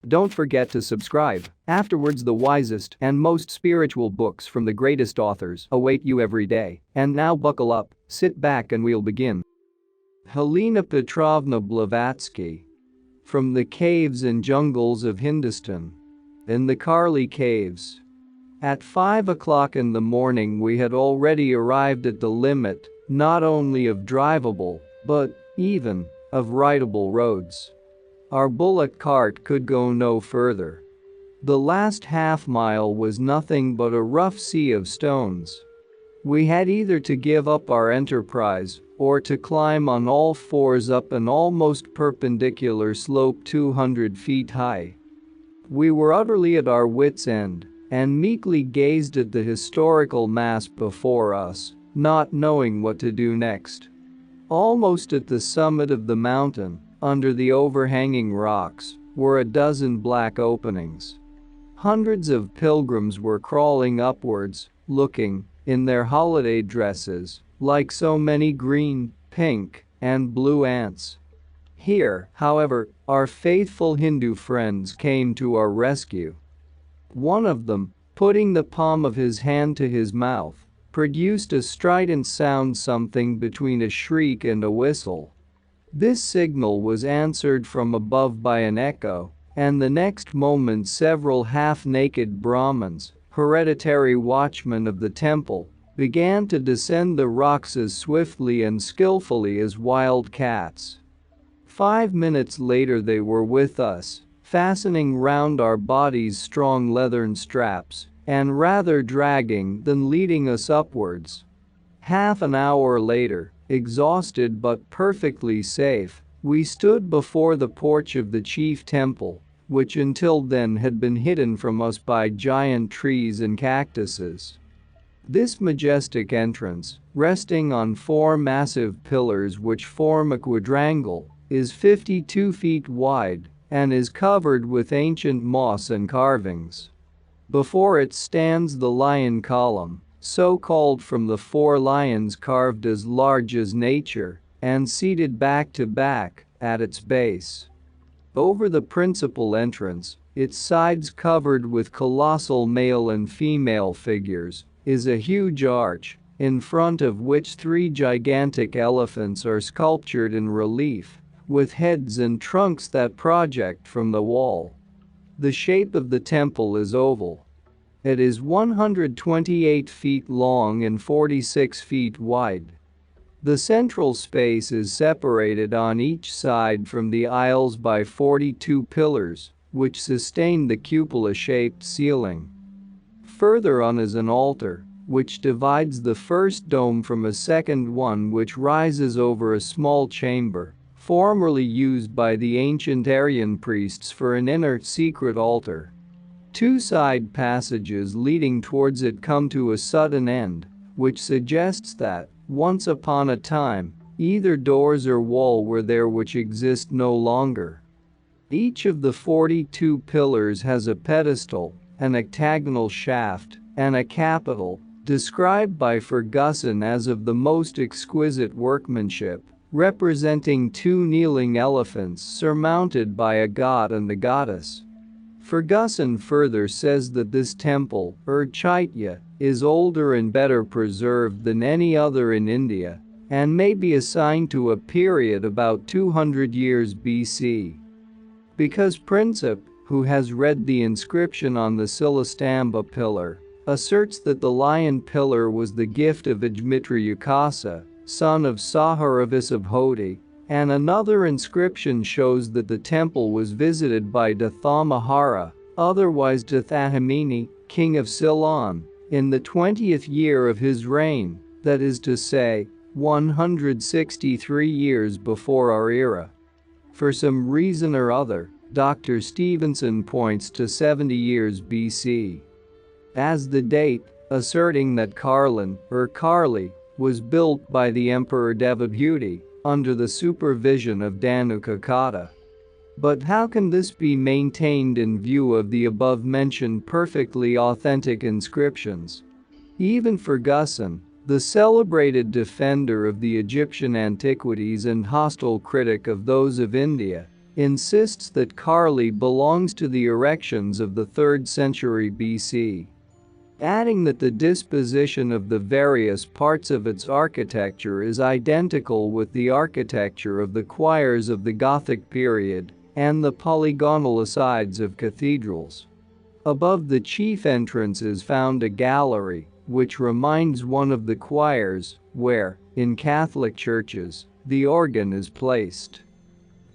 Don't forget to subscribe. Afterwards, the wisest and most spiritual books from the greatest authors await you every day. And now buckle up, sit back and we'll begin. Helena Petrovna Blavatsky. From the caves and jungles of Hindustan. In the Karli caves. At 5 o'clock in the morning we had already arrived at the limit, not only of drivable, but even of ridable roads. Our bullock cart could go no further. The last half-mile was nothing but a rough sea of stones. We had either to give up our enterprise or to climb on all fours up an almost perpendicular slope 200 feet high. We were utterly at our wits' end and meekly gazed at the historical mass before us, not knowing what to do next. Almost at the summit of the mountain, under the overhanging rocks, were a dozen black openings. Hundreds of pilgrims were crawling upwards, looking, in their holiday dresses, like so many green, pink, and blue ants. Here, however, our faithful Hindu friends came to our rescue. One of them, putting the palm of his hand to his mouth, produced a strident sound something between a shriek and a whistle. This signal was answered from above by an echo, and the next moment several half-naked Brahmins, hereditary watchmen of the temple, began to descend the rocks as swiftly and skillfully as wild cats. 5 minutes later they were with us, fastening round our bodies strong leathern straps, and rather dragging than leading us upwards. Half an hour later, exhausted but perfectly safe, we stood before the porch of the chief temple, which until then had been hidden from us by giant trees and cactuses. This majestic entrance, resting on 4 massive pillars which form a quadrangle, is 52 feet wide and is covered with ancient moss and carvings. Before it stands the lion column, so called from the 4 lions carved as large as nature and seated back to back at its base. Over the principal entrance, its sides covered with colossal male and female figures, is a huge arch, in front of which 3 gigantic elephants are sculptured in relief, with heads and trunks that project from the wall. The shape of the temple is oval. It is 128 feet long and 46 feet wide. The central space is separated on each side from the aisles by 42 pillars, which sustain the cupola-shaped ceiling. Further on is an altar, which divides the first dome from a second one which rises over a small chamber, formerly used by the ancient Aryan priests for an inner secret altar. 2 side passages leading towards it come to a sudden end, which suggests that, once upon a time, either doors or wall were there which exist no longer. Each of the 42 pillars has a pedestal, an octagonal shaft, and a capital, described by Ferguson as of the most exquisite workmanship, representing 2 kneeling elephants surmounted by a god and a goddess. Ferguson further says that this temple, or Chaitya, is older and better preserved than any other in India, and may be assigned to a period about 200 years BC. Because Princip, who has read the inscription on the Silastamba pillar, asserts that the lion pillar was the gift of Ajmitrayukasa, son of Saharavis of Hoti, and another inscription shows that the temple was visited by Dathamahara, otherwise Dathahamini, king of Ceylon, in the 20th year of his reign, that is to say, 163 years before our era. For some reason or other, Dr. Stevenson points to 70 years BC as the date, asserting that Karlan, or Karli, was built by the Emperor Devabhuti under the supervision of Dhanukakata. But how can this be maintained in view of the above-mentioned perfectly authentic inscriptions? Even Ferguson, the celebrated defender of the Egyptian antiquities and hostile critic of those of India, insists that Karli belongs to the erections of the 3rd century BC, adding that the disposition of the various parts of its architecture is identical with the architecture of the choirs of the Gothic period and the polygonal sides of cathedrals. Above the chief entrance is found a gallery, which reminds one of the choirs, where, in Catholic churches, the organ is placed.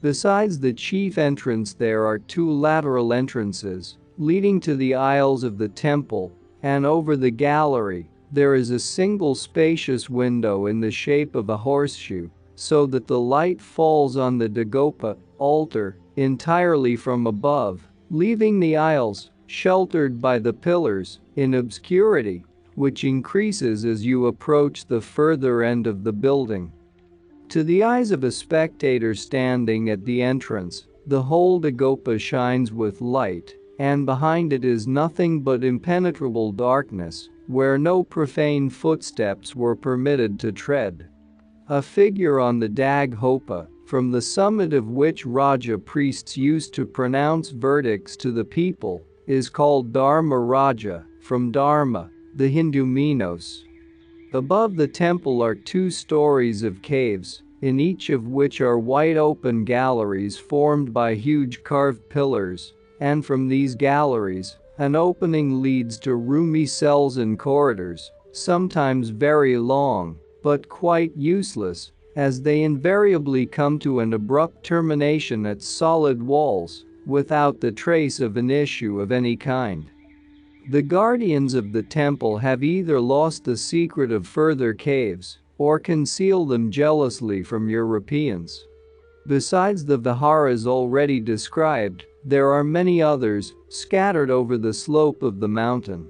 Besides the chief entrance, there are 2 lateral entrances leading to the aisles of the temple, and over the gallery, there is a single spacious window in the shape of a horseshoe, so that the light falls on the dagopa altar entirely from above, leaving the aisles sheltered by the pillars in obscurity, which increases as you approach the further end of the building. To the eyes of a spectator standing at the entrance, the whole dagopa shines with light, and behind it is nothing but impenetrable darkness, where no profane footsteps were permitted to tread. A figure on the daghopa, from the summit of which Raja priests used to pronounce verdicts to the people, is called Dharma Raja, from Dharma, the Hindu mythos. Above the temple are 2 stories of caves, in each of which are wide open galleries formed by huge carved pillars, and from these galleries, an opening leads to roomy cells and corridors, sometimes very long, but quite useless, as they invariably come to an abrupt termination at solid walls, without the trace of an issue of any kind. The guardians of the temple have either lost the secret of further caves, or conceal them jealously from Europeans. Besides the viharas already described, there are many others, scattered over the slope of the mountain.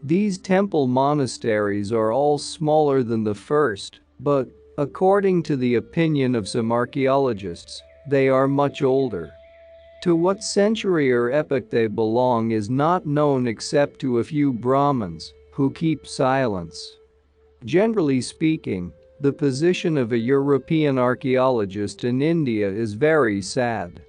These temple monasteries are all smaller than the first, but, according to the opinion of some archaeologists, they are much older. To what century or epoch they belong is not known except to a few Brahmins, who keep silence. Generally speaking, the position of a European archaeologist in India is very sad.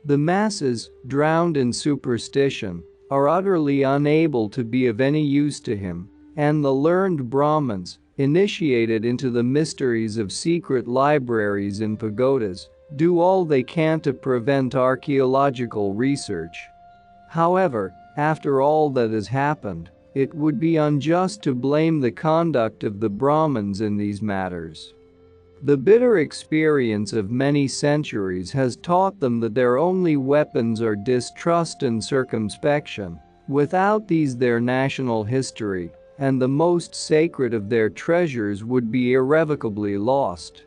The masses, drowned in superstition, are utterly unable to be of any use to him, and the learned Brahmins, initiated into the mysteries of secret libraries and pagodas, do all they can to prevent archaeological research. However, after all that has happened, it would be unjust to blame the conduct of the Brahmins in these matters. The bitter experience of many centuries has taught them that their only weapons are distrust and circumspection. Without these, their national history and the most sacred of their treasures would be irrevocably lost.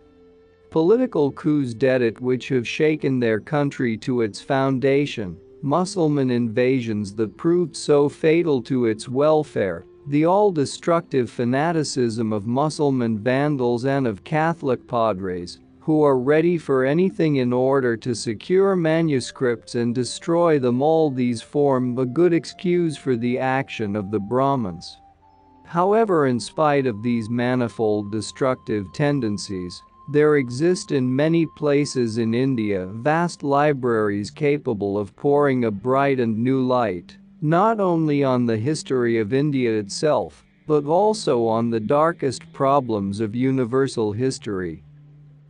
Political coups d'etat which have shaken their country to its foundation, Mussulman invasions that proved so fatal to its welfare, the all-destructive fanaticism of Mussulman vandals and of Catholic padres, who are ready for anything in order to secure manuscripts and destroy them all, these form a good excuse for the action of the Brahmins. However, in spite of these manifold destructive tendencies, there exist in many places in India vast libraries capable of pouring a bright and new light, not only on the history of India itself, but also on the darkest problems of universal history.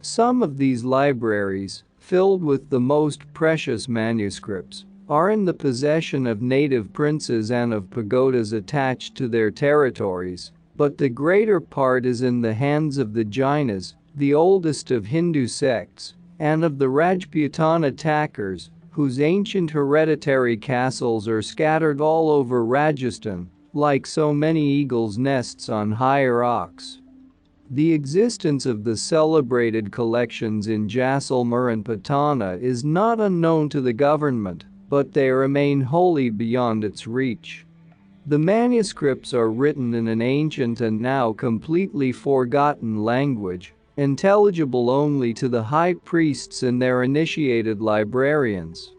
Some of these libraries, filled with the most precious manuscripts, are in the possession of native princes and of pagodas attached to their territories, but the greater part is in the hands of the Jainas, the oldest of Hindu sects, and of the Rajputana Thakurs, whose ancient hereditary castles are scattered all over Rajasthan, like so many eagles' nests on high rocks. The existence of the celebrated collections in Jaisalmer and Patna is not unknown to the government, but they remain wholly beyond its reach. The manuscripts are written in an ancient and now completely forgotten language, intelligible only to the high priests and their initiated librarians.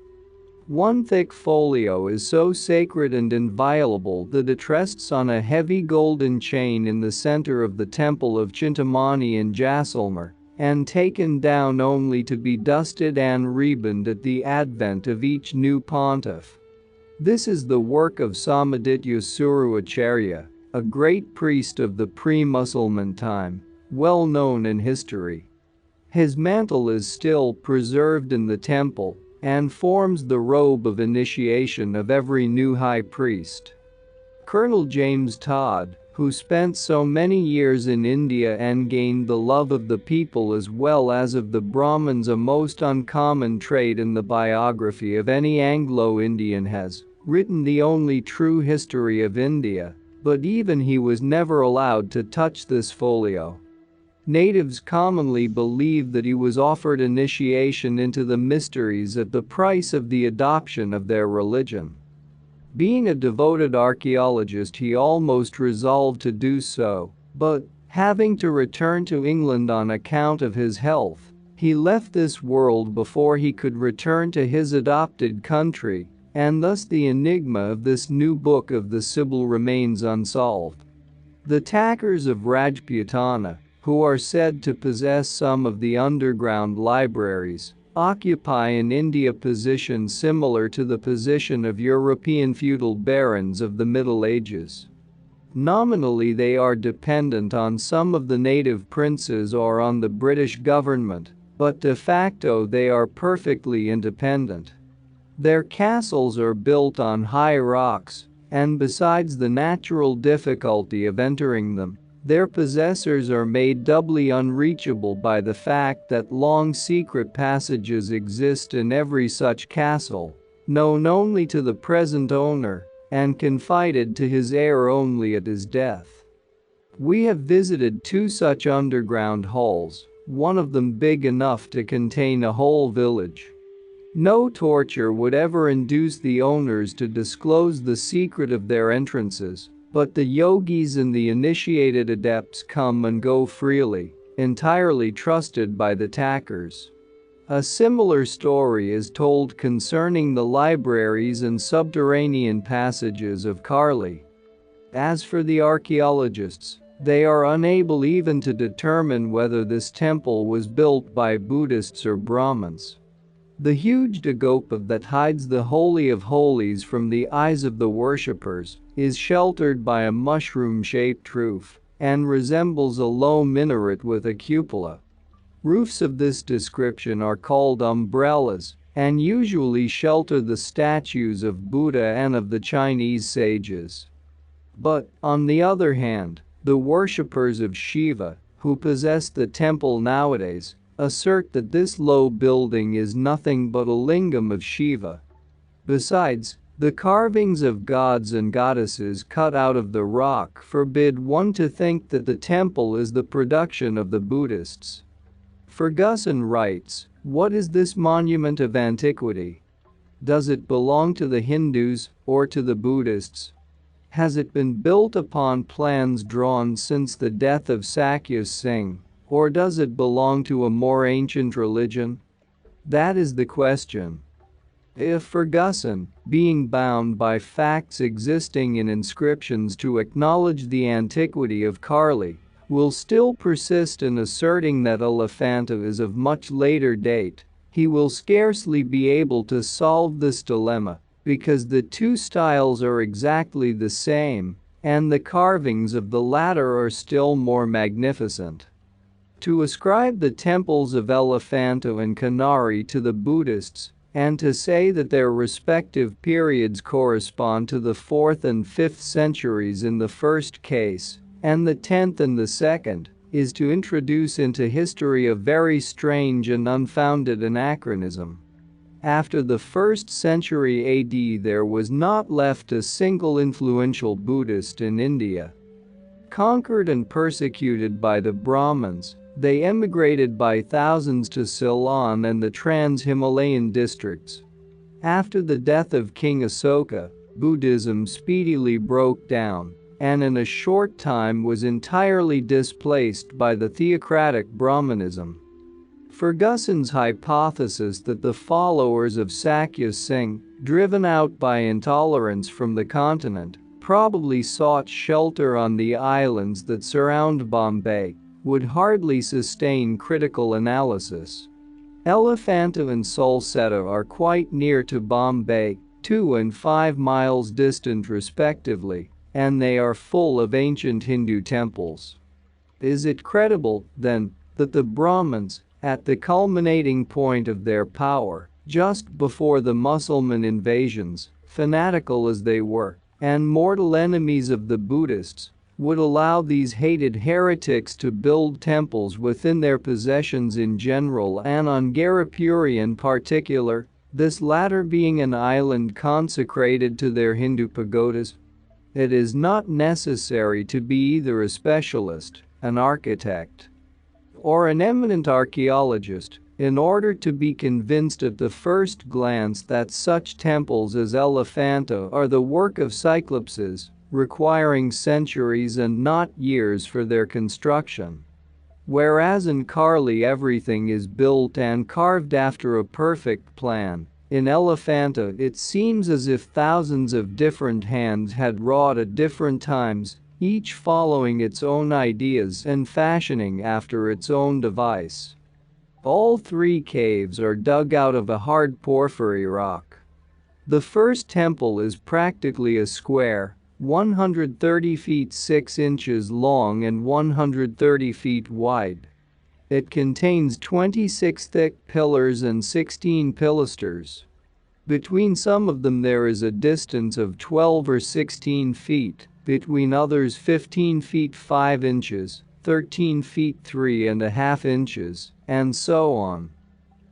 One thick folio is so sacred and inviolable that it rests on a heavy golden chain in the center of the temple of Chintamani in Jaisalmer, and taken down only to be dusted and rebonded at the advent of each new pontiff. This is the work of Samaditya Suruacharya, a great priest of the pre-Musalman time, well known in history. His mantle is still preserved in the temple and forms the robe of initiation of every new high priest. Colonel James Todd, who spent so many years in India and gained the love of the people as well as of the Brahmins, a most uncommon trait in the biography of any Anglo-Indian, has written the only true history of India, but even he was never allowed to touch this folio. Natives commonly believe that he was offered initiation into the mysteries at the price of the adoption of their religion. Being a devoted archaeologist, he almost resolved to do so, but, having to return to England on account of his health, he left this world before he could return to his adopted country, and thus the enigma of this new book of the Sibyl remains unsolved. The Thakkurs of Rajputana, who are said to possess some of the underground libraries, occupy in India position similar to the position of European feudal barons of the Middle Ages. Nominally they are dependent on some of the native princes or on the British government, but de facto they are perfectly independent. Their castles are built on high rocks, and besides the natural difficulty of entering them, their possessors are made doubly unreachable by the fact that long secret passages exist in every such castle, known only to the present owner, and confided to his heir only at his death. We have visited two such underground halls, one of them big enough to contain a whole village. No torture would ever induce the owners to disclose the secret of their entrances, but the yogis and the initiated adepts come and go freely, entirely trusted by the Thakkurs. A similar story is told concerning the libraries and subterranean passages of Karli. As for the archaeologists, they are unable even to determine whether this temple was built by Buddhists or Brahmins. The huge dagopa that hides the Holy of Holies from the eyes of the worshippers is sheltered by a mushroom-shaped roof and resembles a low minaret with a cupola. Roofs of this description are called umbrellas and usually shelter the statues of Buddha and of the Chinese sages. But, on the other hand, the worshippers of Shiva, who possess the temple nowadays, assert that this low building is nothing but a lingam of Shiva. Besides, the carvings of gods and goddesses cut out of the rock forbid one to think that the temple is the production of the Buddhists. Ferguson writes, "What is this monument of antiquity? Does it belong to the Hindus or to the Buddhists? Has it been built upon plans drawn since the death of Sakya Singh? Or does it belong to a more ancient religion? That is the question." If Ferguson, being bound by facts existing in inscriptions to acknowledge the antiquity of Karli, will still persist in asserting that Elephanta is of much later date, he will scarcely be able to solve this dilemma, because the two styles are exactly the same, and the carvings of the latter are still more magnificent. To ascribe the temples of Elephanta and Kanari to the Buddhists, and to say that their respective periods correspond to the 4th and 5th centuries in the first case, and the 10th in the second, is to introduce into history a very strange and unfounded anachronism. After the 1st century AD, there was not left a single influential Buddhist in India. Conquered and persecuted by the Brahmins, they emigrated by thousands to Ceylon and the trans-Himalayan districts. After the death of King Asoka, Buddhism speedily broke down, and in a short time was entirely displaced by the theocratic Brahmanism. Ferguson's hypothesis that the followers of Sakya Singh, driven out by intolerance from the continent, probably sought shelter on the islands that surround Bombay, would hardly sustain critical analysis. Elephanta and Salsetta are quite near to Bombay, 2 and 5 miles distant respectively, and they are full of ancient Hindu temples. Is it credible, then, that the Brahmins, at the culminating point of their power, just before the Mussulman invasions, fanatical as they were, and mortal enemies of the Buddhists, would allow these hated heretics to build temples within their possessions in general and on Garipuri in particular, this latter being an island consecrated to their Hindu pagodas? It is not necessary to be either a specialist, an architect, or an eminent archaeologist in order to be convinced at the first glance that such temples as Elephanta are the work of cyclopses, requiring centuries and not years for their construction. Whereas in Karli everything is built and carved after a perfect plan, in Elephanta it seems as if thousands of different hands had wrought at different times, each following its own ideas and fashioning after its own device. All 3 caves are dug out of a hard porphyry rock. The first temple is practically a square, 130 feet 6 inches long and 130 feet wide. It contains 26 thick pillars and 16 pilasters. Between some of them there is a distance of 12 or 16 feet, between others 15 feet 5 inches, 13 feet 3.5 inches, and so on.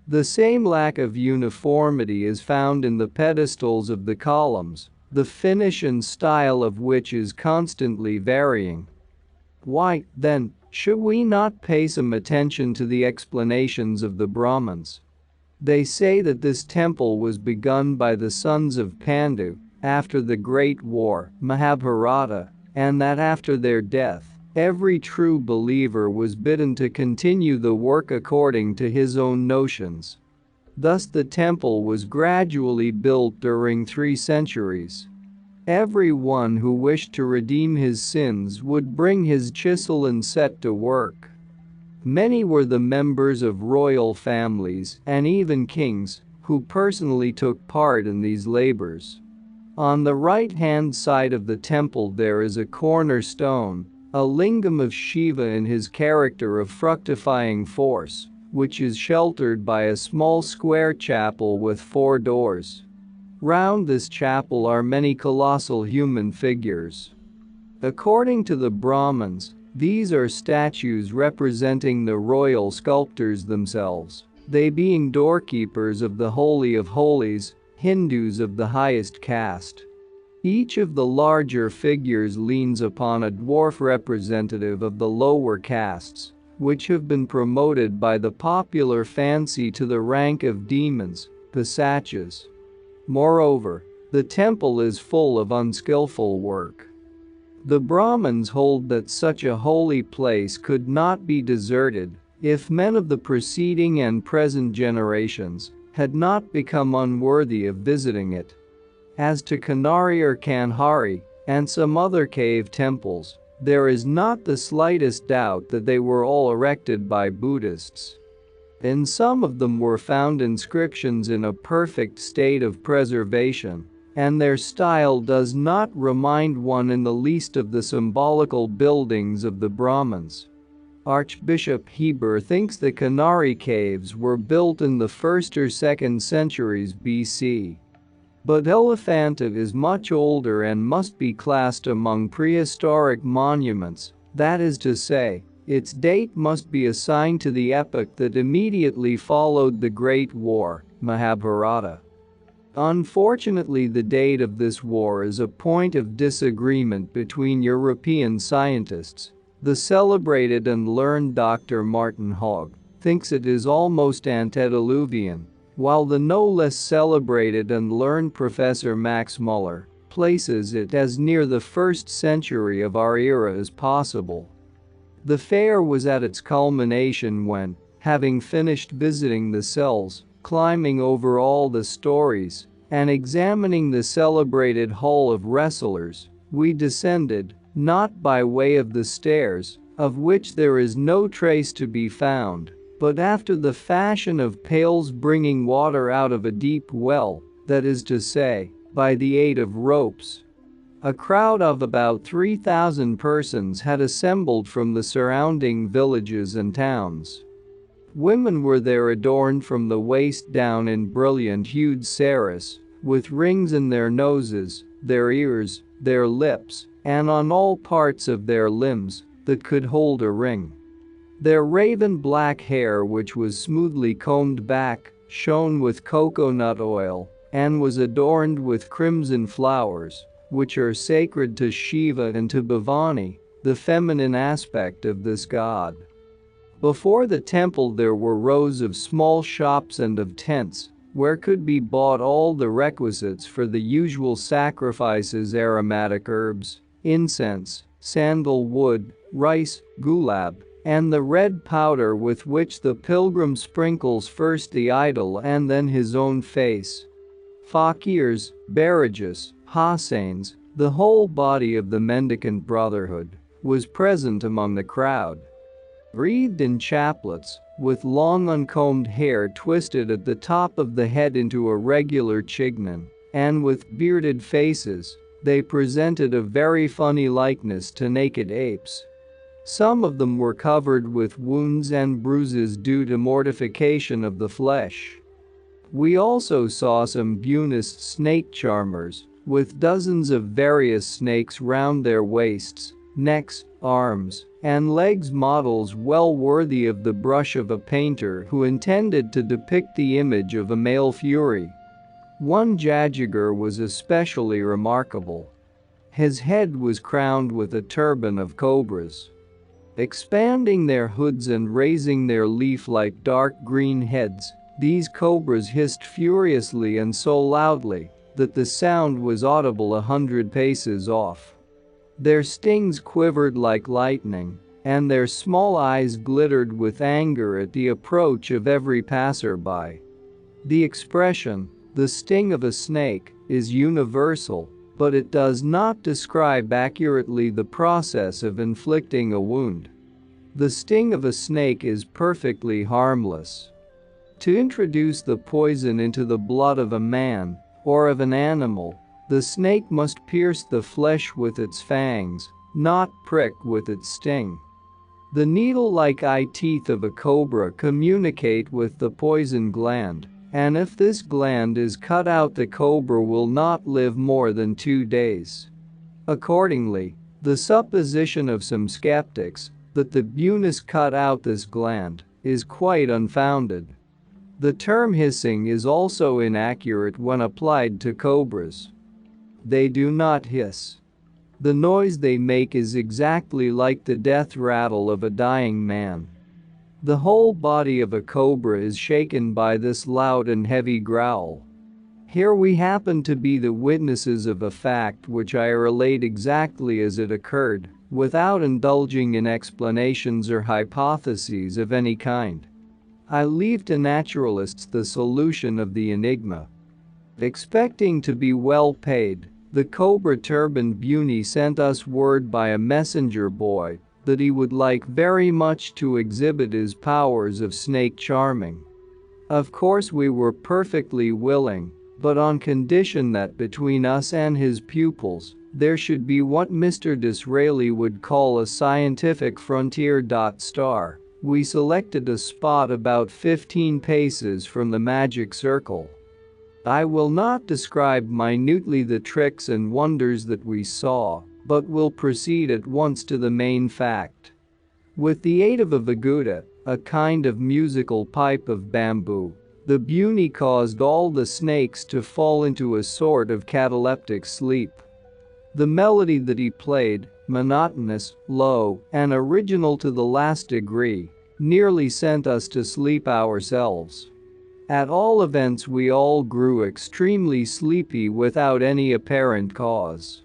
The same lack of uniformity is found in the pedestals of the columns, the finish and style of which is constantly varying. Why, then, should we not pay some attention to the explanations of the Brahmins? They say that this temple was begun by the sons of Pandu after the Great War, Mahabharata, and that after their death, every true believer was bidden to continue the work according to his own notions. Thus the temple was gradually built during 3 centuries. Everyone who wished to redeem his sins would bring his chisel and set to work. Many were the members of royal families and even kings who personally took part in these labors. On the right-hand side of the temple there is a cornerstone, a lingam of Shiva in his character of fructifying force, which is sheltered by a small square chapel with 4 doors. Round this chapel are many colossal human figures. According to the Brahmins, these are statues representing the royal sculptors themselves, they being doorkeepers of the Holy of Holies, Hindus of the highest caste. Each of the larger figures leans upon a dwarf representative of the lower castes, which have been promoted by the popular fancy to the rank of demons, pisachas. Moreover, the temple is full of unskillful work. The Brahmins hold that such a holy place could not be deserted if men of the preceding and present generations had not become unworthy of visiting it. As to Kanhari or Kanhari and some other cave temples, there is not the slightest doubt that they were all erected by Buddhists. In some of them were found inscriptions in a perfect state of preservation, and their style does not remind one in the least of the symbolical buildings of the Brahmins. Archbishop Heber thinks the Kanhari caves were built in the 1st or 2nd centuries BC. But Elephanta is much older and must be classed among prehistoric monuments, that is to say, its date must be assigned to the epoch that immediately followed the Great War, Mahabharata. Unfortunately, the date of this war is a point of disagreement between European scientists. The celebrated and learned Dr. Martin Hogg thinks it is almost antediluvian, while the no less celebrated and learned Professor Max Muller places it as near the 1st century of our era as possible. The fair was at its culmination when, having finished visiting the cells, climbing over all the stories, and examining the celebrated Hall of Wrestlers, we descended, not by way of the stairs, of which there is no trace to be found, but after the fashion of pails bringing water out of a deep well, that is to say, by the aid of ropes. A crowd of about 3,000 persons had assembled from the surrounding villages and towns. Women were there adorned from the waist down in brilliant-hued saris, with rings in their noses, their ears, their lips, and on all parts of their limbs that could hold a ring. Their raven black hair, which was smoothly combed back, shone with coconut oil and was adorned with crimson flowers, which are sacred to Shiva and to Bhavani, the feminine aspect of this god. Before the temple there were rows of small shops and of tents, where could be bought all the requisites for the usual sacrifices: aromatic herbs, incense, sandalwood, rice, gulab, and the red powder with which the pilgrim sprinkles first the idol and then his own face. Fakirs, Barajas, Hossains, the whole body of the mendicant brotherhood, was present among the crowd. Wreathed in chaplets, with long uncombed hair twisted at the top of the head into a regular chignon, and with bearded faces, they presented a very funny likeness to naked apes. Some of them were covered with wounds and bruises due to mortification of the flesh. We also saw some Buddhist snake charmers, with dozens of various snakes round their waists, necks, arms, and legs, models well worthy of the brush of a painter who intended to depict the image of a male fury. One Jajigar was especially remarkable. His head was crowned with a turban of cobras. Expanding their hoods and raising their leaf-like dark green heads, these cobras hissed furiously and so loudly that the sound was audible 100 paces off. Their stings quivered like lightning, and their small eyes glittered with anger at the approach of every passerby. The expression, "the sting of a snake," is universal, but it does not describe accurately the process of inflicting a wound. The sting of a snake is perfectly harmless. To introduce the poison into the blood of a man or of an animal, the snake must pierce the flesh with its fangs, not prick with its sting. The needle-like eye teeth of a cobra communicate with the poison gland, and if this gland is cut out, the cobra will not live more than 2 days. Accordingly, the supposition of some skeptics that the Buddhists cut out this gland is quite unfounded. The term hissing is also inaccurate when applied to cobras. They do not hiss. The noise they make is exactly like the death rattle of a dying man. The whole body of a cobra is shaken by this loud and heavy growl. Here we happen to be the witnesses of a fact which I relate exactly as it occurred, without indulging in explanations or hypotheses of any kind. I leave to naturalists the solution of the enigma. Expecting to be well paid, the Cobra Turban Buni sent us word by a messenger boy that he would like very much to exhibit his powers of snake charming. Of course we were perfectly willing, but on condition that between us and his pupils, there should be what Mr. Disraeli would call a scientific frontier. Star. We selected a spot about 15 paces from the magic circle. I will not describe minutely the tricks and wonders that we saw, but will proceed at once to the main fact. With the aid of a vaguda, a kind of musical pipe of bamboo, the Buni caused all the snakes to fall into a sort of cataleptic sleep. The melody that he played, monotonous, low, and original to the last degree, nearly sent us to sleep ourselves. At all events, we all grew extremely sleepy without any apparent cause.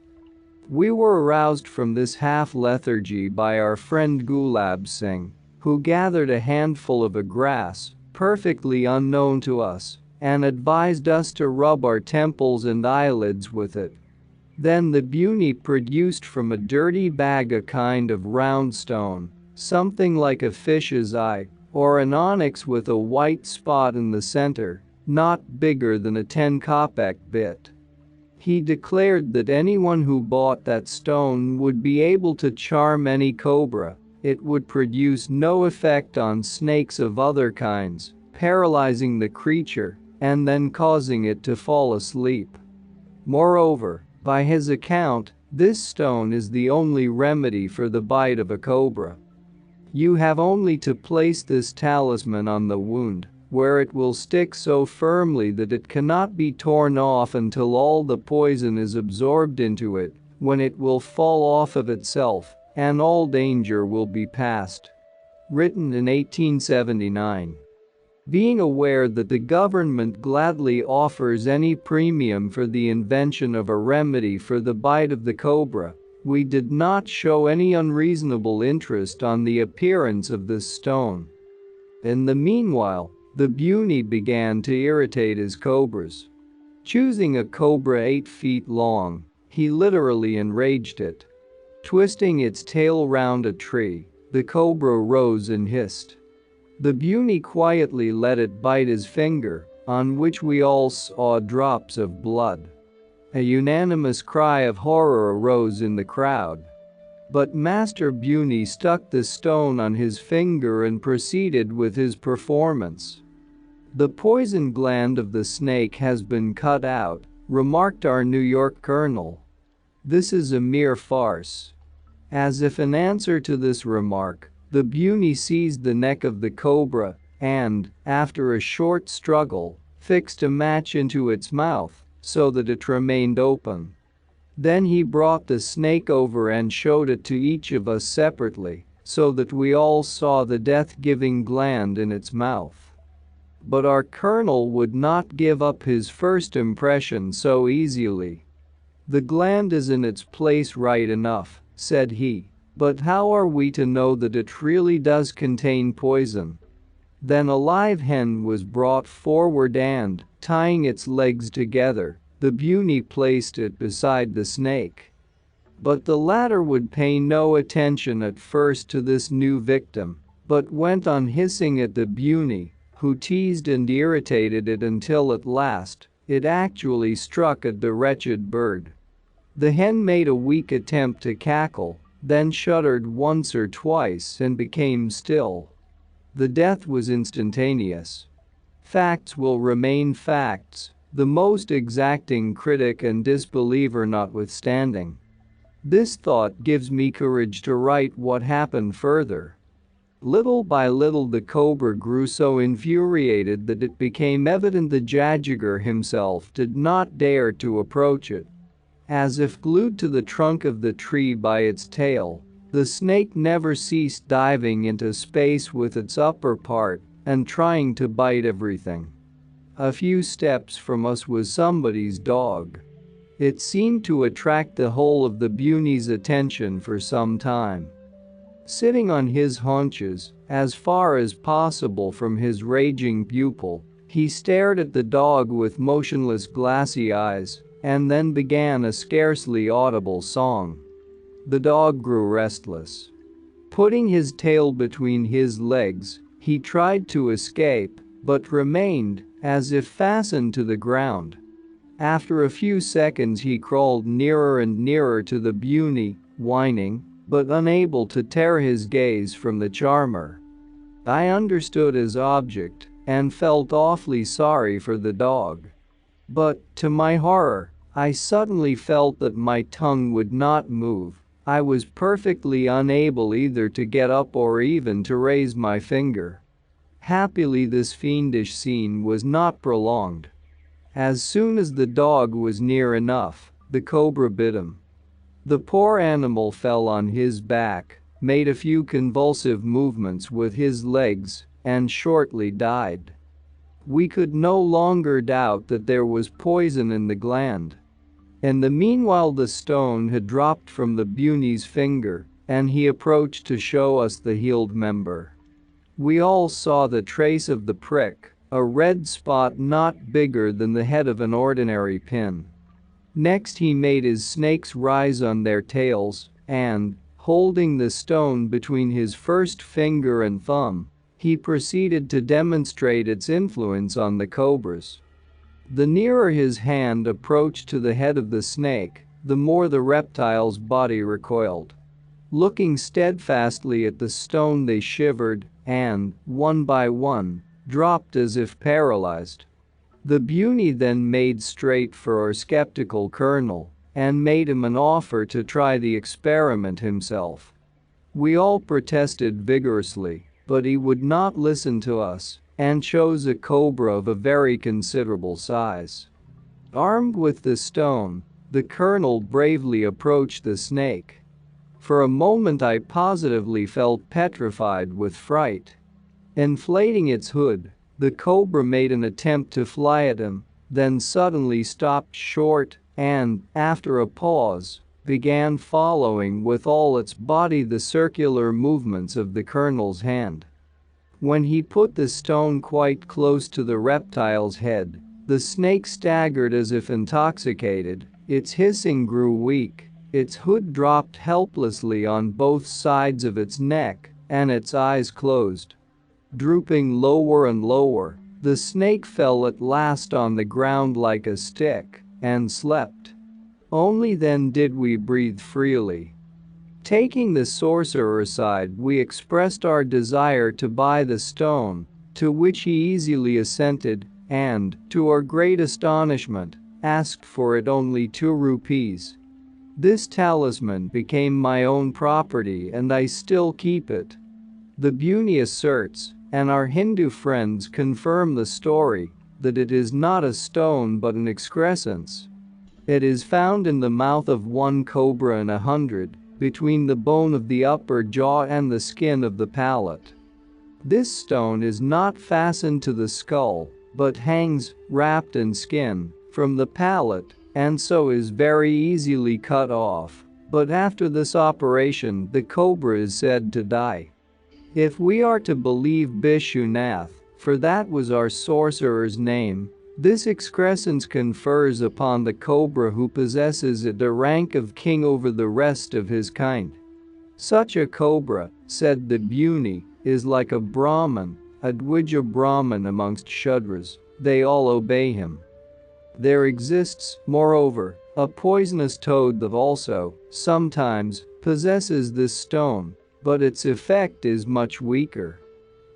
We were aroused from this half-lethargy by our friend Gulab Singh, who gathered a handful of a grass, perfectly unknown to us, and advised us to rub our temples and eyelids with it. Then the Buni produced from a dirty bag a kind of round stone, something like a fish's eye or an onyx with a white spot in the center, not bigger than a 10 kopeck bit. He declared that anyone who bought that stone would be able to charm any cobra. It would produce no effect on snakes of other kinds, paralyzing the creature and then causing it to fall asleep. Moreover, by his account, this stone is the only remedy for the bite of a cobra. You have only to place this talisman on the wound, where it will stick so firmly that it cannot be torn off until all the poison is absorbed into it, when it will fall off of itself, and all danger will be past. Written in 1879. Being aware that the government gladly offers any premium for the invention of a remedy for the bite of the cobra, we did not show any unreasonable interest on the appearance of this stone. In the meanwhile, the Buni began to irritate his cobras. Choosing a cobra 8 feet long, he literally enraged it. Twisting its tail round a tree, the cobra rose and hissed. The Buni quietly let it bite his finger, on which we all saw drops of blood. A unanimous cry of horror arose in the crowd. But Master Buni stuck the stone on his finger and proceeded with his performance. "The poison gland of the snake has been cut out," remarked our New York colonel. "This is a mere farce." As if in answer to this remark, the Buni seized the neck of the cobra and, after a short struggle, fixed a match into its mouth so that it remained open. Then he brought the snake over and showed it to each of us separately, so that we all saw the death-giving gland in its mouth. But our colonel would not give up his first impression so easily. "The gland is in its place right enough," said he, "but how are we to know that it really does contain poison?" Then a live hen was brought forward and, tying its legs together, the Buni placed it beside the snake. But the latter would pay no attention at first to this new victim, but went on hissing at the Buni, who teased and irritated it until at last, it actually struck at the wretched bird. The hen made a weak attempt to cackle, then shuddered once or twice and became still. The death was instantaneous. Facts will remain facts, the most exacting critic and disbeliever notwithstanding. This thought gives me courage to write what happened further. Little by little the cobra grew so infuriated that it became evident the Jajigar himself did not dare to approach it. As if glued to the trunk of the tree by its tail, the snake never ceased diving into space with its upper part and trying to bite everything. A few steps from us was somebody's dog. It seemed to attract the whole of the Buni's attention for some time. Sitting on his haunches, as far as possible from his raging pupil, he stared at the dog with motionless glassy eyes and then began a scarcely audible song. The dog grew restless. Putting his tail between his legs, he tried to escape, but remained, as if fastened to the ground. After a few seconds he crawled nearer and nearer to the Buni, whining, but unable to tear his gaze from the charmer. I understood his object and felt awfully sorry for the dog. But, to my horror, I suddenly felt that my tongue would not move. I was perfectly unable either to get up or even to raise my finger. Happily this fiendish scene was not prolonged. As soon as the dog was near enough, the cobra bit him. The poor animal fell on his back, made a few convulsive movements with his legs, and shortly died. We could no longer doubt that there was poison in the gland. In the meanwhile the stone had dropped from the Buni's finger, and he approached to show us the healed member. We all saw the trace of the prick, a red spot not bigger than the head of an ordinary pin. Next he made his snakes rise on their tails and, Holding the stone between his first finger and thumb, he proceeded to demonstrate its influence on the cobras. The nearer his hand approached to the head of the snake, the more the reptile's body recoiled. Looking steadfastly at the stone, they shivered and, one by one, dropped as if paralyzed. The Buni then made straight for our skeptical colonel and made him an offer to try the experiment himself. We all protested vigorously, but he would not listen to us and chose a cobra of a very considerable size. Armed with the stone, the colonel bravely approached the snake. For a moment I positively felt petrified with fright. Inflating its hood, the cobra made an attempt to fly at him, then suddenly stopped short and, after a pause, began following with all its body the circular movements of the colonel's hand. When he put the stone quite close to the reptile's head, the snake staggered as if intoxicated, its hissing grew weak, its hood dropped helplessly on both sides of its neck, and its eyes closed. Drooping lower and lower, the snake fell at last on the ground like a stick and slept. Only then did we breathe freely. Taking the sorcerer aside, we expressed our desire to buy the stone, to which he easily assented and, to our great astonishment, asked for it only 2 rupees. This talisman became my own property and I still keep it. The Buni asserts, and our Hindu friends confirm the story, that it is not a stone but an excrescence. It is found in the mouth of one cobra in 100, between the bone of the upper jaw and the skin of the palate. This stone is not fastened to the skull, but hangs, wrapped in skin, from the palate, and so is very easily cut off, but after this operation the cobra is said to die. If we are to believe Bishwanath, for that was our sorcerer's name, this excrescence confers upon the cobra who possesses it a rank of king over the rest of his kind. Such a cobra, said the Buni, is like a Brahman, a Dwija Brahman amongst Shudras, they all obey him. There exists, moreover, a poisonous toad that also, sometimes, possesses this stone, but its effect is much weaker.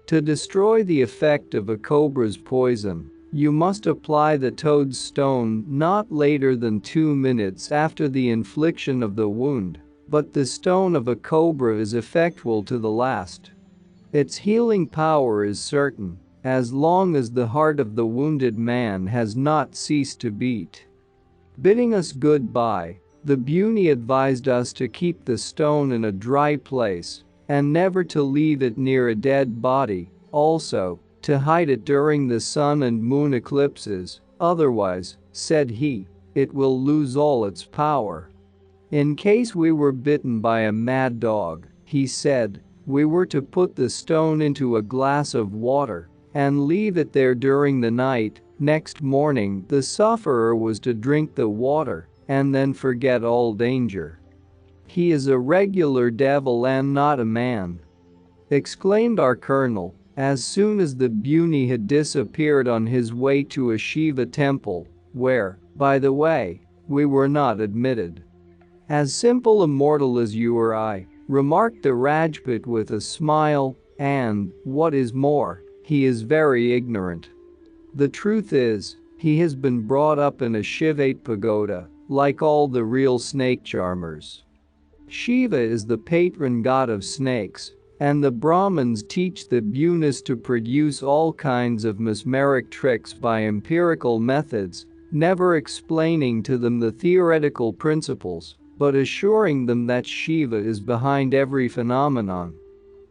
To destroy the effect of a cobra's poison, you must apply the toad's stone not later than 2 minutes after the infliction of the wound, but the stone of a cobra is effectual to the last. Its healing power is certain, as long as the heart of the wounded man has not ceased to beat. Bidding us goodbye, the Buni advised us to keep the stone in a dry place and never to leave it near a dead body, also, to hide it during the sun and moon eclipses, otherwise, said he, it will lose all its power. In case we were bitten by a mad dog, he said, we were to put the stone into a glass of water and leave it there during the night. Next morning, the sufferer was to drink the water and then forget all danger. He is a regular devil and not a man, exclaimed our colonel, as soon as the Buni had disappeared on his way to a Shiva temple, where, by the way, we were not admitted. As simple a mortal as you or I, remarked the Rajput with a smile, and, what is more, he is very ignorant. The truth is, he has been brought up in a Shivate pagoda, like all the real snake charmers. Shiva is the patron god of snakes, and the Brahmins teach the Bunis to produce all kinds of mesmeric tricks by empirical methods, never explaining to them the theoretical principles, but assuring them that Shiva is behind every phenomenon.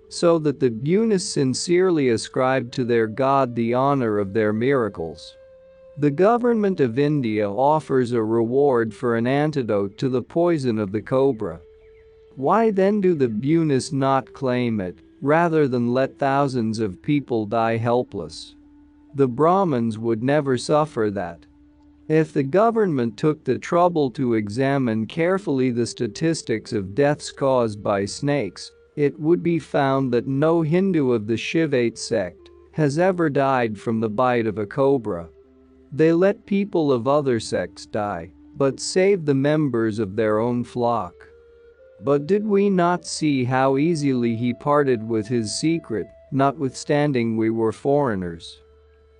So that the Bunis sincerely ascribe to their god the honor of their miracles. The government of India offers a reward for an antidote to the poison of the cobra. Why then do the Bunis not claim it, rather than let thousands of people die helpless? The Brahmins would never suffer that. If the government took the trouble to examine carefully the statistics of deaths caused by snakes, it would be found that no Hindu of the Shivate sect has ever died from the bite of a cobra. They let people of other sects die, but save the members of their own flock. But did we not see how easily he parted with his secret, notwithstanding we were foreigners?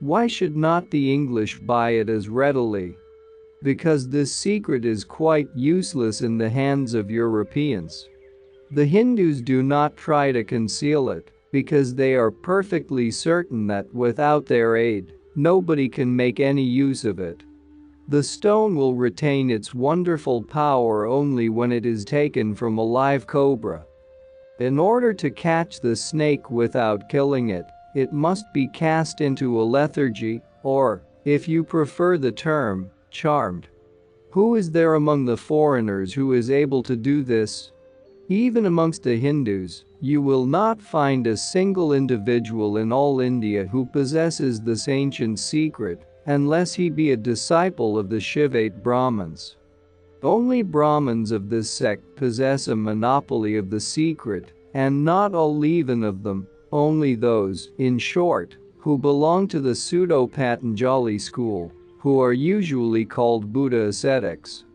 Why should not the English buy it as readily? Because this secret is quite useless in the hands of Europeans. The Hindus do not try to conceal it, because they are perfectly certain that without their aid, nobody can make any use of it. The stone will retain its wonderful power only when it is taken from a live cobra. In order to catch the snake without killing it, it must be cast into a lethargy, or, if you prefer the term, charmed. Who is there among the foreigners who is able to do this? Even amongst the Hindus, you will not find a single individual in all India who possesses this ancient secret, unless he be a disciple of the Shivate Brahmins. Only Brahmins of this sect possess a monopoly of the secret, and not all even of them, only those, in short, who belong to the pseudo-Patanjali school, who are usually called Buddha ascetics.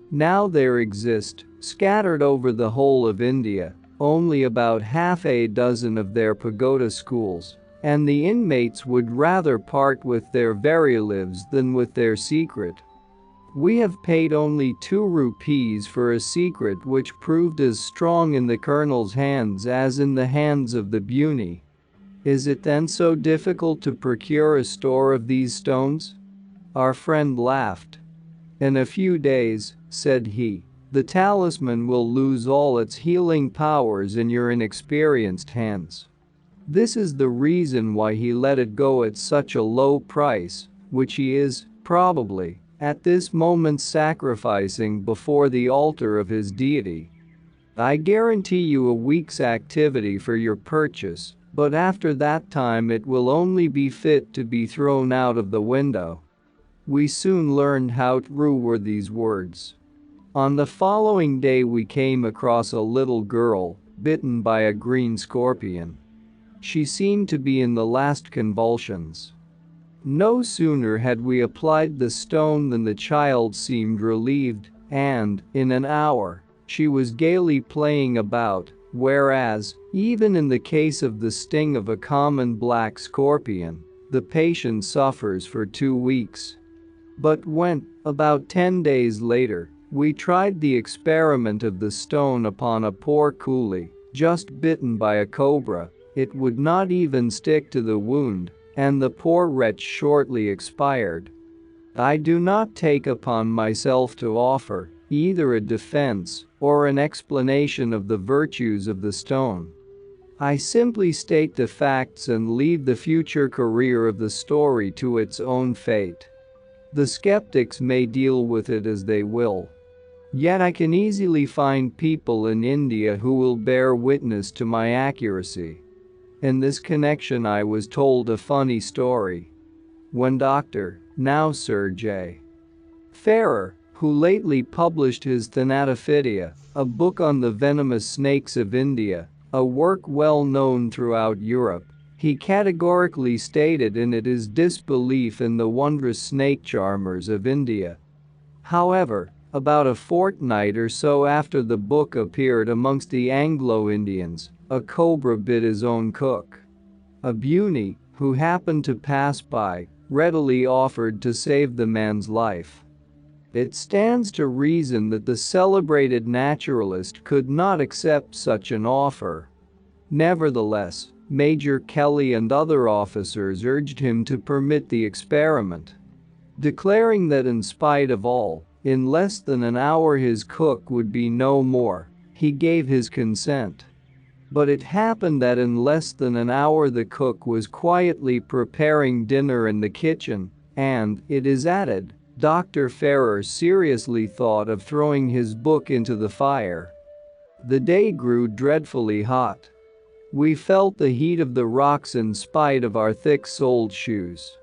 Now there exist, scattered over the whole of India, only about half a dozen of their pagoda schools, and the inmates would rather part with their very lives than with their secret. We have paid only 2 rupees for a secret which proved as strong in the colonel's hands as in the hands of the Buni. Is it then so difficult to procure a store of these stones? Our friend laughed. In a few days, said he, the talisman will lose all its healing powers in your inexperienced hands. This is the reason why he let it go at such a low price, which he is, probably, at this moment sacrificing before the altar of his deity. I guarantee you a week's activity for your purchase, but after that time it will only be fit to be thrown out of the window. We soon learned how true were these words. On the following day we came across a little girl, bitten by a green scorpion. She seemed to be in the last convulsions. No sooner had we applied the stone than the child seemed relieved, and, in an hour, she was gaily playing about, whereas, even in the case of the sting of a common black scorpion, the patient suffers for 2 weeks. But when, about 10 days later, we tried the experiment of the stone upon a poor coolie, just bitten by a cobra, it would not even stick to the wound, and the poor wretch shortly expired. I do not take upon myself to offer either a defense or an explanation of the virtues of the stone. I simply state the facts and leave the future career of the story to its own fate. The skeptics may deal with it as they will. Yet I can easily find people in India who will bear witness to my accuracy. In this connection I was told a funny story. When Dr. now Sir J. Ferrer, who lately published his Thanatophytia, a book on the venomous snakes of India, a work well known throughout Europe, he categorically stated in it his disbelief in the wondrous snake charmers of India. However, about a fortnight or so after the book appeared amongst the Anglo-Indians, a cobra bit his own cook. A Buni, who happened to pass by, readily offered to save the man's life. It stands to reason that the celebrated naturalist could not accept such an offer. Nevertheless, Major Kelly and other officers urged him to permit the experiment. Declaring that in spite of all, in less than an hour his cook would be no more, he gave his consent. But it happened that in less than an hour the cook was quietly preparing dinner in the kitchen, and, it is added, Dr. Ferrer seriously thought of throwing his book into the fire. The day grew dreadfully hot. We felt the heat of the rocks in spite of our thick-soled shoes.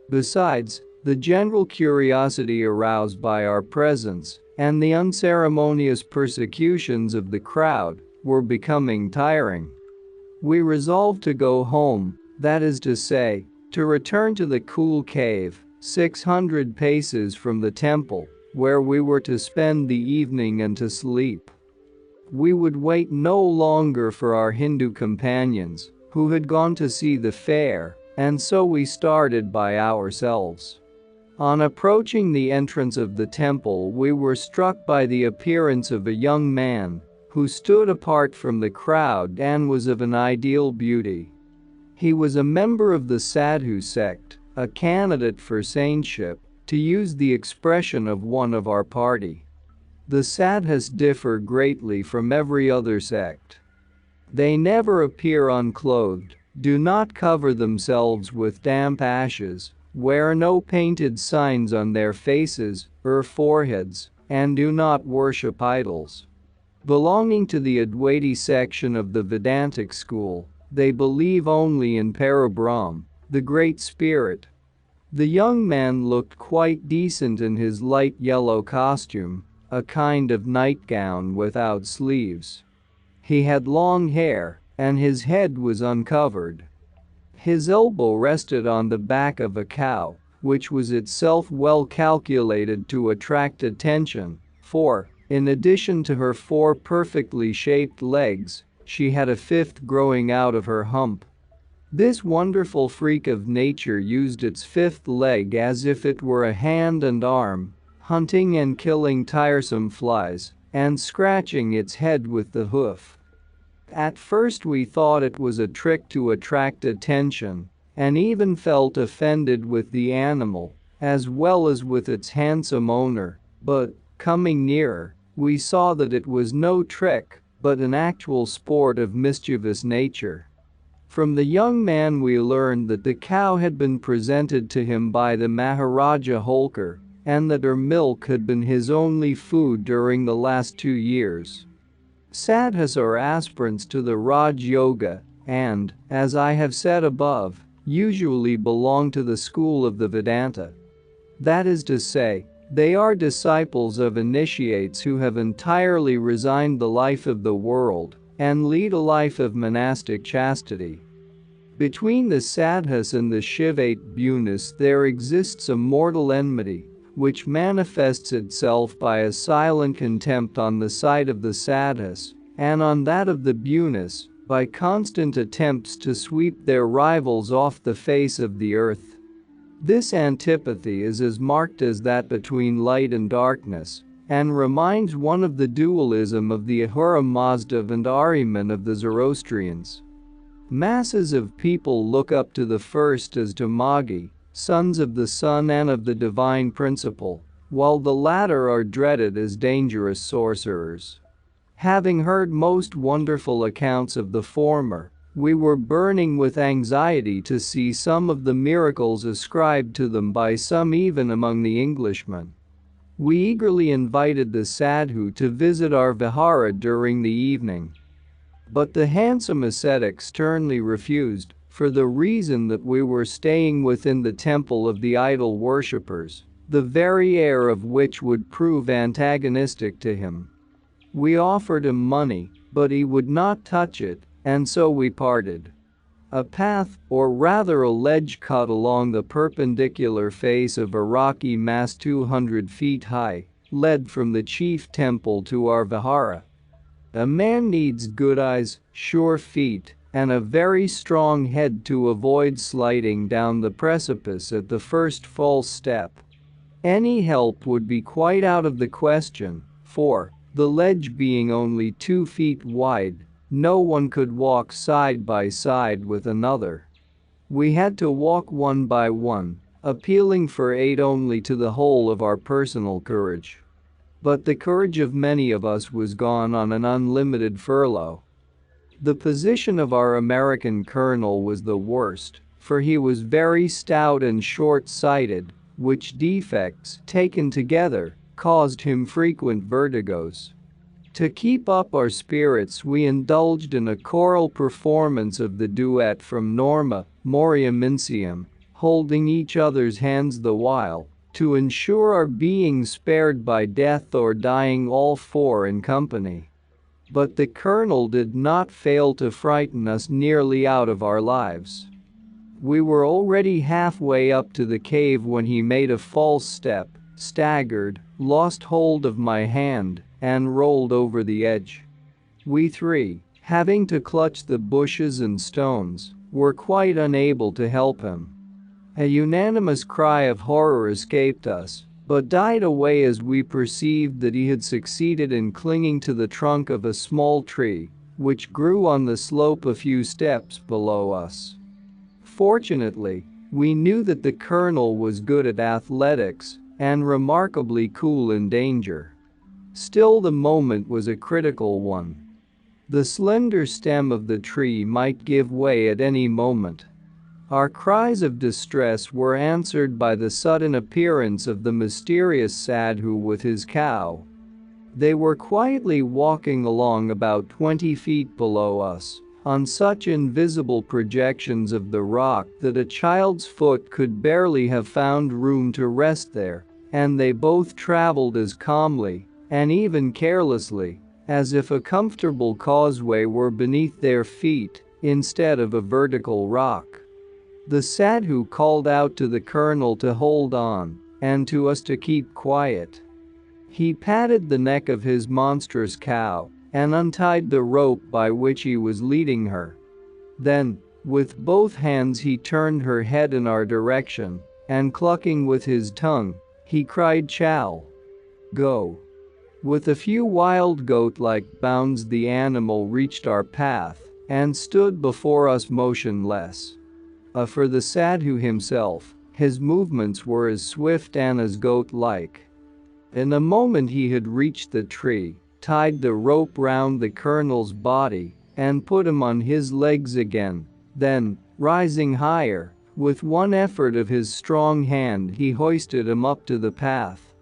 Besides, The general curiosity aroused by our presence and the unceremonious persecutions of the crowd were becoming tiring. We resolved to go home, that is to say, to return to the cool cave, 600 paces from the temple, where we were to spend the evening and to sleep. We would wait no longer for our Hindu companions, who had gone to see the fair, and so we started by ourselves. On approaching the entrance of the temple, we were struck by the appearance of a young man who stood apart from the crowd and was of an ideal beauty. He was a member of the Sadhu sect, a candidate for saintship, to use the expression of one of our party. The sadhus differ greatly from every other sect. They never appear unclothed, do not cover themselves with damp ashes, wear no painted signs on their faces or foreheads, and do not worship idols. Belonging to the Advaiti section of the Vedantic school, they believe only in Parabrahm, the Great Spirit. The young man looked quite decent in his light yellow costume, a kind of nightgown without sleeves. He had long hair, and his head was uncovered. His elbow rested on the back of a cow, which was itself well calculated to attract attention, for, in addition to her 4 perfectly shaped legs, she had a 5th growing out of her hump. This wonderful freak of nature used its 5th leg as if it were a hand and arm, hunting and killing tiresome flies, and scratching its head with the hoof. At first we thought it was a trick to attract attention, and even felt offended with the animal, as well as with its handsome owner, but, coming nearer, we saw that it was no trick, but an actual sport of mischievous nature. From the young man we learned that the cow had been presented to him by the Maharaja Holkar, and that her milk had been his only food during the last 2 years. Sadhus are aspirants to the Raj Yoga and, as I have said above, usually belong to the school of the Vedanta. That is to say, they are disciples of initiates who have entirely resigned the life of the world and lead a life of monastic chastity. Between the sadhus and the Shivate Bunis there exists a mortal enmity, which manifests itself by a silent contempt on the side of the sadhus, and on that of the Bunis, by constant attempts to sweep their rivals off the face of the earth. This antipathy is as marked as that between light and darkness, and reminds one of the dualism of the Ahura Mazda and Ahriman of the Zoroastrians. Masses of people look up to the first as to Magi, sons of the sun and of the divine principle, while the latter are dreaded as dangerous sorcerers. Having heard most wonderful accounts of the former, we were burning with anxiety to see some of the miracles ascribed to them by some even among the Englishmen. We eagerly invited the sadhu to visit our vihara during the evening. But the handsome ascetic sternly refused, for the reason that we were staying within the temple of the idol worshippers, the very air of which would prove antagonistic to him. We offered him money, but he would not touch it, and so we parted. A path, or rather a ledge cut along the perpendicular face of a rocky mass 200 feet high, led from the chief temple to our vihara. A man needs good eyes, sure feet, and a very strong head to avoid sliding down the precipice at the first false step. Any help would be quite out of the question, for, the ledge being only 2 feet wide, no one could walk side by side with another. We had to walk one by one, appealing for aid only to the whole of our personal courage. But the courage of many of us was gone on an unlimited furlough. The position of our American colonel was the worst, for he was very stout and short-sighted, which defects, taken together, caused him frequent vertigos. To keep up our spirits we indulged in a choral performance of the duet from Norma, Moria Mincium, holding each other's hands the while, to ensure our being spared by death or dying all four in company. But the colonel did not fail to frighten us nearly out of our lives. We were already halfway up to the cave when he made a false step, staggered, lost hold of my hand, and rolled over the edge. We three, having to clutch the bushes and stones, were quite unable to help him. A unanimous cry of horror escaped us, but died away as we perceived that he had succeeded in clinging to the trunk of a small tree, which grew on the slope a few steps below us. Fortunately, we knew that the colonel was good at athletics and remarkably cool in danger. Still, the moment was a critical one. The slender stem of the tree might give way at any moment. Our cries of distress were answered by the sudden appearance of the mysterious sadhu with his cow. They were quietly walking along about 20 feet below us, on such invisible projections of the rock that a child's foot could barely have found room to rest there, and they both traveled as calmly, and even carelessly, as if a comfortable causeway were beneath their feet, instead of a vertical rock. The sadhu called out to the colonel to hold on, and to us to keep quiet. He patted the neck of his monstrous cow, and untied the rope by which he was leading her. Then, with both hands he turned her head in our direction, and clucking with his tongue, he cried, "Chal! Go!" With a few wild goat-like bounds the animal reached our path, and stood before us motionless. For the sadhu himself, his movements were as swift and as goat-like. In a moment he had reached the tree, tied the rope round the colonel's body, and put him on his legs again. Then, rising higher, with one effort of his strong hand he hoisted him up to the path.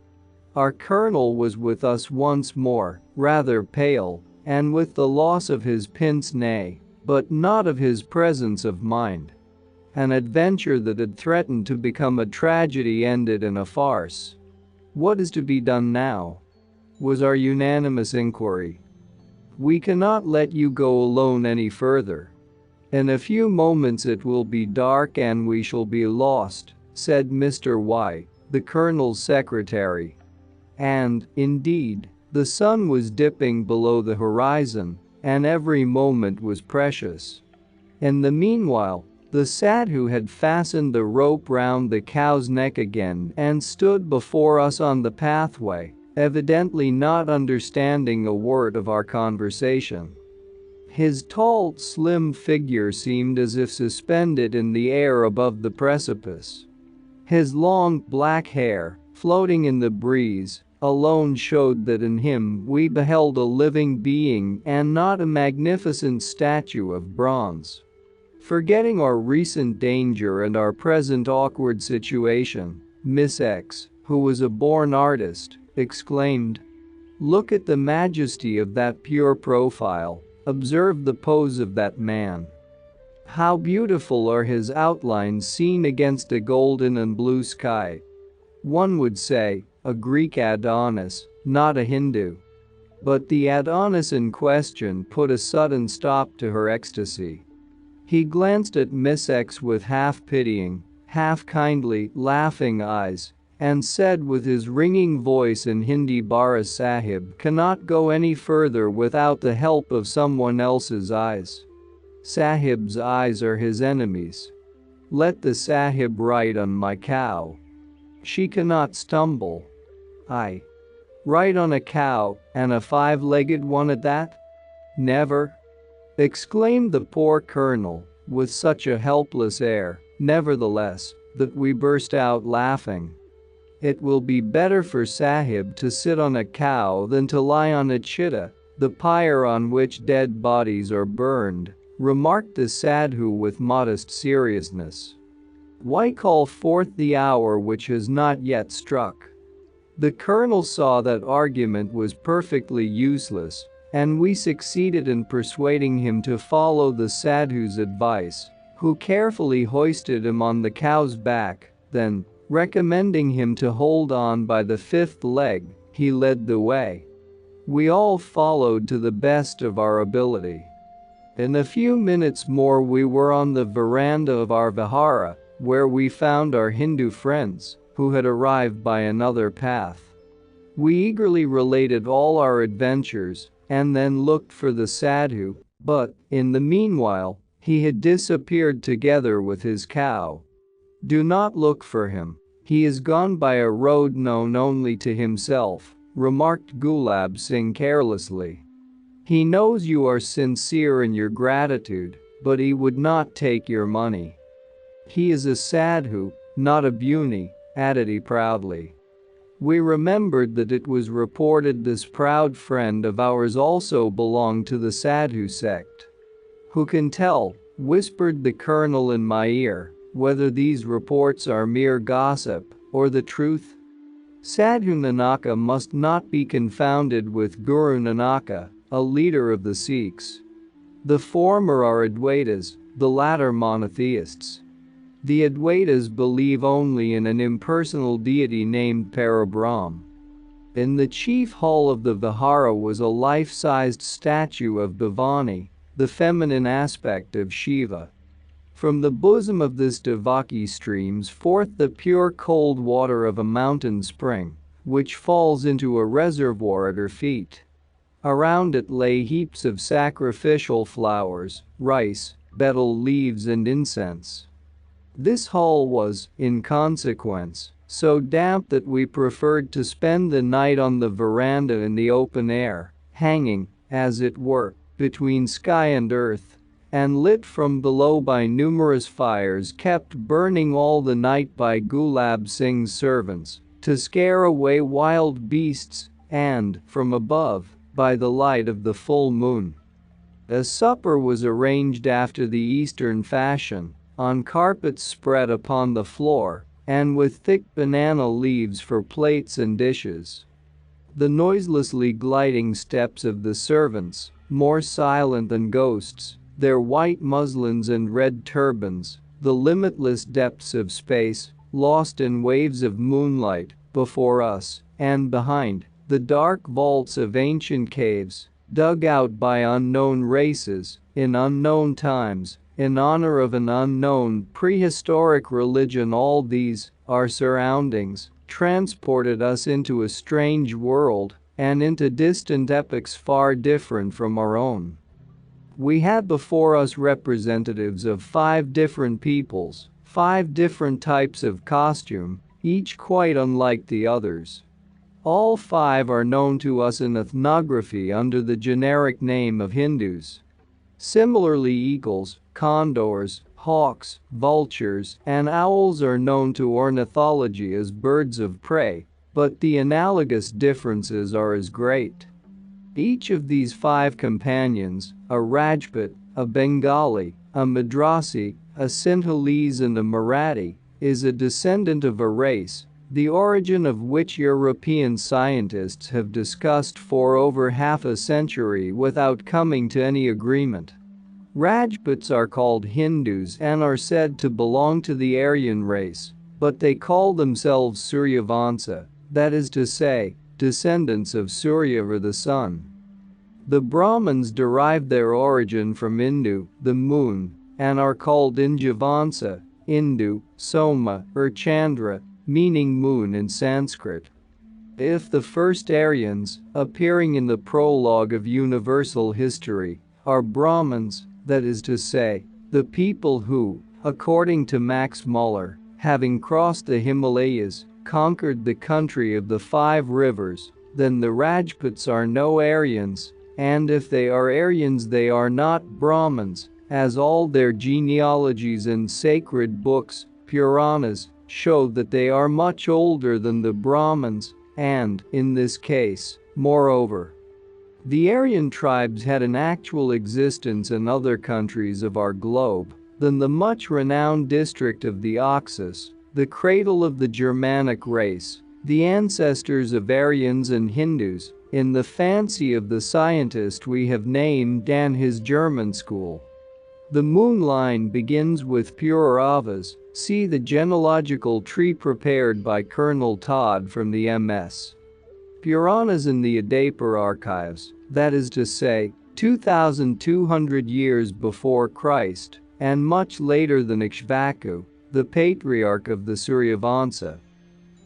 Our colonel was with us once more, rather pale, and with the loss of his pince-nez, but not of his presence of mind. An adventure that had threatened to become a tragedy ended in a farce. "What is to be done now?" was our unanimous inquiry. "We cannot let you go alone any further. In a few moments it will be dark and we shall be lost," said Mr. Y, the colonel's secretary. And, indeed, the sun was dipping below the horizon, and every moment was precious. In the meanwhile, the sadhu had fastened the rope round the cow's neck again and stood before us on the pathway, evidently not understanding a word of our conversation. His tall, slim figure seemed as if suspended in the air above the precipice. His long, black hair, floating in the breeze, alone showed that in him we beheld a living being and not a magnificent statue of bronze. Forgetting our recent danger and our present awkward situation, Miss X, who was a born artist, exclaimed, "Look at the majesty of that pure profile, observe the pose of that man. How beautiful are his outlines seen against a golden and blue sky. One would say, a Greek Adonis, not a Hindu." But the Adonis in question put a sudden stop to her ecstasy. He glanced at Miss X with half-pitying, half-kindly, laughing eyes, and said with his ringing voice in Hindi, "Bara Sahib cannot go any further without the help of someone else's eyes. Sahib's eyes are his enemies. Let the Sahib ride on my cow. She cannot stumble. I ride on a cow, and a 5-legged one at that? Never!" exclaimed the poor colonel, with such a helpless air, nevertheless, that we burst out laughing. "It will be better for Sahib to sit on a cow than to lie on a chitta, the pyre on which dead bodies are burned," remarked the sadhu with modest seriousness. "Why call forth the hour which has not yet struck?" The colonel saw that argument was perfectly useless, and we succeeded in persuading him to follow the sadhu's advice, who carefully hoisted him on the cow's back, then, recommending him to hold on by the fifth leg, he led the way. We all followed to the best of our ability. In a few minutes more we were on the veranda of our vihara, where we found our Hindu friends, who had arrived by another path. We eagerly related all our adventures and then looked for the sadhu, but, in the meanwhile, he had disappeared together with his cow. "Do not look for him. He is gone by a road known only to himself," remarked Gulab Singh carelessly. "He knows you are sincere in your gratitude, but he would not take your money. He is a sadhu, not a buni," added he proudly. We remembered that it was reported this proud friend of ours also belonged to the sadhu sect. "Who can tell," whispered the colonel in my ear, "whether these reports are mere gossip or the truth? Sadhu Nanaka must not be confounded with Guru Nanaka, a leader of the Sikhs. The former are Advaitas, the latter monotheists. The Advaitas believe only in an impersonal deity named Parabrahm." In the chief hall of the vihara was a life-sized statue of Bhavani, the feminine aspect of Shiva. From the bosom of this Devaki streams forth the pure cold water of a mountain spring, which falls into a reservoir at her feet. Around it lay heaps of sacrificial flowers, rice, betel leaves and incense. This hall was, in consequence, so damp that we preferred to spend the night on the veranda in the open air, hanging, as it were, between sky and earth, and lit from below by numerous fires kept burning all the night by Gulab Singh's servants, to scare away wild beasts, and, from above, by the light of the full moon. A supper was arranged after the Eastern fashion, on carpets spread upon the floor, and with thick banana leaves for plates and dishes. The noiselessly gliding steps of the servants, more silent than ghosts, their white muslins and red turbans, the limitless depths of space, lost in waves of moonlight, before us, and behind, the dark vaults of ancient caves, dug out by unknown races, in unknown times, in honor of an unknown prehistoric religion. All these, our surroundings, transported us into a strange world and into distant epochs far different from our own. We had before us representatives of 5 different peoples, 5 different types of costume, each quite unlike the others. All 5 are known to us in ethnography under the generic name of Hindus. Similarly, eagles, condors, hawks, vultures, and owls are known to ornithology as birds of prey, but the analogous differences are as great. Each of these 5 companions, a Rajput, a Bengali, a Madrasi, a Sinhalese and a Marathi, is a descendant of a race, the origin of which European scientists have discussed for over half a century without coming to any agreement. Rajputs are called Hindus and are said to belong to the Aryan race, but they call themselves Suryavansa, that is to say, descendants of Surya or the sun. The Brahmins derived their origin from Indu, the moon, and are called Injavansa, Indu, Soma, or Chandra, meaning moon in Sanskrit. If the first Aryans, appearing in the prologue of universal history, are Brahmins, that is to say, the people who, according to Max Muller, having crossed the Himalayas, conquered the country of the 5 rivers, then the Rajputs are no Aryans, and if they are Aryans they are not Brahmins, as all their genealogies and sacred books, Puranas, show that they are much older than the Brahmins, and, in this case, moreover, the Aryan tribes had an actual existence in other countries of our globe than the much-renowned district of the Oxus, the cradle of the Germanic race, the ancestors of Aryans and Hindus, in the fancy of the scientist we have named and his German school. The moon line begins with Puravas. See the genealogical tree prepared by Colonel Todd from the MS. Puranas in the Udaipur archives, that is to say, 2,200 years before Christ, and much later than Ikshvaku, the patriarch of the Suryavansa.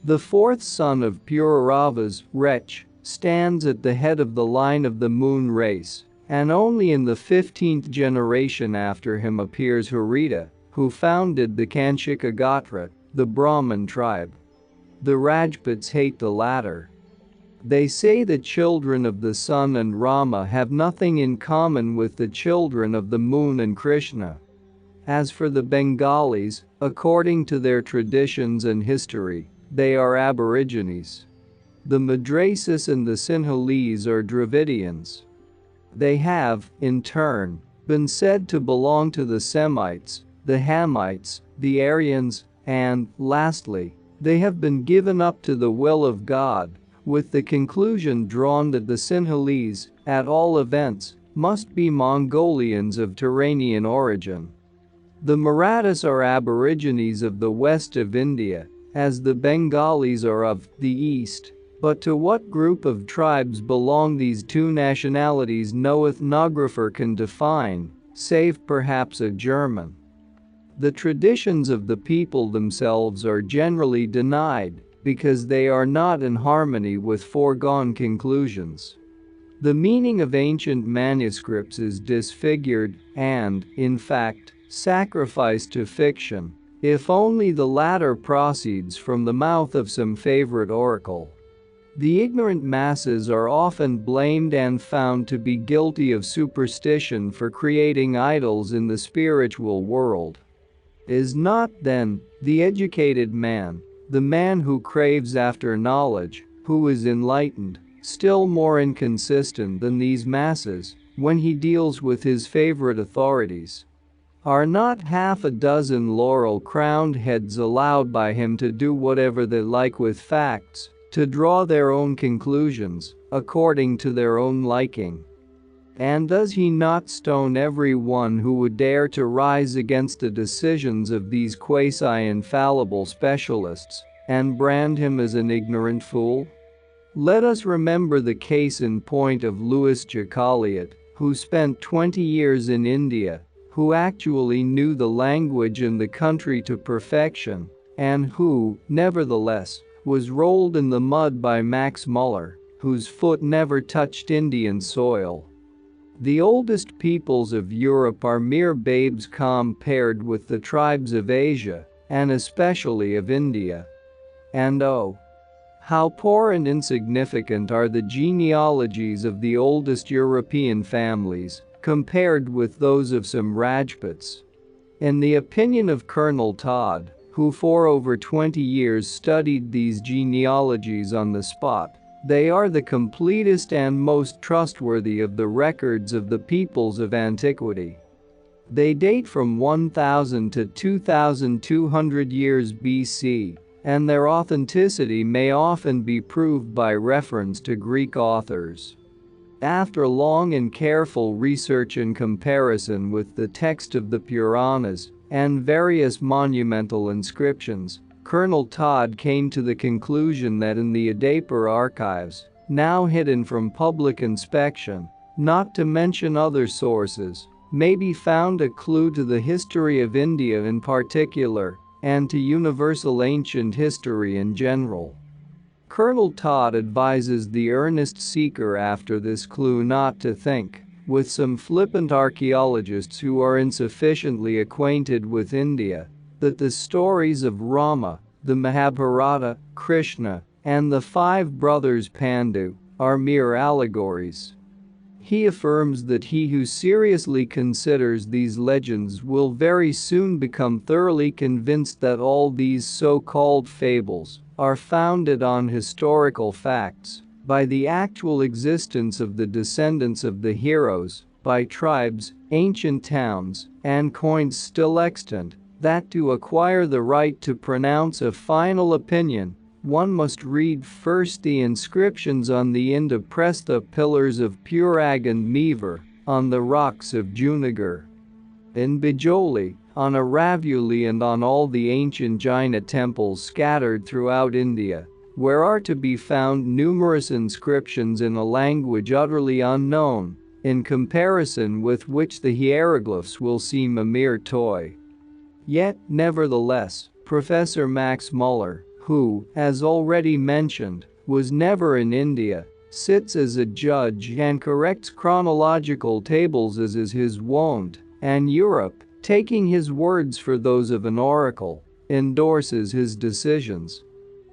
The fourth son of Puravas, Rech, stands at the head of the line of the moon race, and only in the 15th generation after him appears Harita, who founded the Kanchika Gotra, the Brahmin tribe. The Rajputs hate the latter. They say the children of the sun and Rama have nothing in common with the children of the moon and Krishna. As for the Bengalis, according to their traditions and history, they are aborigines. The Madrasis and the Sinhalese are Dravidians. They have, in turn, been said to belong to the Semites, the Hamites, the Aryans, and, lastly, they have been given up to the will of God, with the conclusion drawn that the Sinhalese, at all events, must be Mongolians of Turanian origin. The Marathas are aborigines of the west of India, as the Bengalis are of the east, but to what group of tribes belong these two nationalities no ethnographer can define, save perhaps a German. The traditions of the people themselves are generally denied because they are not in harmony with foregone conclusions. The meaning of ancient manuscripts is disfigured and, in fact, sacrificed to fiction, if only the latter proceeds from the mouth of some favorite oracle. The ignorant masses are often blamed and found to be guilty of superstition for creating idols in the spiritual world. Is not, then, the educated man, the man who craves after knowledge, who is enlightened, still more inconsistent than these masses when he deals with his favorite authorities? Are not half a dozen laurel-crowned heads allowed by him to do whatever they like with facts, to draw their own conclusions, according to their own liking? And does he not stone everyone who would dare to rise against the decisions of these quasi-infallible specialists, and brand him as an ignorant fool? Let us remember the case in point of Louis Jacqueliot, who spent 20 years in India, who actually knew the language and the country to perfection, and who, nevertheless, was rolled in the mud by Max Muller, whose foot never touched Indian soil. The oldest peoples of Europe are mere babes compared with the tribes of Asia, and especially of India. And oh, how poor and insignificant are the genealogies of the oldest European families, compared with those of some Rajputs. In the opinion of Colonel Todd, who for over 20 years studied these genealogies on the spot, they are the completest and most trustworthy of the records of the peoples of antiquity. They date from 1000 to 2200 years BC, and their authenticity may often be proved by reference to Greek authors. After long and careful research and comparison with the text of the Puranas and various monumental inscriptions, Colonel Todd came to the conclusion that in the Udaipur archives, now hidden from public inspection, not to mention other sources, may be found a clue to the history of India in particular, and to universal ancient history in general. Colonel Todd advises the earnest seeker after this clue not to think, with some flippant archaeologists who are insufficiently acquainted with India, that the stories of Rama, the Mahabharata, Krishna, and the five brothers Pandu are mere allegories. He affirms that he who seriously considers these legends will very soon become thoroughly convinced that all these so-called fables are founded on historical facts, by the actual existence of the descendants of the heroes, by tribes, ancient towns, and coins still extant, that to acquire the right to pronounce a final opinion, one must read first the inscriptions on the Indraprastha pillars of Purag and Mevar, on the rocks of Junagadh. In Bijoli, on Aravuli and on all the ancient Jaina temples scattered throughout India, where are to be found numerous inscriptions in a language utterly unknown, in comparison with which the hieroglyphs will seem a mere toy. Yet, nevertheless, Professor Max Muller, who, as already mentioned, was never in India, sits as a judge and corrects chronological tables as is his wont, and Europe, taking his words for those of an oracle, endorses his decisions.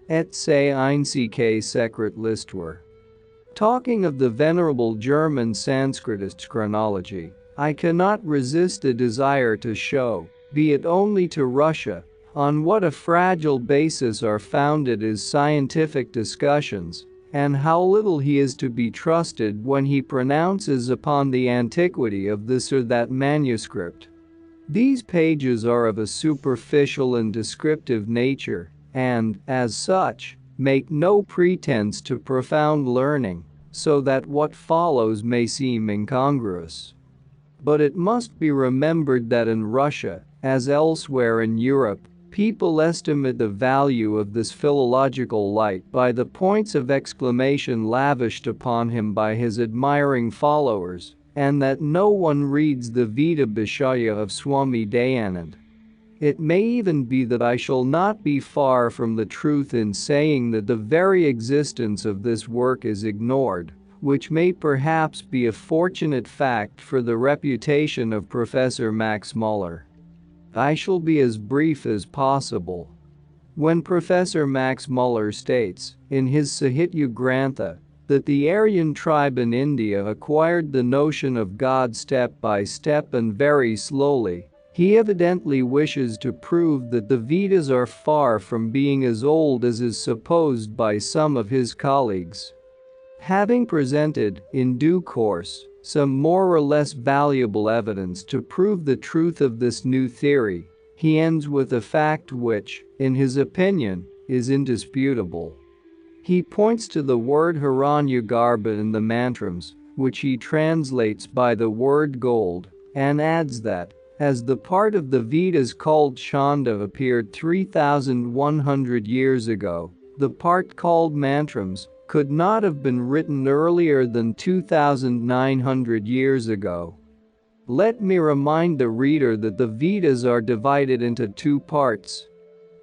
Et se einzige Sekret Listwer. Talking of the venerable German Sanskritist's chronology, I cannot resist a desire to show, be it only to Russia, on what a fragile basis are founded his scientific discussions, and how little he is to be trusted when he pronounces upon the antiquity of this or that manuscript. These pages are of a superficial and descriptive nature, and, as such, make no pretense to profound learning, so that what follows may seem incongruous. But it must be remembered that in Russia, as elsewhere in Europe, people estimate the value of this philological light by the points of exclamation lavished upon him by his admiring followers, and that no one reads the Vita Bishaya of Swami Dayanand. It may even be that I shall not be far from the truth in saying that the very existence of this work is ignored, which may perhaps be a fortunate fact for the reputation of Professor Max Muller. I shall be as brief as possible. When Professor Max Muller states, in his Sahitya Grantha, that the Aryan tribe in India acquired the notion of God step by step and very slowly, he evidently wishes to prove that the Vedas are far from being as old as is supposed by some of his colleagues. Having presented, in due course, some more or less valuable evidence to prove the truth of this new theory, he ends with a fact which, in his opinion, is indisputable. He points to the word Hiranyagarbha in the mantrams, which he translates by the word gold, and adds that, as the part of the Vedas called Chanda appeared 3,100 years ago, the part called mantrams could not have been written earlier than 2,900 years ago. Let me remind the reader that the Vedas are divided into two parts: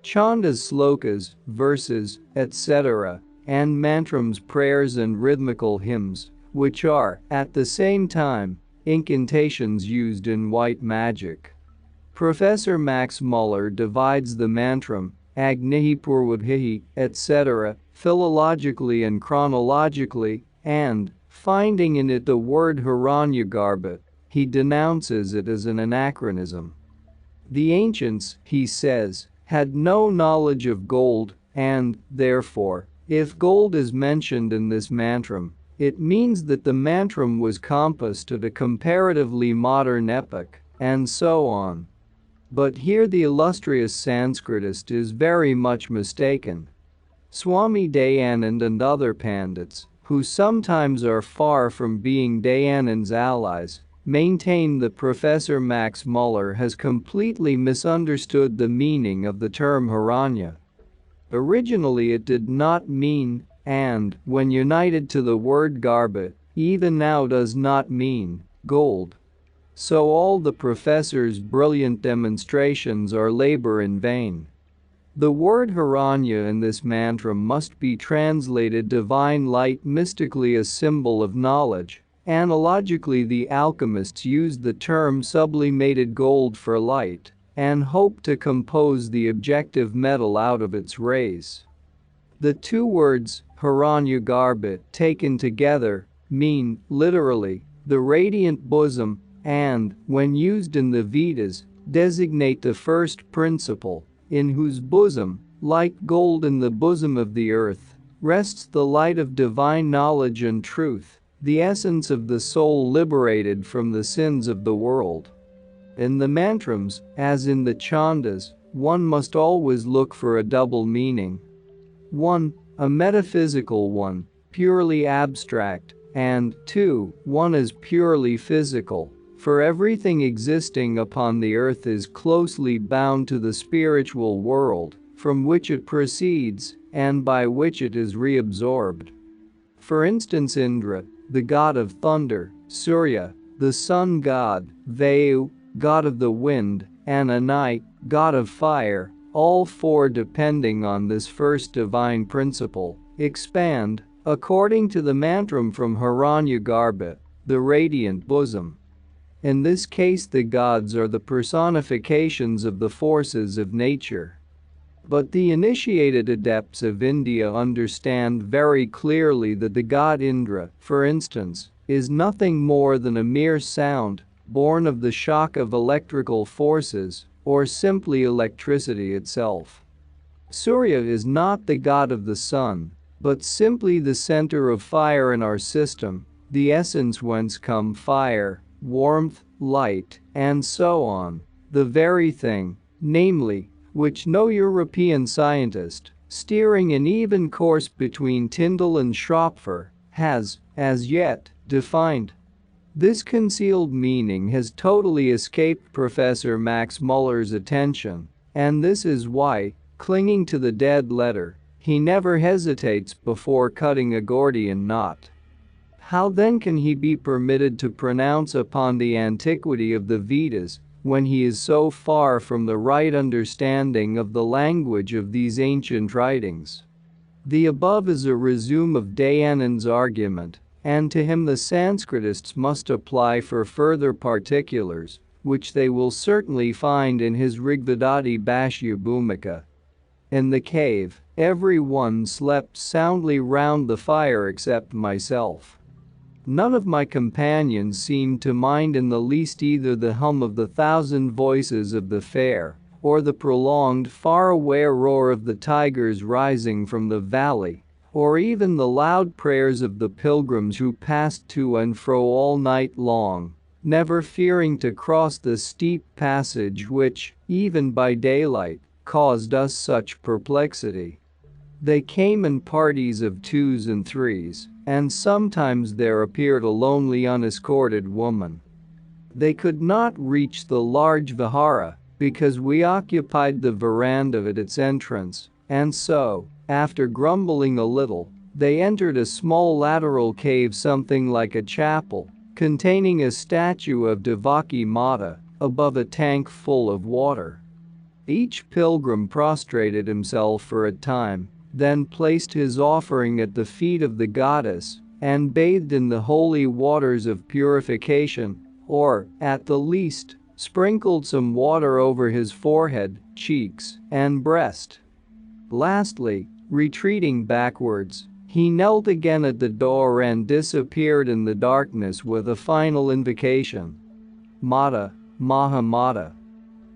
Chandas slokas, verses, etc., and mantrams prayers and rhythmical hymns, which are, at the same time, incantations used in white magic. Professor Max Muller divides the mantram, Agnihi Purvadhihi, etc., philologically and chronologically, and, finding in it the word Hiranyagarbha, he denounces it as an anachronism. The ancients, he says, had no knowledge of gold, and, therefore, if gold is mentioned in this mantram, it means that the mantram was composed at a comparatively modern epoch, and so on. But here the illustrious Sanskritist is very much mistaken. Swami Dayanand and other pandits, who sometimes are far from being Dayanand's allies, maintain that Professor Max Muller has completely misunderstood the meaning of the term Hiranya. Originally it did not mean, and, when united to the word Garbha, even now does not mean, gold. So all the professor's brilliant demonstrations are labor in vain. The word Hiranya in this mantra must be translated divine light, mystically a symbol of knowledge. Analogically, the alchemists used the term sublimated gold for light and hoped to compose the objective metal out of its rays. The two words, Hiranyagarbha, taken together, mean, literally, the radiant bosom, and, when used in the Vedas, designate the first principle, in whose bosom, like gold in the bosom of the earth, rests the light of divine knowledge and truth, the essence of the soul liberated from the sins of the world. In the mantrams, as in the chandas, one must always look for a double meaning. One, a metaphysical one, purely abstract, and two, one as purely physical, for everything existing upon the earth is closely bound to the spiritual world, from which it proceeds, and by which it is reabsorbed. For instance, Indra, the god of thunder, Surya, the sun god, Vayu, god of the wind, and Anai, god of fire, all four depending on this first divine principle, expand, according to the mantram from Hiranyagarbha, the radiant bosom. In this case, the gods are the personifications of the forces of nature. But the initiated adepts of India understand very clearly that the god Indra, for instance, is nothing more than a mere sound, born of the shock of electrical forces, or simply electricity itself. Surya is not the god of the sun, but simply the center of fire in our system, the essence whence come fire, warmth, light, and so on, the very thing, namely, which no European scientist, steering an even course between Tyndall and Schopfer, has, as yet, defined. This concealed meaning has totally escaped Professor Max Muller's attention, and this is why, clinging to the dead letter, he never hesitates before cutting a Gordian knot. How then can he be permitted to pronounce upon the antiquity of the Vedas when he is so far from the right understanding of the language of these ancient writings? The above is a resume of Dayanand's argument, and to him the Sanskritists must apply for further particulars, which they will certainly find in his Rigvedati Bhashya Bhumika. In the cave, everyone slept soundly round the fire except myself. None of my companions seemed to mind in the least either the hum of the thousand voices of the fair, or the prolonged far-away roar of the tigers rising from the valley, or even the loud prayers of the pilgrims who passed to and fro all night long, never fearing to cross the steep passage which, even by daylight, caused us such perplexity. They came in parties of twos and threes, and sometimes there appeared a lonely unescorted woman. They could not reach the large vihara because we occupied the veranda at its entrance, and so, after grumbling a little, they entered a small lateral cave, something like a chapel, containing a statue of Devaki Mata above a tank full of water. Each pilgrim prostrated himself for a time, then placed his offering at the feet of the goddess and bathed in the holy waters of purification, or, at the least, sprinkled some water over his forehead, cheeks, and breast. Lastly, retreating backwards, he knelt again at the door and disappeared in the darkness with a final invocation. Mata, Maha Mata.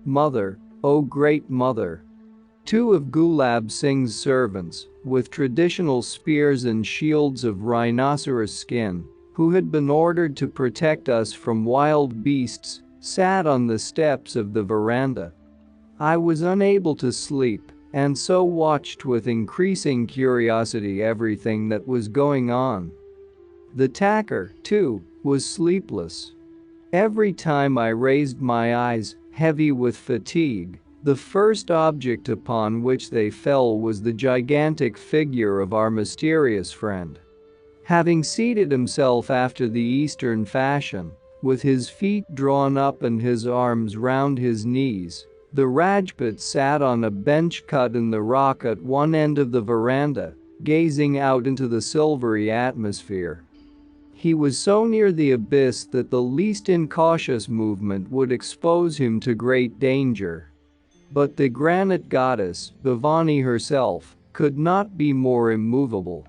Mother, O Great Mother. Two of Gulab Singh's servants, with traditional spears and shields of rhinoceros skin, who had been ordered to protect us from wild beasts, sat on the steps of the veranda. I was unable to sleep, and so watched with increasing curiosity everything that was going on. The tacker, too, was sleepless. Every time I raised my eyes, heavy with fatigue, the first object upon which they fell was the gigantic figure of our mysterious friend. Having seated himself after the Eastern fashion, with his feet drawn up and his arms round his knees, the Rajput sat on a bench cut in the rock at one end of the veranda, gazing out into the silvery atmosphere. He was so near the abyss that the least incautious movement would expose him to great danger. But the granite goddess, Bhavani herself, could not be more immovable.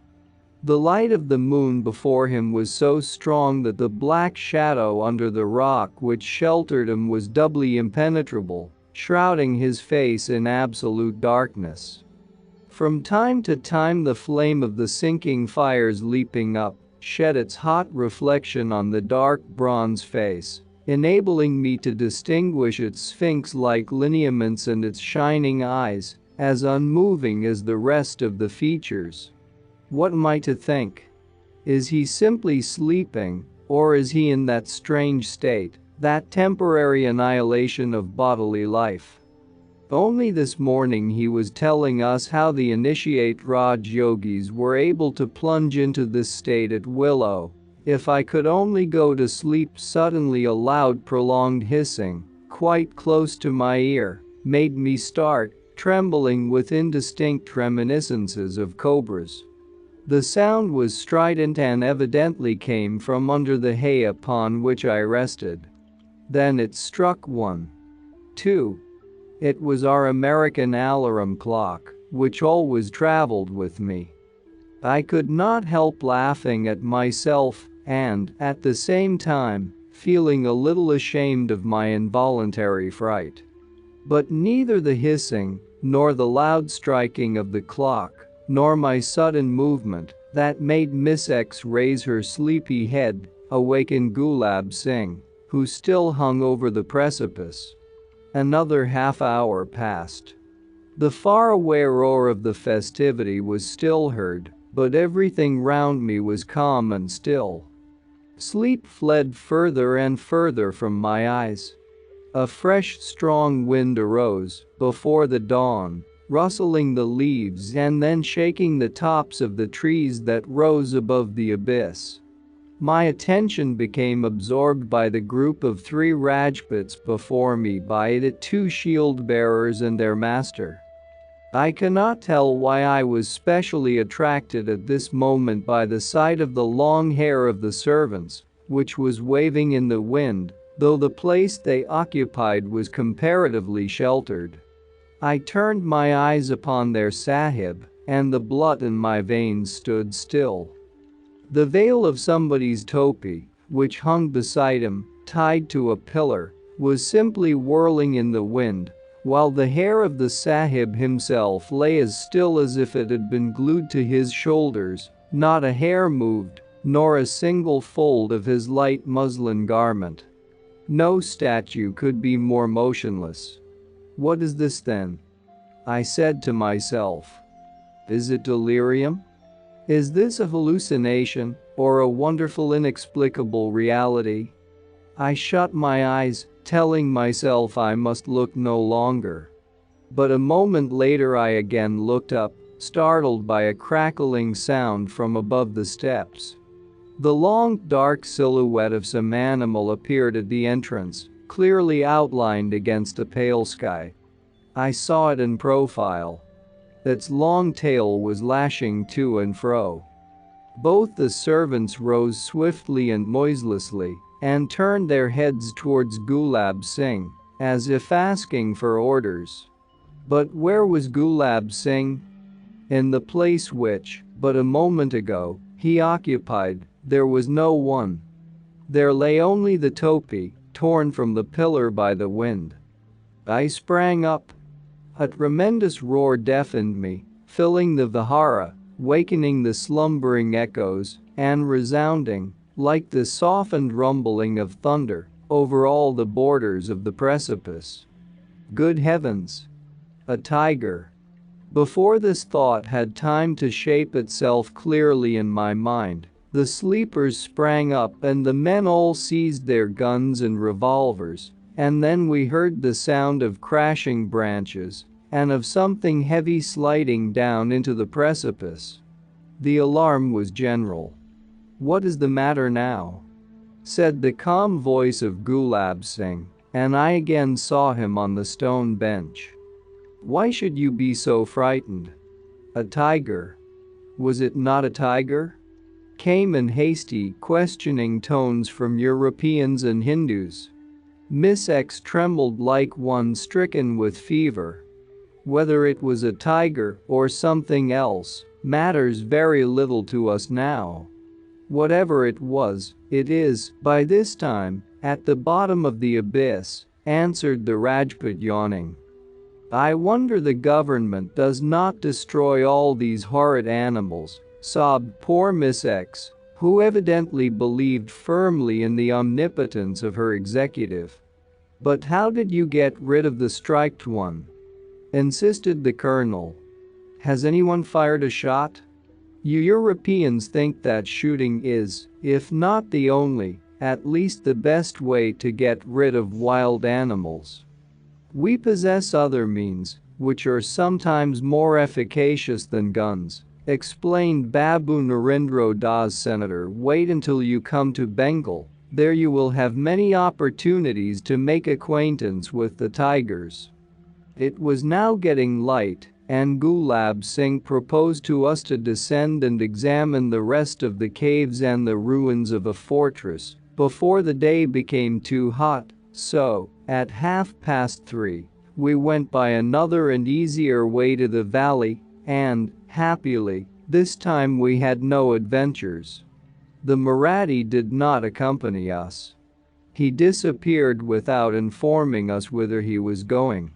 The light of the moon before him was so strong that the black shadow under the rock which sheltered him was doubly impenetrable, shrouding his face in absolute darkness. From time to time the flame of the sinking fires leaping up shed its hot reflection on the dark bronze face, enabling me to distinguish its sphinx-like lineaments and its shining eyes, as unmoving as the rest of the features. What am I to think? Is he simply sleeping, or is he in that strange state, That temporary annihilation of bodily life. Only this morning he was telling us how the initiate Raj yogis were able to plunge into this state at will. If I could only go to sleep. Suddenly a loud prolonged hissing, quite close to my ear, made me start, trembling with indistinct reminiscences of cobras. The sound was strident and evidently came from under the hay upon which I rested. Then it struck 1, 2. It was our American alarm clock, which always traveled with me. I could not help laughing at myself and, at the same time, feeling a little ashamed of my involuntary fright. But neither the hissing, nor the loud striking of the clock, nor my sudden movement that made Miss X raise her sleepy head, awakened Gulab Singh, who still hung over the precipice. Another half-hour passed. The faraway roar of the festivity was still heard, but everything round me was calm and still. Sleep fled further and further from my eyes. A fresh, strong wind arose before the dawn, rustling the leaves and then shaking the tops of the trees that rose above the abyss. My attention became absorbed by the group of 3 Rajputs before me, by it 2 shield bearers and their master. I cannot tell why I was specially attracted at this moment by the sight of the long hair of the servants, which was waving in the wind, though the place they occupied was comparatively sheltered. I turned my eyes upon their sahib, and the blood in my veins stood still. The veil of somebody's topi, which hung beside him, tied to a pillar, was simply whirling in the wind, while the hair of the sahib himself lay as still as if it had been glued to his shoulders. Not a hair moved, nor a single fold of his light muslin garment. No statue could be more motionless. What is this then? I said to myself. Is it delirium? Is this a hallucination, or a wonderful inexplicable reality? I shut my eyes, telling myself I must look no longer. But a moment later I again looked up, startled by a crackling sound from above the steps. The long, dark silhouette of some animal appeared at the entrance, clearly outlined against a pale sky. I saw it in profile. Its long tail was lashing to and fro. Both the servants rose swiftly and noiselessly and turned their heads towards Gulab Singh, as if asking for orders. But where was Gulab Singh? In the place which, but a moment ago, he occupied, there was no one. There lay only the topi, torn from the pillar by the wind. I sprang up. A tremendous roar deafened me, filling the vihara, wakening the slumbering echoes, and resounding, like the softened rumbling of thunder, over all the borders of the precipice. Good heavens! A tiger! Before this thought had time to shape itself clearly in my mind, the sleepers sprang up and the men all seized their guns and revolvers, and then we heard the sound of crashing branches and of something heavy sliding down into the precipice. The alarm was general. "What is the matter now?" said the calm voice of Gulab Singh, and I again saw him on the stone bench. "Why should you be so frightened? A tiger? Was it not a tiger?" came in hasty, questioning tones from Europeans and Hindus. Miss X trembled like one stricken with fever. Whether it was a tiger or something else matters very little to us now. Whatever it was, it is, by this time, at the bottom of the abyss, answered the Rajput, yawning. I wonder the government does not destroy all these horrid animals, sobbed poor Miss X, who evidently believed firmly in the omnipotence of her executive. "But how did you get rid of the striped one?" insisted the colonel. "Has anyone fired a shot? You Europeans think that shooting is, if not the only, at least the best way to get rid of wild animals. We possess other means, which are sometimes more efficacious than guns, explained Babu Narendra Das. Senator, wait until you come to Bengal, there you will have many opportunities to make acquaintance with the tigers. It was now getting light, and Gulab Singh proposed to us to descend and examine the rest of the caves and the ruins of a fortress before the day became too hot, so, at 3:30, we went by another and easier way to the valley, and, happily, this time we had no adventures. The Marathi did not accompany us. He disappeared without informing us whither he was going.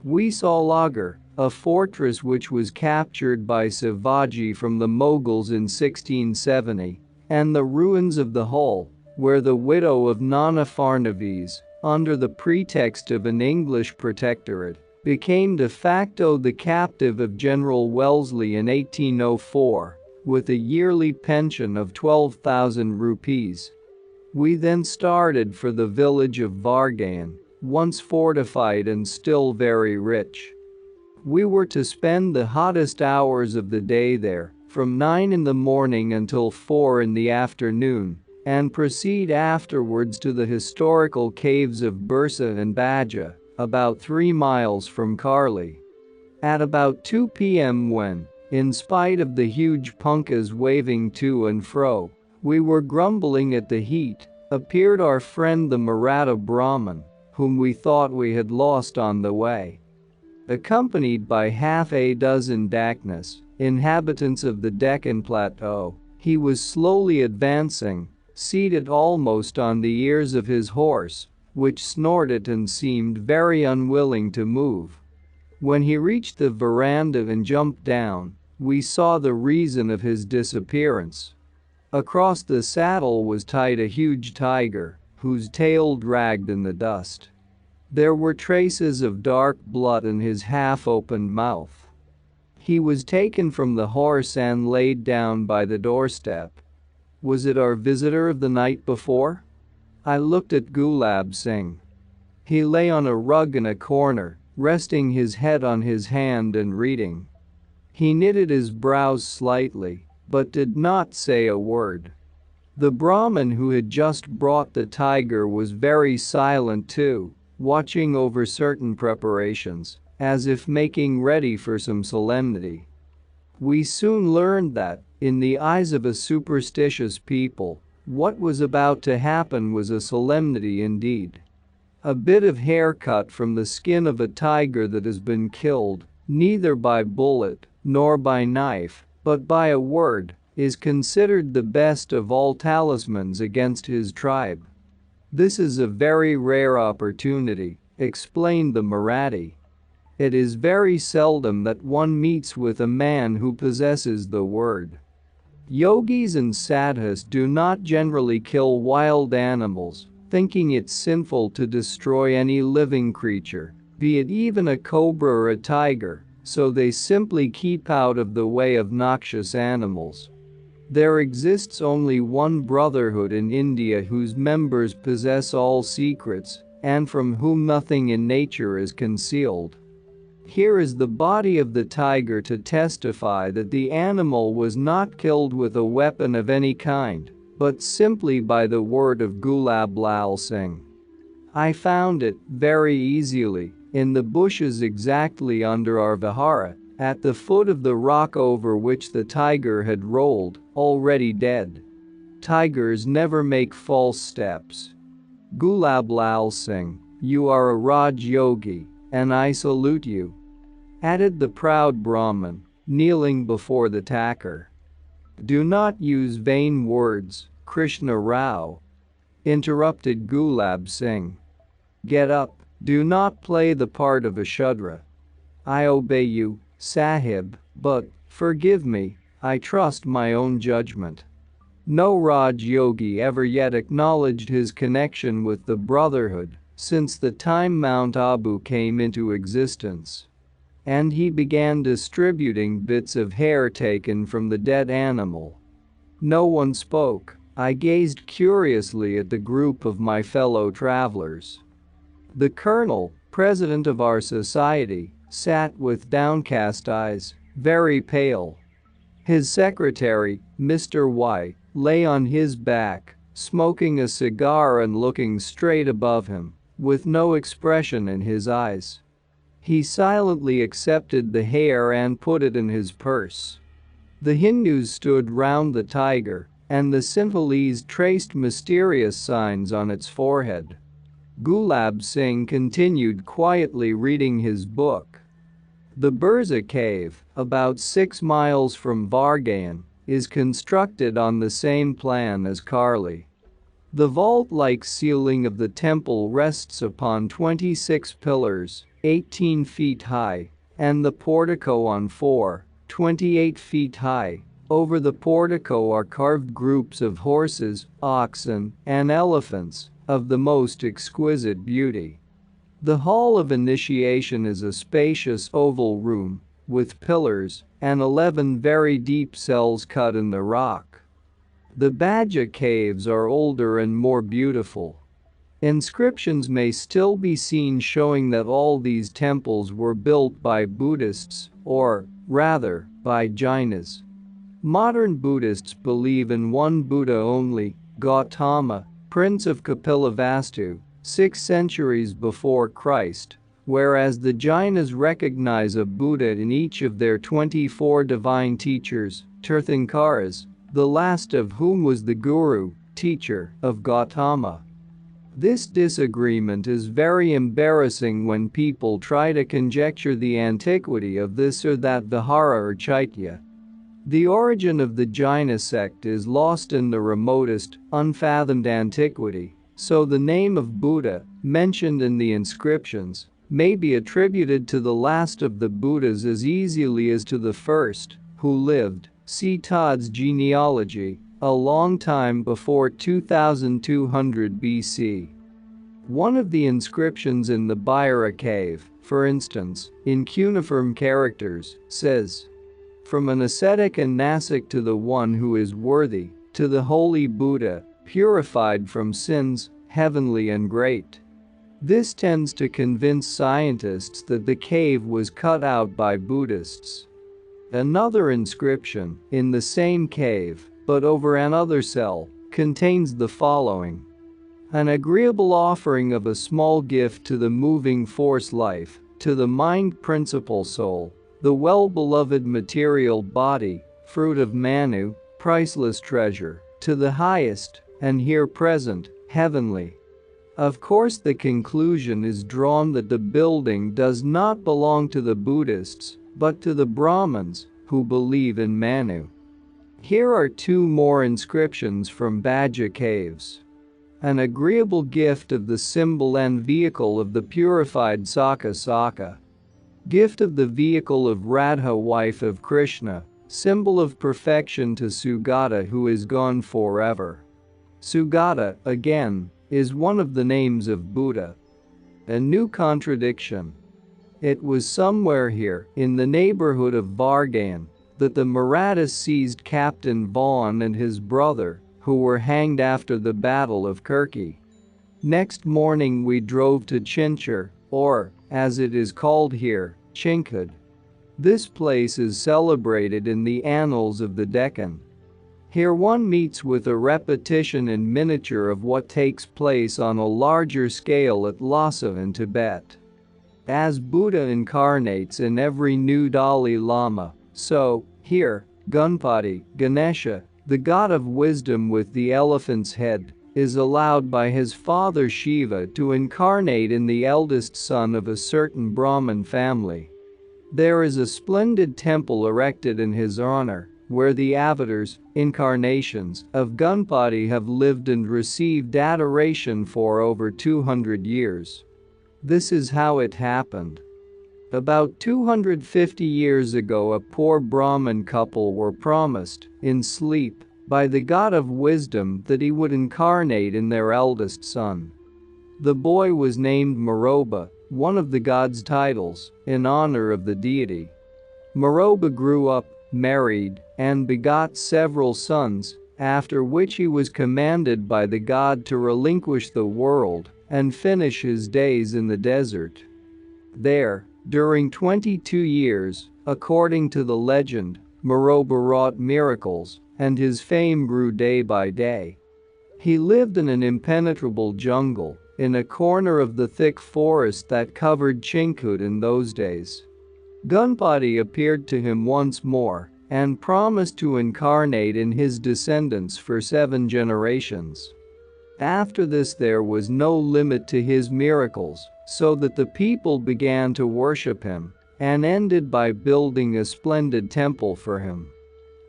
We saw Lagar, a fortress which was captured by Shivaji from the Mughals in 1670, and the ruins of the Hall, where the widow of Nana Farnavis, under the pretext of an English protectorate, became de facto the captive of General Wellesley in 1804, with a yearly pension of 12,000 rupees. We then started for the village of Vargaon, once fortified and still very rich. We were to spend the hottest hours of the day there, from 9 in the morning until 4 in the afternoon, and proceed afterwards to the historical caves of Bursa and Baja, about 3 miles from Karli. At about 2 p.m. when, in spite of the huge punkas waving to and fro, we were grumbling at the heat, appeared our friend the Maratha Brahmin, whom we thought we had lost on the way. Accompanied by half a dozen Daknas, inhabitants of the Deccan Plateau, he was slowly advancing, seated almost on the ears of his horse, which snorted and seemed very unwilling to move. When he reached the veranda and jumped down, we saw the reason of his disappearance. Across the saddle was tied a huge tiger, whose tail dragged in the dust. There were traces of dark blood in his half-opened mouth. He was taken from the horse and laid down by the doorstep. Was it our visitor of the night before? I looked at Gulab Singh. He lay on a rug in a corner, resting his head on his hand and reading. He knitted his brows slightly, but did not say a word. The Brahmin who had just brought the tiger was very silent too, watching over certain preparations, as if making ready for some solemnity. We soon learned that, in the eyes of a superstitious people, what was about to happen was a solemnity indeed. A bit of hair cut from the skin of a tiger that has been killed, neither by bullet nor by knife, but by a word, is considered the best of all talismans against his tribe. This is a very rare opportunity, explained the Marathi. It is very seldom that one meets with a man who possesses the word. Yogis and sadhus do not generally kill wild animals, thinking it sinful to destroy any living creature, be it even a cobra or a tiger, so they simply keep out of the way of noxious animals. There exists only one brotherhood in India whose members possess all secrets, and from whom nothing in nature is concealed. Here is the body of the tiger to testify that the animal was not killed with a weapon of any kind, but simply by the word of Gulab Lal Singh. I found it, very easily, in the bushes exactly under our vihara, at the foot of the rock over which the tiger had rolled, already dead. Tigers never make false steps. Gulab Lal Singh, you are a Raj Yogi, and I salute you," added the proud Brahmin, kneeling before the tacker. "Do not use vain words, Krishna Rao," interrupted Gulab Singh. "Get up, do not play the part of a Shudra. I obey you, Sahib, but, forgive me, I trust my own judgment." No Raj Yogi ever yet acknowledged his connection with the Brotherhood since the time Mount Abu came into existence. And he began distributing bits of hair taken from the dead animal. No one spoke I gazed curiously at the group of my fellow travelers. The colonel, president of our society, sat with downcast eyes, very pale. His secretary, Mr. Y, lay on his back, smoking a cigar and looking straight above him, with no expression in his eyes. He silently accepted the hair and put it in his purse. The Hindus stood round the tiger, and the Sinhalese traced mysterious signs on its forehead. Gulab Singh continued quietly reading his book. The Birza cave, about 6 miles from Vargaon, is constructed on the same plan as Karli. The vault-like ceiling of the temple rests upon 26 pillars, 18 feet high, and the portico on 4, 28 feet high. Over the portico are carved groups of horses, oxen, and elephants, of the most exquisite beauty. The hall of initiation is a spacious oval room, with pillars and 11 very deep cells cut in the rock. The Bajra caves are older and more beautiful. Inscriptions may still be seen showing that all these temples were built by Buddhists, or, rather, by Jainas. Modern Buddhists believe in one Buddha only, Gautama, prince of Kapilavastu, 6 centuries before Christ, whereas the Jainas recognize a Buddha in each of their 24 divine teachers, Tirthankaras, the last of whom was the guru, teacher, of Gautama. This disagreement is very embarrassing when people try to conjecture the antiquity of this or that vihara or chaitya. The origin of the Jaina sect is lost in the remotest, unfathomed antiquity, so the name of Buddha, mentioned in the inscriptions, may be attributed to the last of the Buddhas as easily as to the first, who lived, see Todd's genealogy, a long time before 2200 BC. One of the inscriptions in the Bhaira cave, for instance, in cuneiform characters, says, "From an ascetic and Nasik to the one who is worthy, to the holy Buddha, purified from sins, heavenly and great." This tends to convince scientists that the cave was cut out by Buddhists. Another inscription, in the same cave, but over another cell, contains the following: "An agreeable offering of a small gift to the moving force life, to the mind principle soul, the well-beloved material body, fruit of Manu, priceless treasure, to the highest, and here present, heavenly." Of course, the conclusion is drawn that the building does not belong to the Buddhists, but to the Brahmins, who believe in Manu. Here are 2 more inscriptions from Bajra caves. An agreeable gift of the symbol and vehicle of the purified Saka Saka. Gift of the vehicle of Radha, wife of Krishna, symbol of perfection to Sugata who is gone forever. Sugata, again, is one of the names of Buddha. A new contradiction. It was somewhere here, in the neighborhood of Vargaon, that the Marathas seized Captain Vaughan and his brother, who were hanged after the Battle of Kirki. Next morning we drove to Chinchur, or, as it is called here, Chinkad. This place is celebrated in the annals of the Deccan. Here one meets with a repetition in miniature of what takes place on a larger scale at Lhasa in Tibet. As Buddha incarnates in every new Dalai Lama, so, here, Ganpati, Ganesha, the god of wisdom with the elephant's head, is allowed by his father Shiva to incarnate in the eldest son of a certain Brahmin family. There is a splendid temple erected in his honor, where the avatars, incarnations, of Ganpati have lived and received adoration for over 200 years. This is how it happened. About 250 years ago, a poor Brahmin couple were promised, in sleep, by the god of wisdom that he would incarnate in their eldest son. The boy was named Maroba, one of the god's titles, in honor of the deity. Maroba grew up, married, and begot several sons, after which he was commanded by the god to relinquish the world and finish his days in the desert. There, during 22 years, according to the legend, Meroba wrought miracles, and his fame grew day by day. He lived in an impenetrable jungle, in a corner of the thick forest that covered Chinkut in those days. Ganpati appeared to him once more and promised to incarnate in his descendants for 7 generations. After this there was no limit to his miracles, so that the people began to worship him and ended by building a splendid temple for him.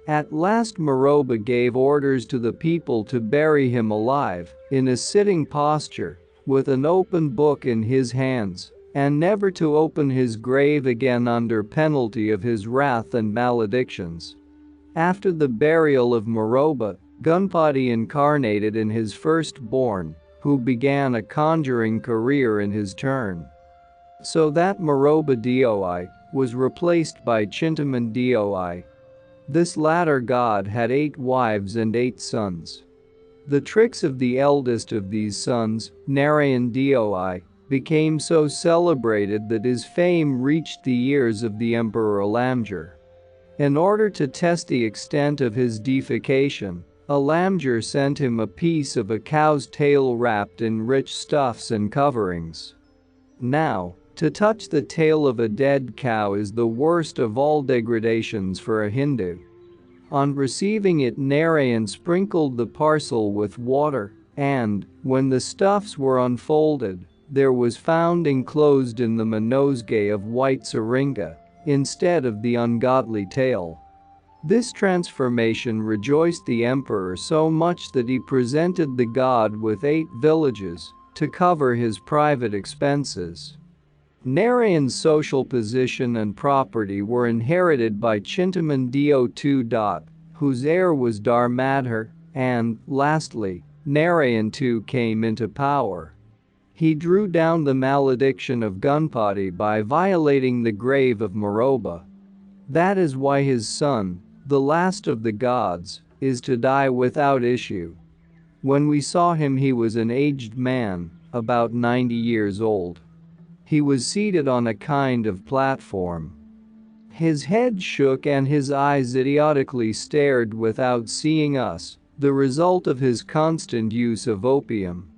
At last Meroba gave orders to the people to bury him alive, in a sitting posture, with an open book in his hands, and never to open his grave again under penalty of his wrath and maledictions. After the burial of Meroba, Ganpati incarnated in his firstborn, who began a conjuring career in his turn. So that Meroba Doi was replaced by Chintaman Doi. This latter god had 8 wives and 8 sons. The tricks of the eldest of these sons, Narayan Doi, became so celebrated that his fame reached the ears of the Emperor Alamgir. In order to test the extent of his deification, Alamgir sent him a piece of a cow's tail wrapped in rich stuffs and coverings. Now, to touch the tail of a dead cow is the worst of all degradations for a Hindu. On receiving it, Narayan sprinkled the parcel with water, and, when the stuffs were unfolded, there was found enclosed in them a nosegay of white syringa, instead of the ungodly tail. This transformation rejoiced the emperor so much that he presented the god with 8 villages to cover his private expenses. Narayan's social position and property were inherited by Chintaman Do2, whose heir was Dharmadhar, and, lastly, Narayan too came into power. He drew down the malediction of Ganpati by violating the grave of Meroba. That is why his son, the last of the gods, is to die without issue. When we saw him he was an aged man, about 90 years old. He was seated on a kind of platform. His head shook and his eyes idiotically stared without seeing us, the result of his constant use of opium.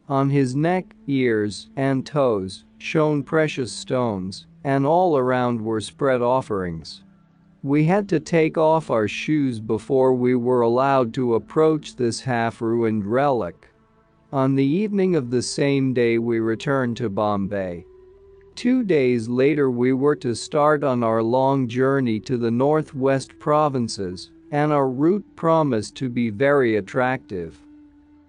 On his neck, ears, and toes shone precious stones, and all around were spread offerings. We had to take off our shoes before we were allowed to approach this half-ruined relic. On the evening of the same day we returned to Bombay. 2 days later we were to start on our long journey to the northwest provinces, and our route promised to be very attractive.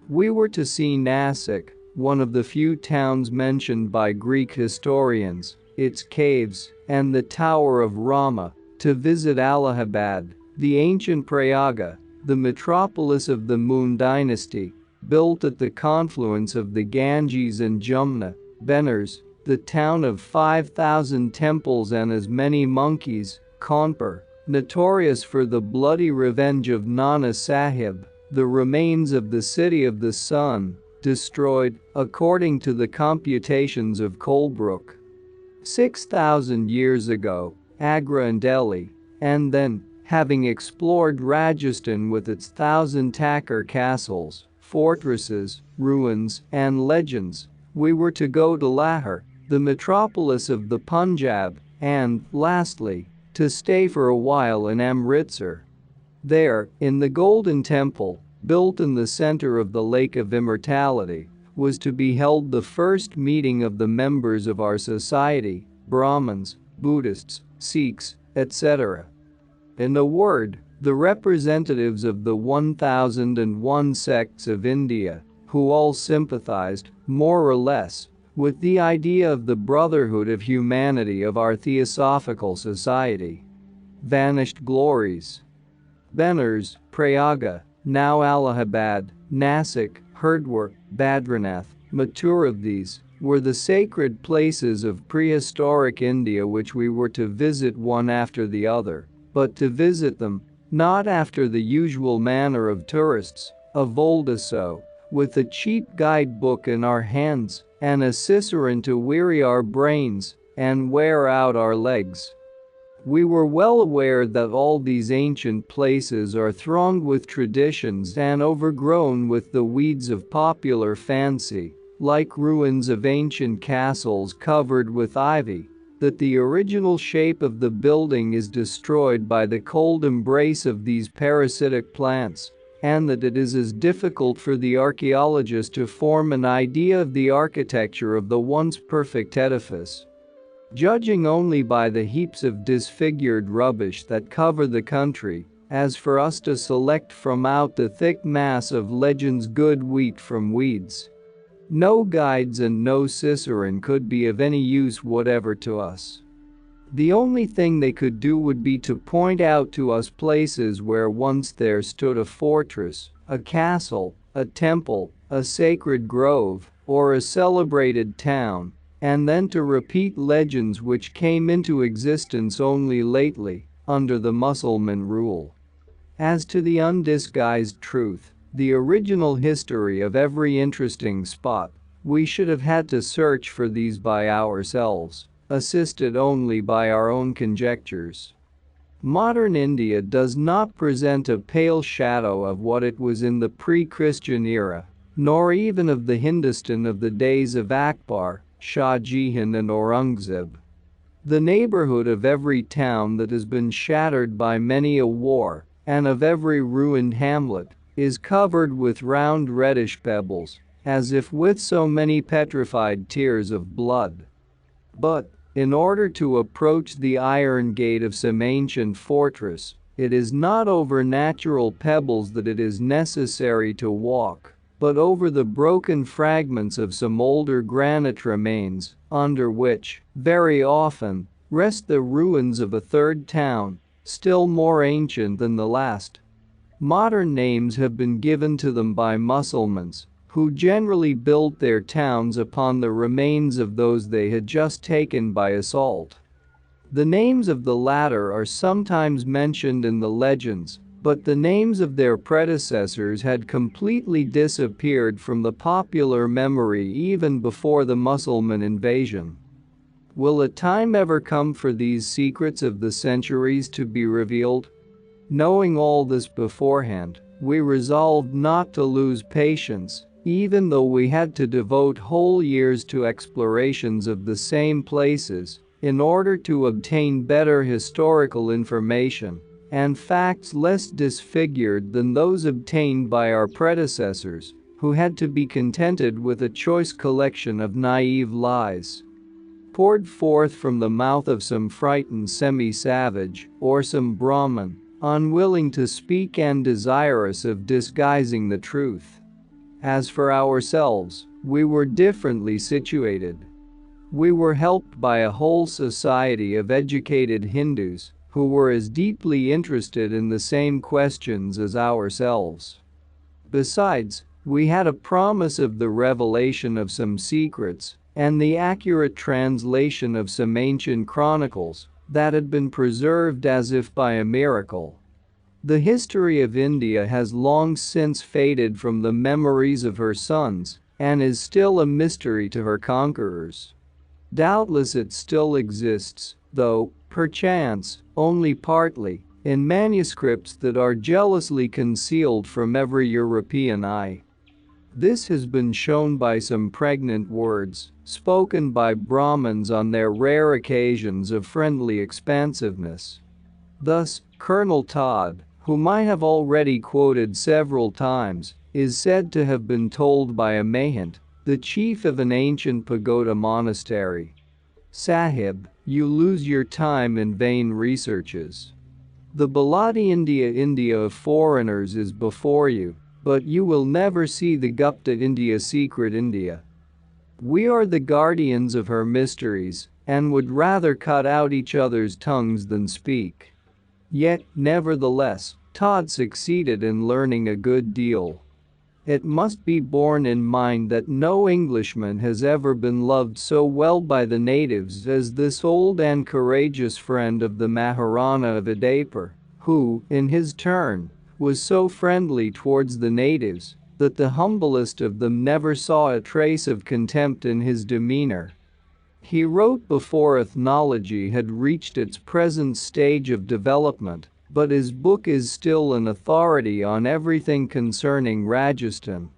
We were to see Nasik, one of the few towns mentioned by Greek historians, its caves, and the Tower of Rama, to visit Allahabad, the ancient Prayaga, the metropolis of the Moon dynasty, built at the confluence of the Ganges and Jumna, Benares, the town of 5,000 temples and as many monkeys, Kanpur, notorious for the bloody revenge of Nana Sahib, the remains of the city of the sun, destroyed, according to the computations of Colebrook, 6,000 years ago, Agra and Delhi, and then, having explored Rajasthan with its 1,000 Takar castles, fortresses, ruins, and legends, we were to go to Lahore, the metropolis of the Punjab, and, lastly, to stay for a while in Amritsar. There, in the Golden Temple, built in the center of the Lake of Immortality, was to be held the first meeting of the members of our society, Brahmins, Buddhists, Sikhs, etc. In a word, the representatives of the 1001 sects of India, who all sympathized, more or less, with the idea of the brotherhood of humanity of our Theosophical Society. Vanished glories. Benares, Prayaga, now Allahabad, Nasik, Hardwar, Badrinath, Mathura, of these were the sacred places of prehistoric India which we were to visit one after the other, but to visit them, not after the usual manner of tourists of old so, with a cheap guidebook in our hands and a cicerone to weary our brains and wear out our legs. We were well aware that all these ancient places are thronged with traditions and overgrown with the weeds of popular fancy, like ruins of ancient castles covered with ivy, that the original shape of the building is destroyed by the cold embrace of these parasitic plants, and that it is as difficult for the archaeologist to form an idea of the architecture of the once perfect edifice, judging only by the heaps of disfigured rubbish that cover the country, as for us to select from out the thick mass of legends good wheat from weeds. No guides and no cicerone could be of any use whatever to us. The only thing they could do would be to point out to us places where once there stood a fortress, a castle, a temple, a sacred grove, or a celebrated town, and then to repeat legends which came into existence only lately, under the Mussulman rule. As to the undisguised truth, the original history of every interesting spot, we should have had to search for these by ourselves, assisted only by our own conjectures. Modern India does not present a pale shadow of what it was in the pre-Christian era, nor even of the Hindustan of the days of Akbar, Shah Jahan and Aurangzeb. The neighborhood of every town that has been shattered by many a war, and of every ruined hamlet, is covered with round reddish pebbles, as if with so many petrified tears of blood. But, in order to approach the iron gate of some ancient fortress, it is not over natural pebbles that it is necessary to walk, but over the broken fragments of some older granite remains, under which, very often, rest the ruins of a third town, still more ancient than the last. Modern names have been given to them by Mussulmans, who generally built their towns upon the remains of those they had just taken by assault. The names of the latter are sometimes mentioned in the legends, but the names of their predecessors had completely disappeared from the popular memory even before the Mussulman invasion. Will a time ever come for these secrets of the centuries to be revealed? Knowing all this beforehand, we resolved not to lose patience, even though we had to devote whole years to explorations of the same places, in order to obtain better historical information and facts less disfigured than those obtained by our predecessors, who had to be contented with a choice collection of naive lies, poured forth from the mouth of some frightened semi-savage or some Brahmin, unwilling to speak and desirous of disguising the truth. As for ourselves, we were differently situated. We were helped by a whole society of educated Hindus who were as deeply interested in the same questions as ourselves. Besides, we had a promise of the revelation of some secrets and the accurate translation of some ancient chronicles that had been preserved as if by a miracle. The history of India has long since faded from the memories of her sons and is still a mystery to her conquerors. Doubtless it still exists, though, perchance, only partly, in manuscripts that are jealously concealed from every European eye. This has been shown by some pregnant words spoken by Brahmins on their rare occasions of friendly expansiveness. Thus, Colonel Todd, whom I have already quoted several times, is said to have been told by a Mahant, the chief of an ancient pagoda monastery, "Sahib, you lose your time in vain researches. The Baladi India of foreigners is before you, but you will never see the Gupta India secret India. We are the guardians of her mysteries and would rather cut out each other's tongues than speak." Yet, nevertheless, Todd succeeded in learning a good deal. It must be borne in mind that no Englishman has ever been loved so well by the natives as this old and courageous friend of the Maharana of Udaipur, who, in his turn, was so friendly towards the natives that the humblest of them never saw a trace of contempt in his demeanor. He wrote before ethnology had reached its present stage of development, but his book is still an authority on everything concerning Rajasthan.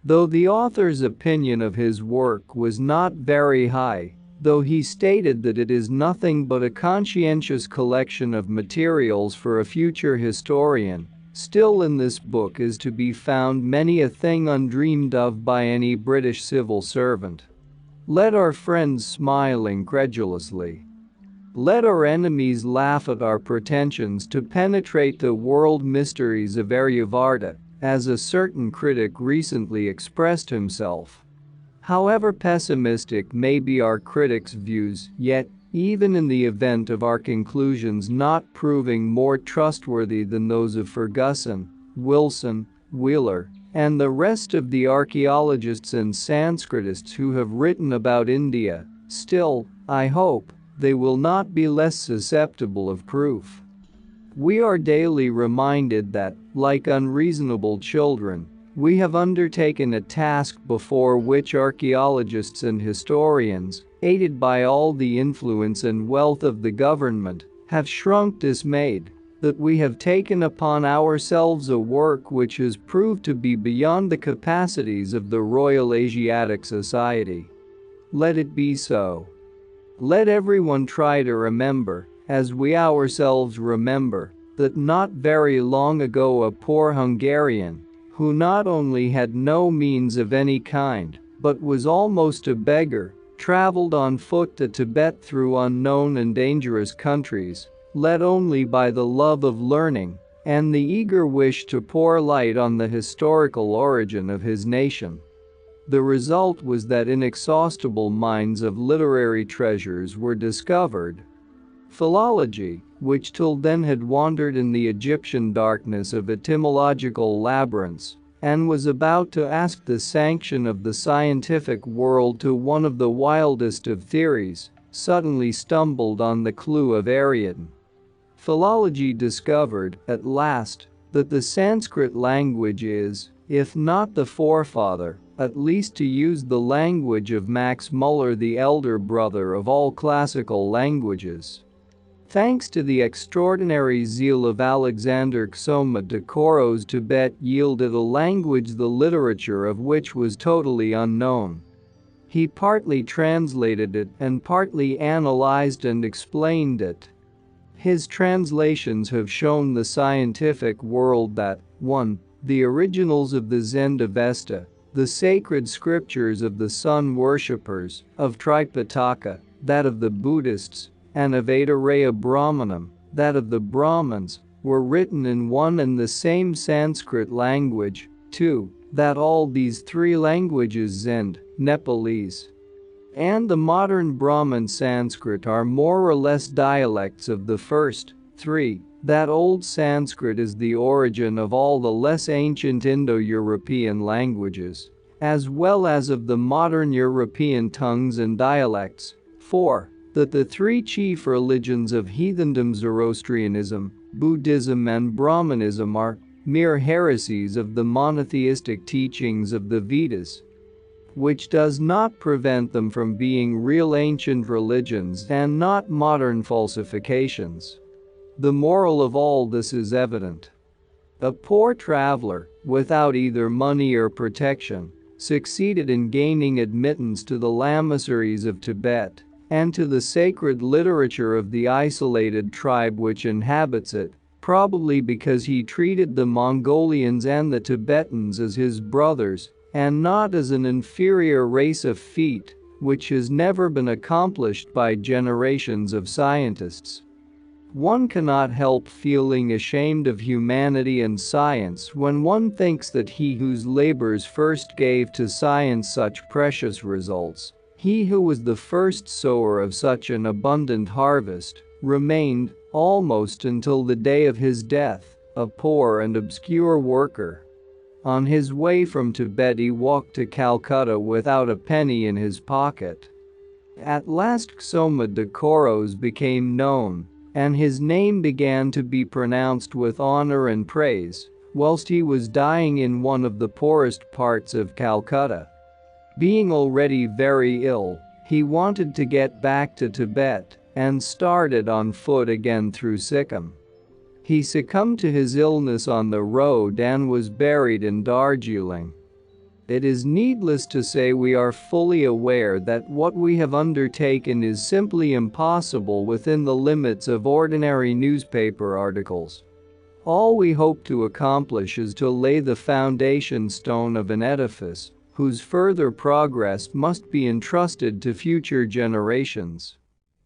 Though the author's opinion of his work was not very high, though he stated that it is nothing but a conscientious collection of materials for a future historian, still in this book is to be found many a thing undreamed of by any British civil servant. Let our friends smile incredulously. Let our enemies laugh at our pretensions to penetrate the world mysteries of Aryavarta, as a certain critic recently expressed himself. However pessimistic may be our critics' views, yet, even in the event of our conclusions not proving more trustworthy than those of Ferguson, Wilson, Wheeler, and the rest of the archaeologists and Sanskritists who have written about India, still, I hope, they will not be less susceptible of proof. We are daily reminded that, like unreasonable children, we have undertaken a task before which archaeologists and historians, aided by all the influence and wealth of the government, have shrunk dismayed, that we have taken upon ourselves a work which has proved to be beyond the capacities of the Royal Asiatic Society. Let it be so. Let everyone try to remember, as we ourselves remember, that not very long ago a poor Hungarian, who not only had no means of any kind, but was almost a beggar, traveled on foot to Tibet through unknown and dangerous countries, led only by the love of learning and the eager wish to pour light on the historical origin of his nation. The result was that inexhaustible mines of literary treasures were discovered. Philology, which till then had wandered in the Egyptian darkness of etymological labyrinths and was about to ask the sanction of the scientific world to one of the wildest of theories, suddenly stumbled on the clue of Aryan. Philology discovered, at last, that the Sanskrit language is, if not the forefather, at least, to use the language of Max Muller, the elder brother of all classical languages. Thanks to the extraordinary zeal of Alexander Ksoma Dakoros, Tibet yielded a language the literature of which was totally unknown. He partly translated it and partly analyzed and explained it. His translations have shown the scientific world that 1. The originals of the Zend-Avesta, the sacred scriptures of the sun worshippers, of Tripitaka, that of the Buddhists, and of Aitareya Brahmanam, that of the Brahmins, were written in one and the same Sanskrit language. 2. That all these three languages, Zend, Nepalese, and the modern Brahmin Sanskrit, are more or less dialects of the first. 3. That Old Sanskrit is the origin of all the less ancient Indo-European languages, as well as of the modern European tongues and dialects. 4. That the three chief religions of heathendom, Zoroastrianism, Buddhism and Brahmanism, are mere heresies of the monotheistic teachings of the Vedas, which does not prevent them from being real ancient religions and not modern falsifications. The moral of all this is evident. A poor traveler, without either money or protection, succeeded in gaining admittance to the lamasseries of Tibet and to the sacred literature of the isolated tribe which inhabits it, probably because he treated the Mongolians and the Tibetans as his brothers and not as an inferior race, of feat which has never been accomplished by generations of scientists. One cannot help feeling ashamed of humanity and science when one thinks that he whose labors first gave to science such precious results, he who was the first sower of such an abundant harvest, remained, almost until the day of his death, a poor and obscure worker. On his way from Tibet he walked to Calcutta without a penny in his pocket. At last Ksoma Dakoros became known, and his name began to be pronounced with honor and praise, whilst he was dying in one of the poorest parts of Calcutta. Being already very ill, he wanted to get back to Tibet and started on foot again through Sikkim. He succumbed to his illness on the road and was buried in Darjeeling. It is needless to say we are fully aware that what we have undertaken is simply impossible within the limits of ordinary newspaper articles. All we hope to accomplish is to lay the foundation stone of an edifice whose further progress must be entrusted to future generations.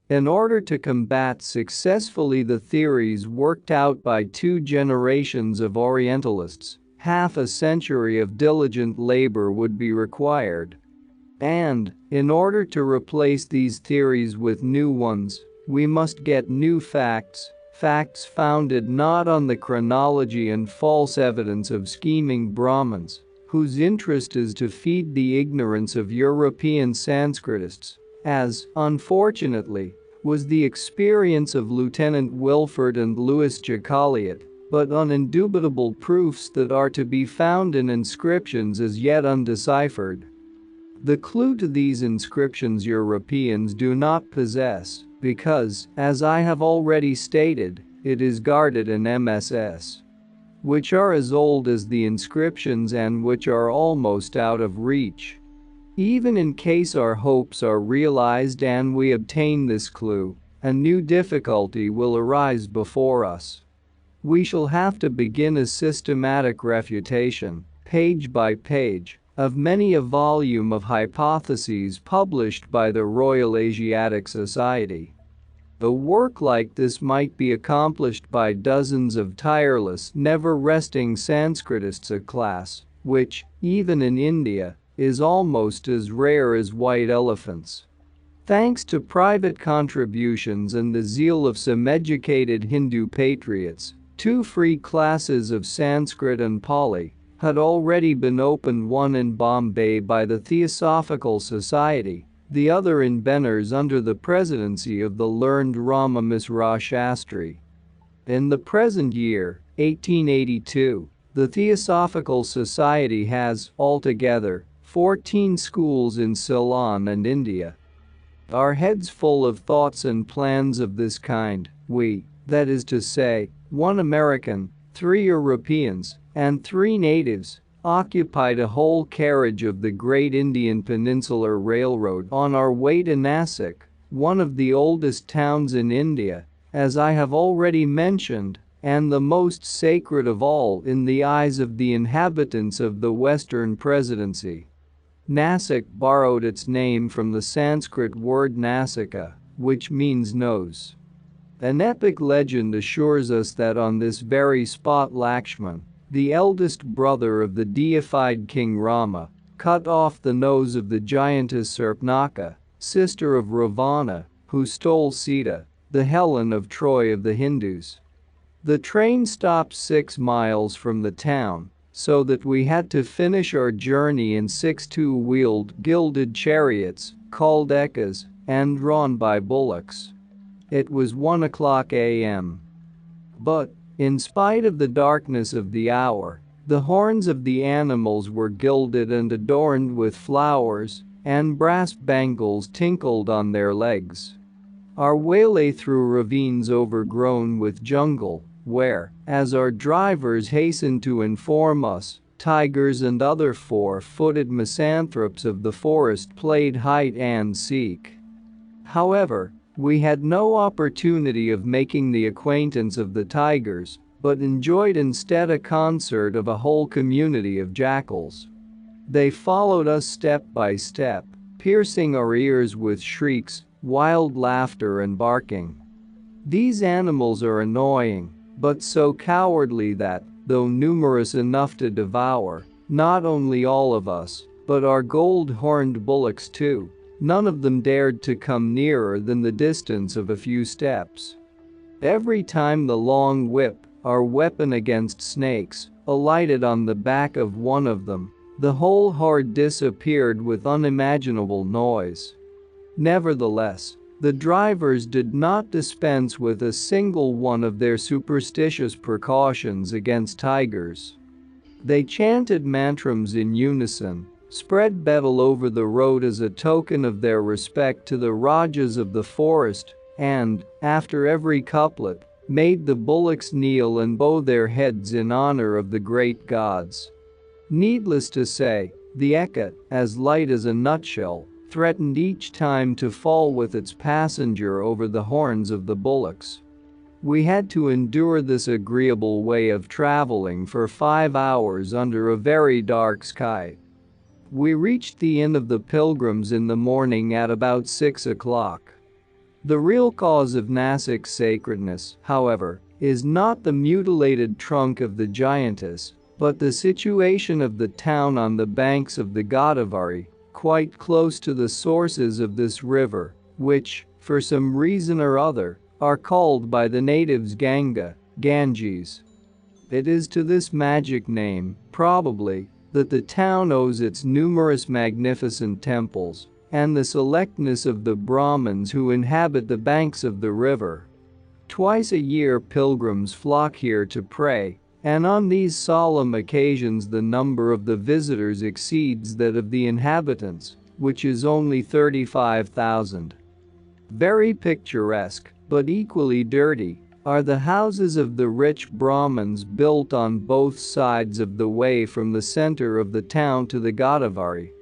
In order to combat successfully the theories worked out by 2 generations of Orientalists, half a century of diligent labor would be required. And, in order to replace these theories with new ones, we must get new facts founded not on the chronology and false evidence of scheming Brahmins, whose interest is to feed the ignorance of European Sanskritists, as, unfortunately, was the experience of Lieutenant Wilford and Louis Jacoliot, but on indubitable proofs that are to be found in inscriptions as yet undeciphered. The clue to these inscriptions Europeans do not possess because, as I have already stated, it is guarded in MSS, which are as old as the inscriptions and which are almost out of reach. Even in case our hopes are realized and we obtain this clue, a new difficulty will arise before us. We shall have to begin a systematic refutation, page by page, of many a volume of hypotheses published by the Royal Asiatic Society. A work like this might be accomplished by dozens of tireless, never-resting Sanskritists, a class which, even in India, is almost as rare as white elephants. Thanks to private contributions and the zeal of some educated Hindu patriots, 2 free classes of Sanskrit and Pali had already been opened, one in Bombay by the Theosophical Society, the other in Benares under the presidency of the learned Rama Misra Shastri. In the present year, 1882, the Theosophical Society has, altogether, 14 schools in Ceylon and India. Our heads full of thoughts and plans of this kind, we, that is to say, 1 American, 3 Europeans, and 3 natives, occupied a whole carriage of the Great Indian Peninsular Railroad on our way to Nasik, one of the oldest towns in India, as I have already mentioned, and the most sacred of all in the eyes of the inhabitants of the Western Presidency. Nasik borrowed its name from the Sanskrit word Nasika, which means nose. An epic legend assures us that on this very spot Lakshman, the eldest brother of the deified King Rama, cut off the nose of the giantess Sarpanaka, sister of Ravana, who stole Sita, the Helen of Troy of the Hindus. The train stopped 6 miles from the town, so that we had to finish our journey in 6 2-wheeled gilded chariots, called ekkas, and drawn by bullocks. It was 1 o'clock a.m. But, in spite of the darkness of the hour, the horns of the animals were gilded and adorned with flowers, and brass bangles tinkled on their legs. Our way lay through ravines overgrown with jungle, where, as our drivers hastened to inform us, tigers and other 4-footed misanthropes of the forest played hide and seek. However, we had no opportunity of making the acquaintance of the tigers, but enjoyed instead a concert of a whole community of jackals. They followed us step by step, piercing our ears with shrieks, wild laughter and barking. These animals are annoying, but so cowardly that, though numerous enough to devour, not only all of us, but our gold-horned bullocks too, none of them dared to come nearer than the distance of a few steps. Every time the long whip, our weapon against snakes, alighted on the back of one of them, the whole horde disappeared with unimaginable noise. Nevertheless, The drivers did not dispense with a single one of their superstitious precautions against tigers. They chanted mantras in unison, spread betel over the road as a token of their respect to the Rajas of the forest, and, after every couplet, made the bullocks kneel and bow their heads in honor of the great gods. Needless to say, the eket, as light as a nutshell, threatened each time to fall with its passenger over the horns of the bullocks. We had to endure this agreeable way of traveling for 5 hours under a very dark sky. We reached the Inn of the Pilgrims in the morning at about 6 o'clock. The real cause of Nasik's sacredness, however, is not the mutilated trunk of the giantess, but the situation of the town on the banks of the Godavari, quite close to the sources of this river, which, for some reason or other, are called by the natives Ganga, Ganges. It is to this magic name, probably, that the town owes its numerous magnificent temples and the selectness of the Brahmins who inhabit the banks of the river. Twice a year pilgrims flock here to pray, and on these solemn occasions the number of the visitors exceeds that of the inhabitants, which is only 35,000. Very picturesque, but equally dirty, are the houses of the rich Brahmins built on both sides of the way from the center of the town to the Godavari.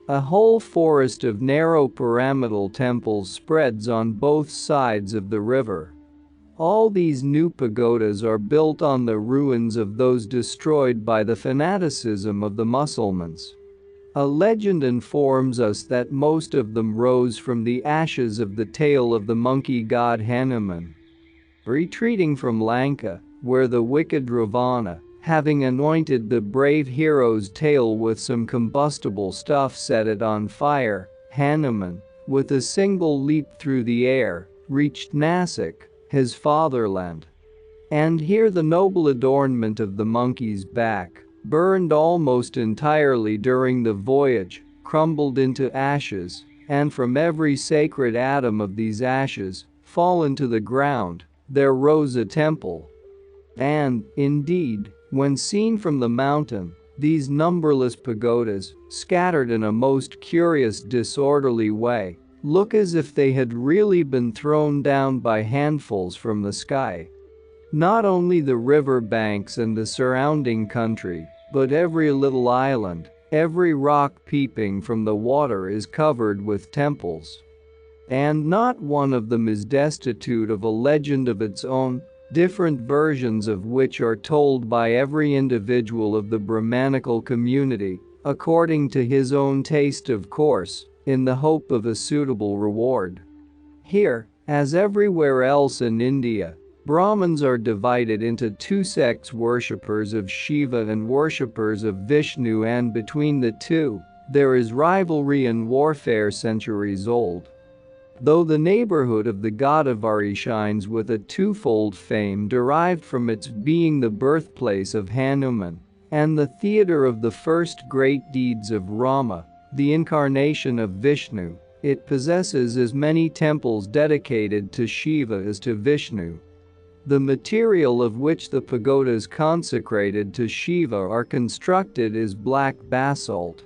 A whole forest of narrow pyramidal temples spreads on both sides of the river. All these new pagodas are built on the ruins of those destroyed by the fanaticism of the Mussulmans. A legend informs us that most of them rose from the ashes of the tail of the monkey god Hanuman. Retreating from Lanka, where the wicked Ravana, having anointed the brave hero's tail with some combustible stuff, set it on fire, Hanuman, with a single leap through the air, reached Nasik, his fatherland. And here the noble adornment of the monkey's back, burned almost entirely during the voyage, crumbled into ashes, and from every sacred atom of these ashes, fallen to the ground, there rose a temple. And, indeed, when seen from the mountain, these numberless pagodas, scattered in a most curious disorderly way, look as if they had really been thrown down by handfuls from the sky. Not only the river banks and the surrounding country, but every little island, every rock peeping from the water is covered with temples. And not one of them is destitute of a legend of its own, different versions of which are told by every individual of the Brahmanical community, according to his own taste of course, in the hope of a suitable reward. Here, as everywhere else in India, Brahmins are divided into two sects: worshippers of Shiva and worshippers of Vishnu, and between the two, there is rivalry and warfare centuries old. Though the neighborhood of the Godavari shines with a twofold fame derived from its being the birthplace of Hanuman and the theater of the first great deeds of Rama, the incarnation of Vishnu, it possesses as many temples dedicated to Shiva as to Vishnu. The material of which the pagodas consecrated to Shiva are constructed is black basalt.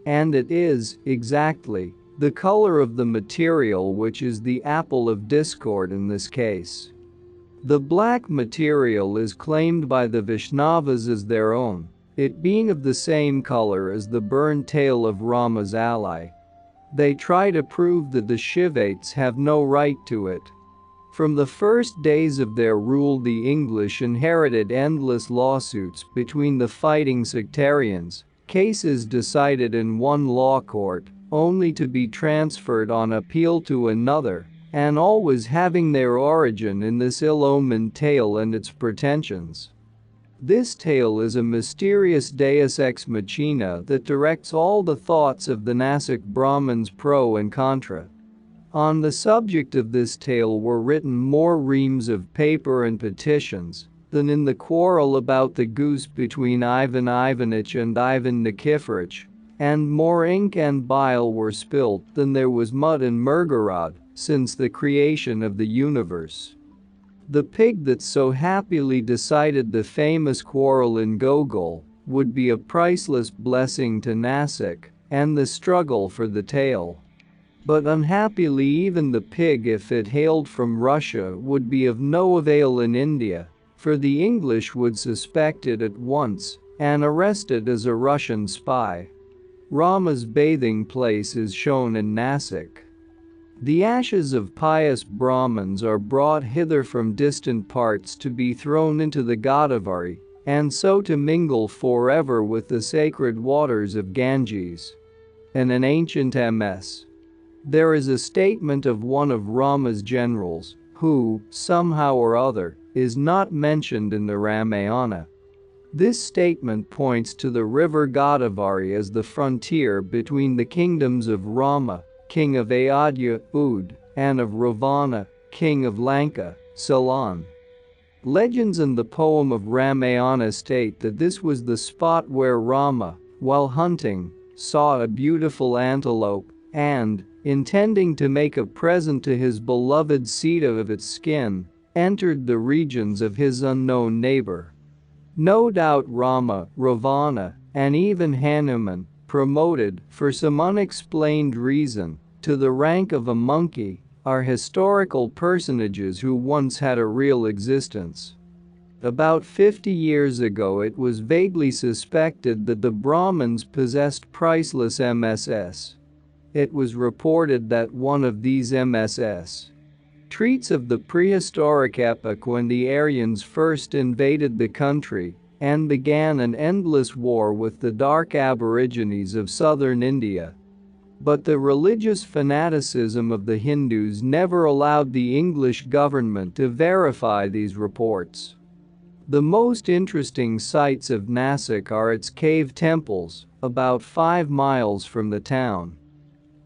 And it is, exactly, the color of the material which is the apple of discord in this case. The black material is claimed by the Vaishnavas as their own, it being of the same color as the burned tail of Rama's ally. They try to prove that the Shivites have no right to it. From the first days of their rule, the English inherited endless lawsuits between the fighting sectarians, cases decided in one law court, only to be transferred on appeal to another, and always having their origin in this ill-omened tale and its pretensions. This tale is a mysterious deus ex machina that directs all the thoughts of the Nasik Brahmins pro and contra. On the subject of this tale were written more reams of paper and petitions than in the quarrel about the goose between Ivan Ivanitch and Ivan Nikiforovich, and more ink and bile were spilt than there was mud in Murgarod since the creation of the universe. The pig that so happily decided the famous quarrel in Gogol would be a priceless blessing to Nasik and the struggle for the tail. But unhappily even the pig, if it hailed from Russia, would be of no avail in India, for the English would suspect it at once and arrest it as a Russian spy. Rama's bathing place is shown in Nasik. The ashes of pious Brahmins are brought hither from distant parts to be thrown into the Godavari, and so to mingle forever with the sacred waters of Ganges. In an ancient MS. There is a statement of one of Rama's generals, who, somehow or other, is not mentioned in the Ramayana. This statement points to the river Godavari as the frontier between the kingdoms of Rama, king of Ayodhya, Ud, and of Ravana, king of Lanka, Ceylon. Legends and the poem of Ramayana state that this was the spot where Rama, while hunting, saw a beautiful antelope and, intending to make a present to his beloved Sita of its skin, entered the regions of his unknown neighbor. No doubt Rama, Ravana, and even Hanuman, promoted, for some unexplained reason, to the rank of a monkey, are historical personages who once had a real existence. About 50 years ago it was vaguely suspected that the Brahmins possessed priceless MSS. It was reported that one of these MSS treats of the prehistoric epoch when the Aryans first invaded the country and began an endless war with the dark aborigines of southern India. But the religious fanaticism of the Hindus never allowed the English government to verify these reports. The most interesting sights of Nasik are its cave temples, about 5 miles from the town.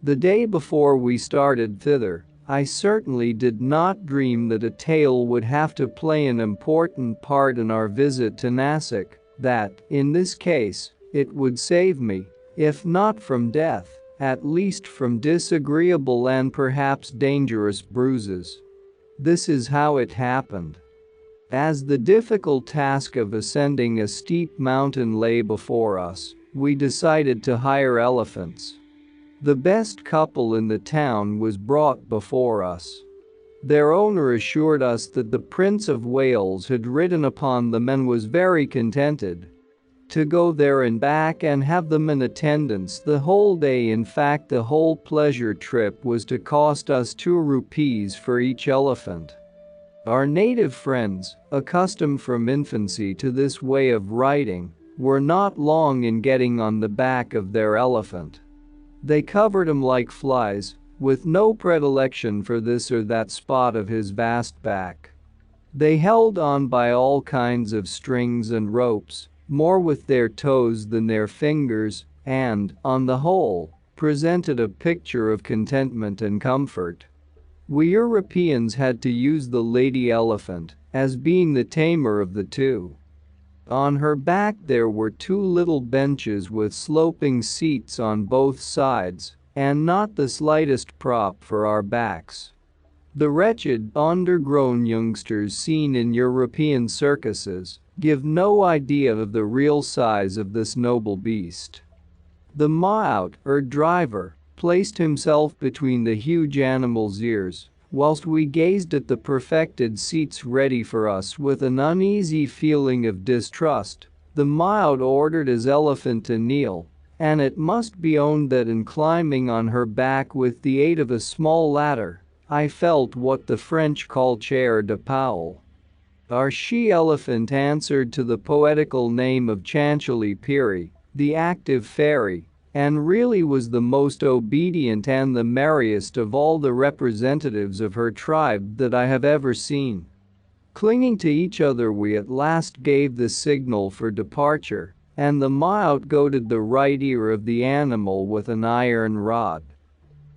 The day before we started thither, I certainly did not dream that a tale would have to play an important part in our visit to Nasik, that, in this case, it would save me, if not from death, at least from disagreeable and perhaps dangerous bruises. This is how it happened. As the difficult task of ascending a steep mountain lay before us, we decided to hire elephants. The best couple in the town was brought before us. Their owner assured us that the Prince of Wales had ridden upon them and was very contented to go there and back and have them in attendance the whole day. In fact, the whole pleasure trip was to cost us 2 rupees for each elephant. Our native friends, accustomed from infancy to this way of riding, were not long in getting on the back of their elephant. They covered him like flies, with no predilection for this or that spot of his vast back. They held on by all kinds of strings and ropes, more with their toes than their fingers, and, on the whole, presented a picture of contentment and comfort. We Europeans had to use the lady elephant, as being the tamer of the two. On her back there were 2 little benches with sloping seats on both sides, and not the slightest prop for our backs. The wretched, undergrown youngsters seen in European circuses give no idea of the real size of this noble beast. The mahout, or driver, placed himself between the huge animal's ears, whilst we gazed at the perfected seats ready for us with an uneasy feeling of distrust. The mahout ordered his elephant to kneel, and it must be owned that in climbing on her back with the aid of a small ladder, I felt what the French call chair de poule. Our she-elephant answered to the poetical name of Chanchali Piri, the active fairy, and really was the most obedient and the merriest of all the representatives of her tribe that I have ever seen. Clinging to each other, we at last gave the signal for departure, and the mahout goaded the right ear of the animal with an iron rod.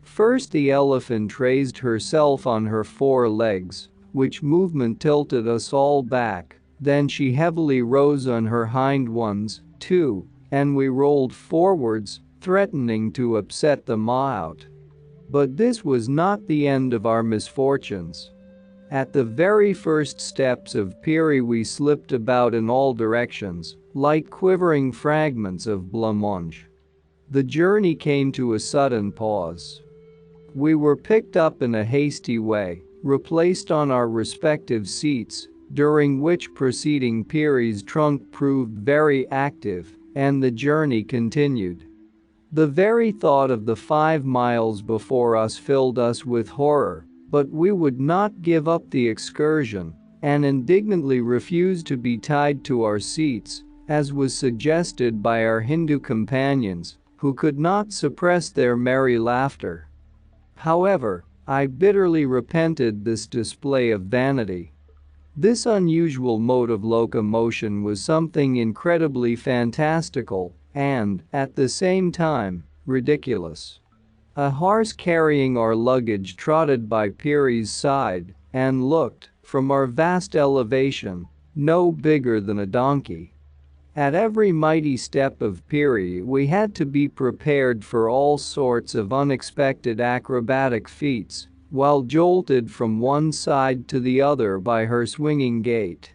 First the elephant raised herself on her 4 legs, which movement tilted us all back, then she heavily rose on her hind ones, too, and we rolled forwards, threatening to upset the Maut. But this was not the end of our misfortunes. At the very first steps of Piri we slipped about in all directions, like quivering fragments of blancmange. The journey came to a sudden pause. We were picked up in a hasty way, replaced on our respective seats, during which proceeding Piri's trunk proved very active, and the journey continued. The very thought of the 5 miles before us filled us with horror, but we would not give up the excursion and indignantly refused to be tied to our seats, as was suggested by our Hindu companions, who could not suppress their merry laughter. However, I bitterly repented this display of vanity. This unusual mode of locomotion was something incredibly fantastical and, at the same time, ridiculous. A horse carrying our luggage trotted by Piri's side and looked, from our vast elevation, no bigger than a donkey. At every mighty step of Piri we had to be prepared for all sorts of unexpected acrobatic feats, while jolted from one side to the other by her swinging gait.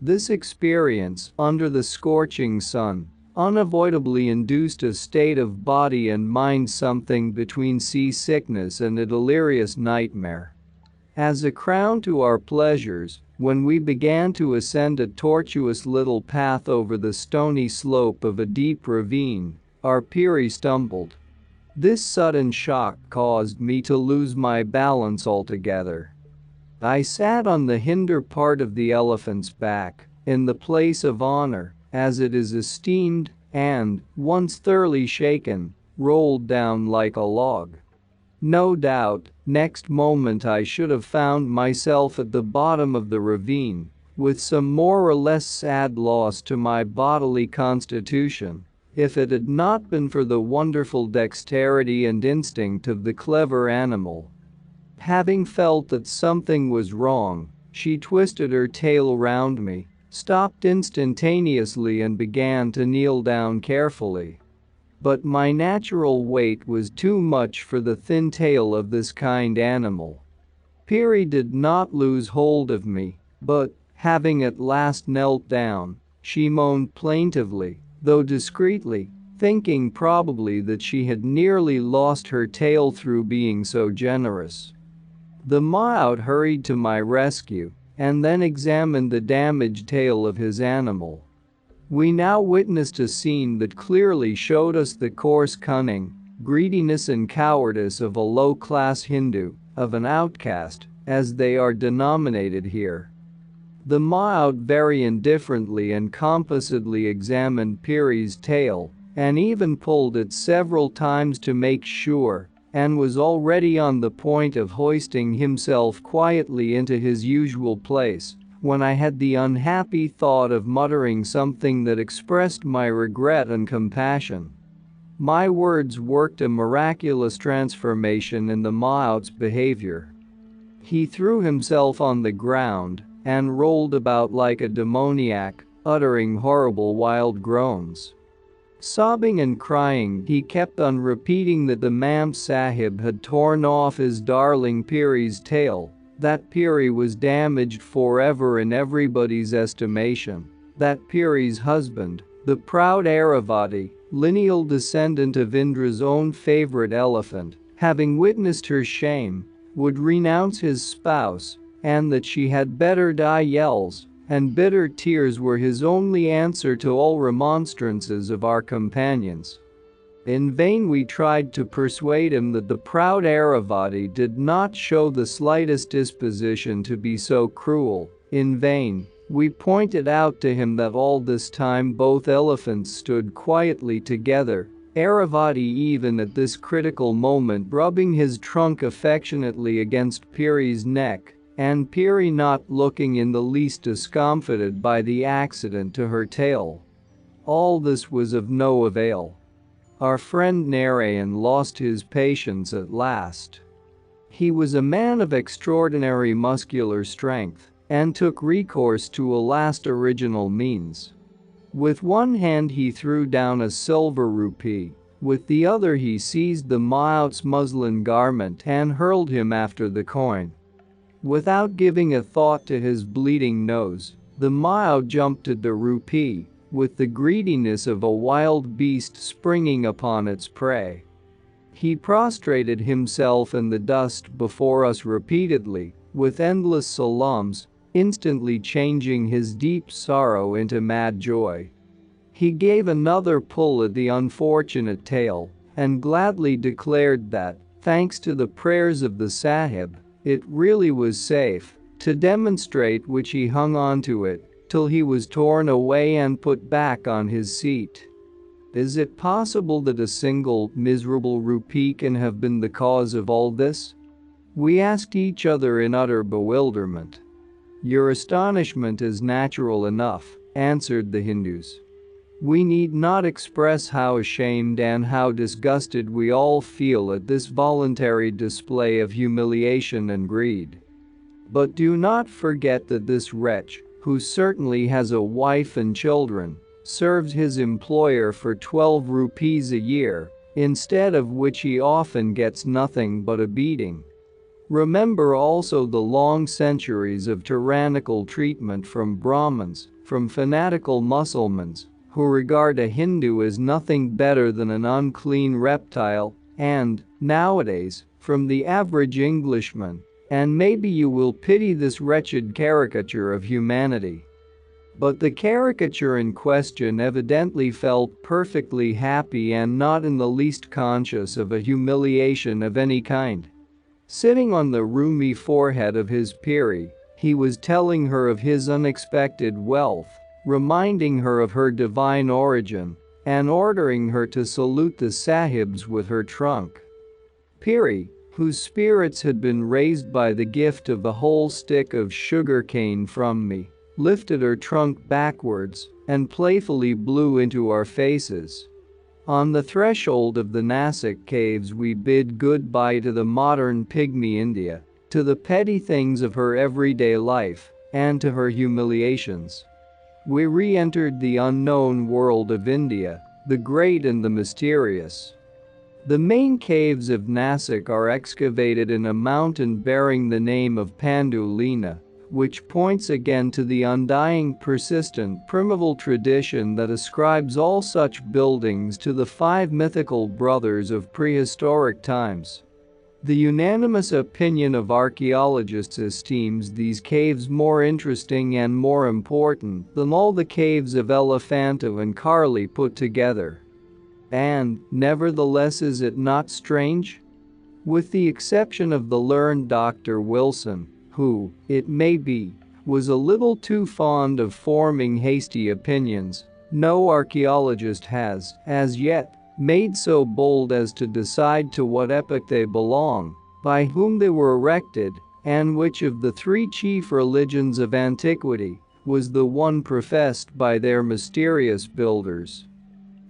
This experience, under the scorching sun, unavoidably induced a state of body and mind something between seasickness and a delirious nightmare. As a crown to our pleasures, when we began to ascend a tortuous little path over the stony slope of a deep ravine, our Piri stumbled. This sudden shock caused me to lose my balance altogether. I sat on the hinder part of the elephant's back, in the place of honor, as it is esteemed, and, once thoroughly shaken, rolled down like a log. No doubt, next moment I should have found myself at the bottom of the ravine, with some more or less sad loss to my bodily constitution, if it had not been for the wonderful dexterity and instinct of the clever animal. Having felt that something was wrong, she twisted her tail round me, stopped instantaneously and began to kneel down carefully. But my natural weight was too much for the thin tail of this kind animal. Piri did not lose hold of me, but, having at last knelt down, she moaned plaintively, though discreetly, thinking probably that she had nearly lost her tail through being so generous. The Maut hurried to my rescue and then examined the damaged tail of his animal. We now witnessed a scene that clearly showed us the coarse cunning, greediness and cowardice of a low-class Hindu, of an outcast, as they are denominated here. The Maut very indifferently and composedly examined Piri's tail, and even pulled it several times to make sure, and was already on the point of hoisting himself quietly into his usual place, when I had the unhappy thought of muttering something that expressed my regret and compassion. My words worked a miraculous transformation in the Maut's behavior. He threw himself on the ground and rolled about like a demoniac, uttering horrible wild groans. Sobbing and crying, he kept on repeating that the Mam Sahib had torn off his darling Piri's tail, that Piri was damaged forever in everybody's estimation, that Piri's husband, the proud Airavati, lineal descendant of Indra's own favorite elephant, having witnessed her shame, would renounce his spouse, and that she had better die. Yells and bitter tears were his only answer to all remonstrances of our companions. In vain we tried to persuade him that the proud Airavati did not show the slightest disposition to be so cruel. In vain, we pointed out to him that all this time both elephants stood quietly together, Airavati even at this critical moment rubbing his trunk affectionately against Piri's neck, and Piri not looking in the least discomfited by the accident to her tail. All this was of no avail. Our friend Narayan lost his patience at last. He was a man of extraordinary muscular strength and took recourse to a last original means. With one hand he threw down a silver rupee, With the other he seized the Mao's muslin garment and hurled him after the coin. Without giving a thought to his bleeding nose, the Mao jumped at the rupee, with the greediness of a wild beast springing upon its prey. He prostrated himself in the dust before us repeatedly, with endless salams, instantly changing his deep sorrow into mad joy. He gave another pull at the unfortunate tail and gladly declared that, thanks to the prayers of the Sahib, it really was safe, to demonstrate which he hung on to it till he was torn away and put back on his seat. Is it possible that a single miserable rupee can have been the cause of all this? We asked each other in utter bewilderment. Your astonishment is natural enough, answered the Hindus. We need not express how ashamed and how disgusted we all feel at this voluntary display of humiliation and greed. But do not forget that this wretch, who certainly has a wife and children, serves his employer for 12 rupees a year, instead of which he often gets nothing but a beating. Remember also the long centuries of tyrannical treatment from Brahmins, from fanatical Mussulmans, who regard a Hindu as nothing better than an unclean reptile, and, nowadays, from the average Englishman, and maybe you will pity this wretched caricature of humanity. But the caricature in question evidently felt perfectly happy and not in the least conscious of a humiliation of any kind. Sitting on the roomy forehead of his Piri, he was telling her of his unexpected wealth, reminding her of her divine origin, and ordering her to salute the sahibs with her trunk. Piri, whose spirits had been raised by the gift of a whole stick of sugar cane from me, lifted her trunk backwards and playfully blew into our faces. On the threshold of the Nasik caves we bid goodbye to the modern pygmy India, to the petty things of her everyday life, and to her humiliations. We re-entered the unknown world of India, the great and the mysterious. The main caves of Nasik are excavated in a mountain bearing the name of Pandulina, which points again to the undying, persistent, primeval tradition that ascribes all such buildings to the 5 mythical brothers of prehistoric times. The unanimous opinion of archaeologists esteems these caves more interesting and more important than all the caves of Elephanto and Karli put together. And, nevertheless, is it not strange? With the exception of the learned Dr. Wilson, who, it may be, was a little too fond of forming hasty opinions, no archaeologist has, as yet, made so bold as to decide to what epoch they belong, by whom they were erected, and which of the 3 chief religions of antiquity was the one professed by their mysterious builders.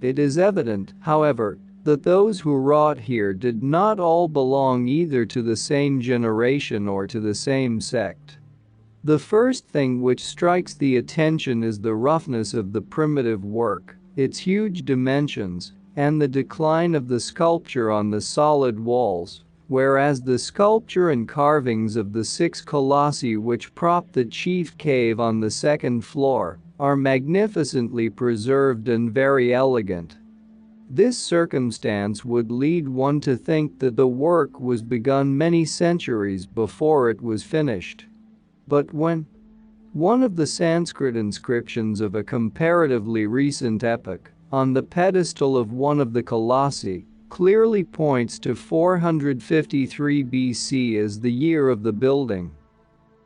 It is evident, however, that those who wrought here did not all belong either to the same generation or to the same sect. The first thing which strikes the attention is the roughness of the primitive work, its huge dimensions, and the decline of the sculpture on the solid walls, whereas the sculpture and carvings of the 6 colossi which prop the chief cave on the 2nd floor are magnificently preserved and very elegant. This circumstance would lead one to think that the work was begun many centuries before it was finished. But when one of the Sanskrit inscriptions of a comparatively recent epoch, on the pedestal of one of the colossi, clearly points to 453 BC as the year of the building.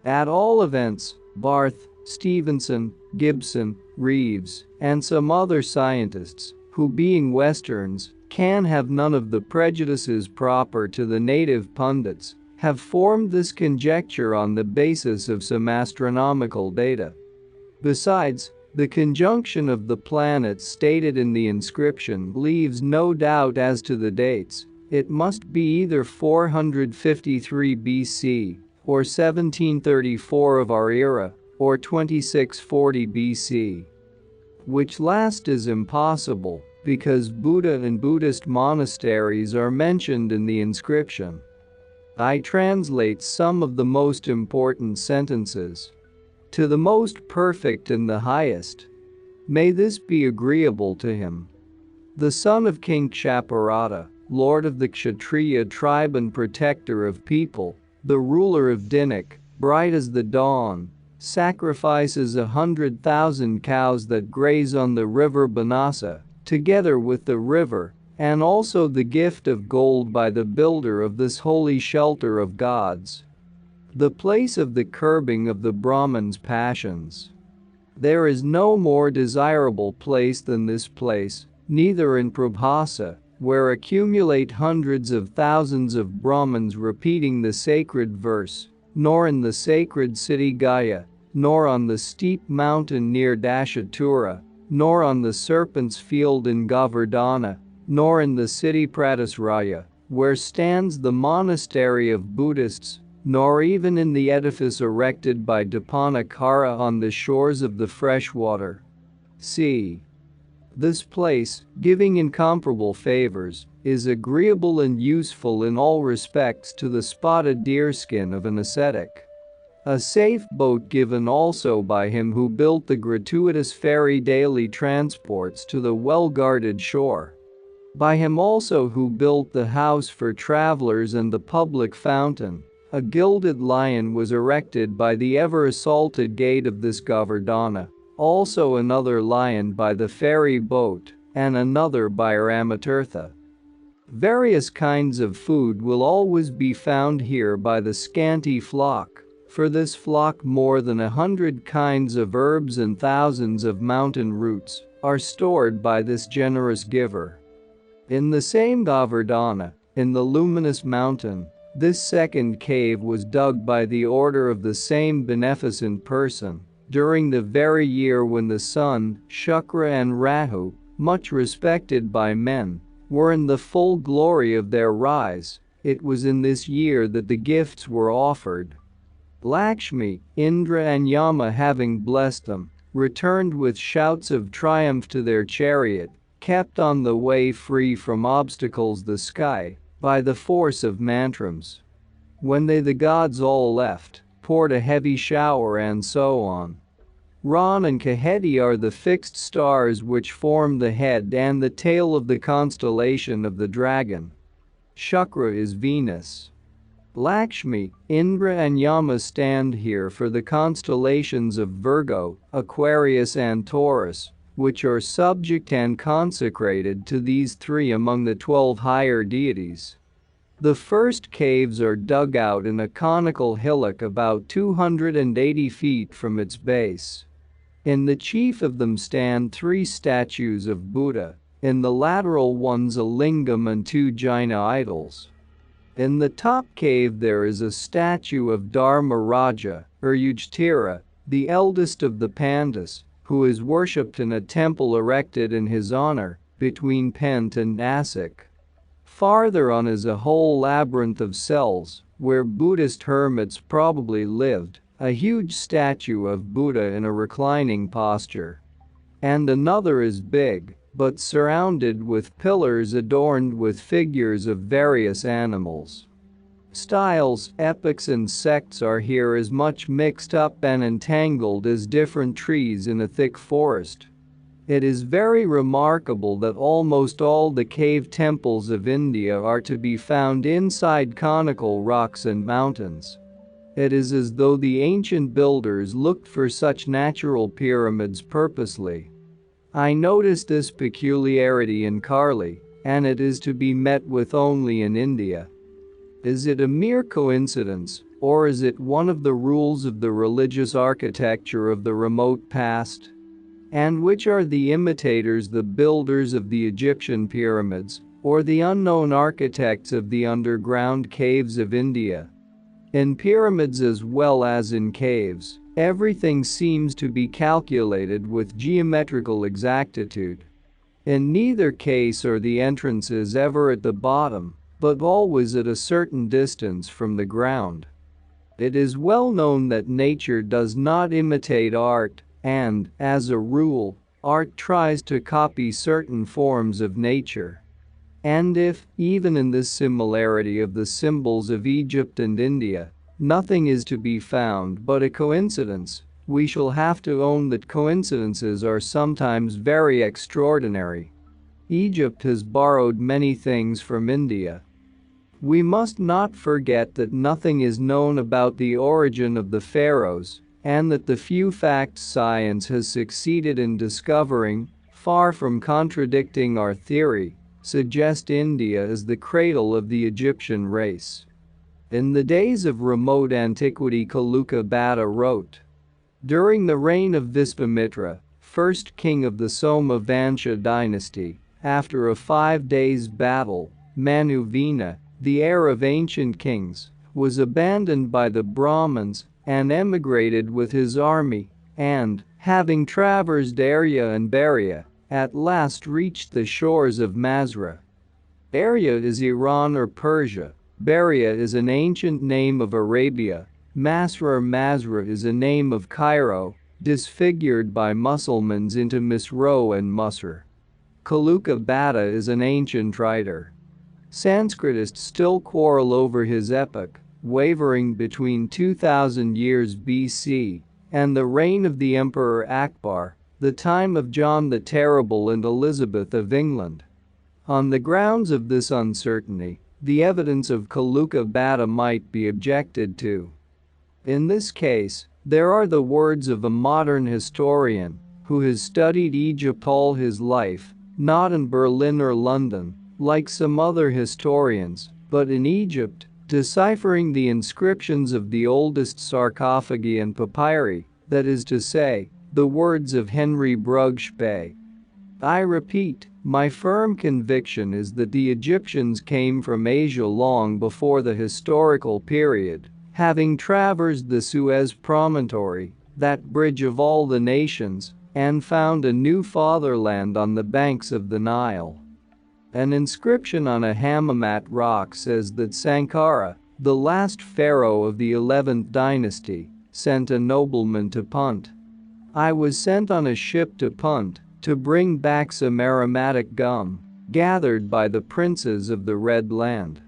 At all events, Barth, Stevenson, Gibson, Reeves, and some other scientists, who being Westerns, can have none of the prejudices proper to the native pundits, have formed this conjecture on the basis of some astronomical data. Besides, the conjunction of the planets stated in the inscription leaves no doubt as to the dates. It must be either 453 BC, or 1734 of our era, or 2640 BC. Which last is impossible, because Buddha and Buddhist monasteries are mentioned in the inscription. I translate some of the most important sentences. To the most perfect and the highest. May this be agreeable to him. The son of King Kshaparata, lord of the Kshatriya tribe and protector of people, the ruler of Dinak, bright as the dawn, sacrifices 100,000 cows that graze on the river Banasa, together with the river, and also the gift of gold by the builder of this holy shelter of gods. The place of the curbing of the Brahman's passions. There is no more desirable place than this place, neither in Prabhasa, where accumulate hundreds of thousands of Brahmins repeating the sacred verse, nor in the sacred city Gaya, nor on the steep mountain near Dashatura, nor on the serpent's field in Govardhana, nor in the city Pratisraya, where stands the monastery of Buddhists, nor even in the edifice erected by Dapanakara on the shores of the fresh water. See. This place, giving incomparable favors, is agreeable and useful in all respects to the spotted deerskin of an ascetic. A safe boat given also by him who built the gratuitous ferry daily transports to the well-guarded shore. By him also who built the house for travelers and the public fountain. A gilded lion was erected by the ever-assaulted gate of this Govardhana, also another lion by the ferry boat, and another by Ramatirtha. Various kinds of food will always be found here by the scanty flock, for this flock more than 100 kinds of herbs and thousands of mountain roots are stored by this generous giver. In the same Govardhana, in the luminous mountain, this second cave was dug by the order of the same beneficent person, during the very year when the sun, Shukra and Rahu, much respected by men, were in the full glory of their rise. It was in this year that the gifts were offered. Lakshmi, Indra and Yama having blessed them, returned with shouts of triumph to their chariot, kept on the way free from obstacles the sky, by the force of mantrams. When they the gods all left, poured a heavy shower and so on. Ran and Kaheti are the fixed stars which form the head and the tail of the constellation of the dragon. Shukra is Venus. Lakshmi, Indra and Yama stand here for the constellations of Virgo, Aquarius and Taurus, which are subject and consecrated to these three among the 12 higher deities. The first caves are dug out in a conical hillock about 280 feet from its base. In the chief of them stand 3 statues of Buddha, in the lateral ones a lingam and 2 Jaina idols. In the top cave there is a statue of Dharma Raja, or Yudhishthira, the eldest of the Pandavas, who is worshipped in a temple erected in his honor, between Pent and Nasik. Farther on is a whole labyrinth of cells, where Buddhist hermits probably lived, a huge statue of Buddha in a reclining posture. And another is big, but surrounded with pillars adorned with figures of various animals. Styles, epochs and sects are here as much mixed up and entangled as different trees in a thick forest. It is very remarkable that almost all the cave temples of India are to be found inside conical rocks and mountains. It is as though the ancient builders looked for such natural pyramids purposely. I noticed this peculiarity in Karli, and it is to be met with only in India. Is it a mere coincidence, or is it one of the rules of the religious architecture of the remote past? And which are the imitators, the builders of the Egyptian pyramids, or the unknown architects of the underground caves of India? In pyramids as well as in caves, everything seems to be calculated with geometrical exactitude. In neither case are the entrances ever at the bottom, but always at a certain distance from the ground. It is well known that nature does not imitate art, and, as a rule, Art tries to copy certain forms of nature. And if, even in this similarity of the symbols of Egypt and India, nothing is to be found but a coincidence, we shall have to own that coincidences are sometimes very extraordinary. Egypt has borrowed many things from India. We must not forget that nothing is known about the origin of the pharaohs, and that the few facts science has succeeded in discovering, far from contradicting our theory, suggest India as the cradle of the Egyptian race. In the days of remote antiquity, Chaluka Bhatta wrote, during the reign of Vishvamitra, first king of the Soma Vansha dynasty, after a 5 days battle, Manuvina, the heir of ancient kings, was abandoned by the Brahmins and emigrated with his army and, having traversed Arya and Beria, at last reached the shores of Masra. Arya is Iran or Persia, Beria is an ancient name of Arabia, Masra or Masra is a name of Cairo, disfigured by Mussulmans into Misro and Musr. Chaluka Bhatta is an ancient writer. Sanskritists still quarrel over his epoch, wavering between 2000 years BC and the reign of the Emperor Akbar, the time of John the Terrible and Elizabeth of England. On the grounds of this uncertainty, the evidence of Chaluka Bhatta might be objected to. In this case, there are the words of a modern historian who has studied Egypt all his life, not in Berlin or London, like some other historians, but in Egypt, deciphering the inscriptions of the oldest sarcophagi and papyri, that is to say, the words of Henry Brugspae. I repeat, my firm conviction is that the Egyptians came from Asia long before the historical period, having traversed the Suez promontory, that bridge of all the nations, and found a new fatherland on the banks of the Nile. An inscription on a Hammamat rock says that Sankara, the last pharaoh of the 11th dynasty, sent a nobleman to Punt. I was sent on a ship to Punt to bring back some aromatic gum, gathered by the princes of the Red Land.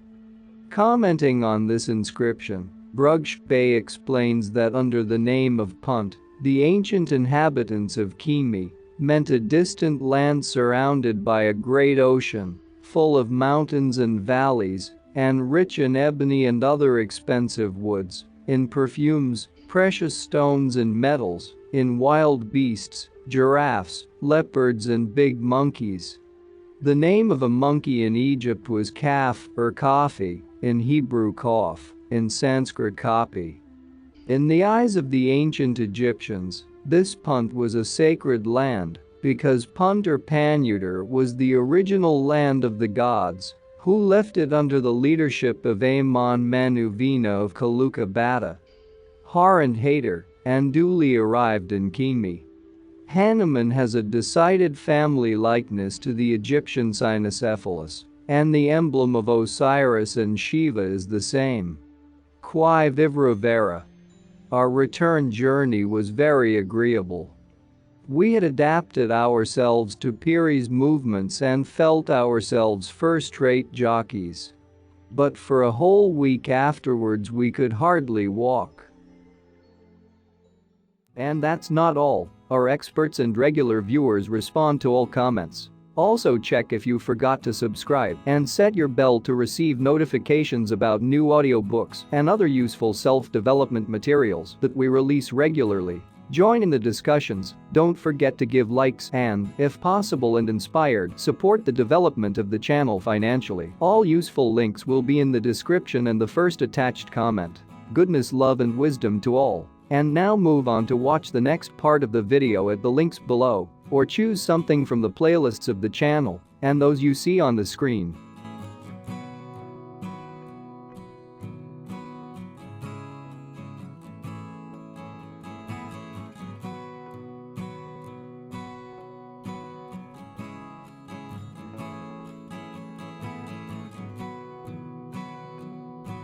Commenting on this inscription, Brugspae explains that under the name of Punt, the ancient inhabitants of Kimi meant a distant land surrounded by a great ocean, full of mountains and valleys, and rich in ebony and other expensive woods, in perfumes, precious stones and metals, in wild beasts, giraffes, leopards and big monkeys. The name of a monkey in Egypt was Kaf or Kafi, in Hebrew Kaf, in Sanskrit Kapi. In the eyes of the ancient Egyptians, this Punt was a sacred land, because Punt or Panuter was the original land of the gods, who left it under the leadership of Amon Manuvina of Chaluka Bhatta. Har and Hater, and duly arrived in Kimi. Hanuman has a decided family likeness to the Egyptian cynocephalus, and the emblem of Osiris and Shiva is the same. Qui vivra vera. Our return journey was very agreeable. We had adapted ourselves to Piri's movements and felt ourselves first-rate jockeys. But for a whole week afterwards we could hardly walk. And that's not all. Our experts and regular viewers respond to all comments. Also check if you forgot to subscribe and set your bell to receive notifications about new audiobooks and other useful self-development materials that we release regularly. Join in the discussions, don't forget to give likes and, if possible and inspired, support the development of the channel financially. All useful links will be in the description and the first attached comment. Goodness, love and wisdom to all. And now move on to watch the next part of the video at the links below, or choose something from the playlists of the channel and those you see on the screen.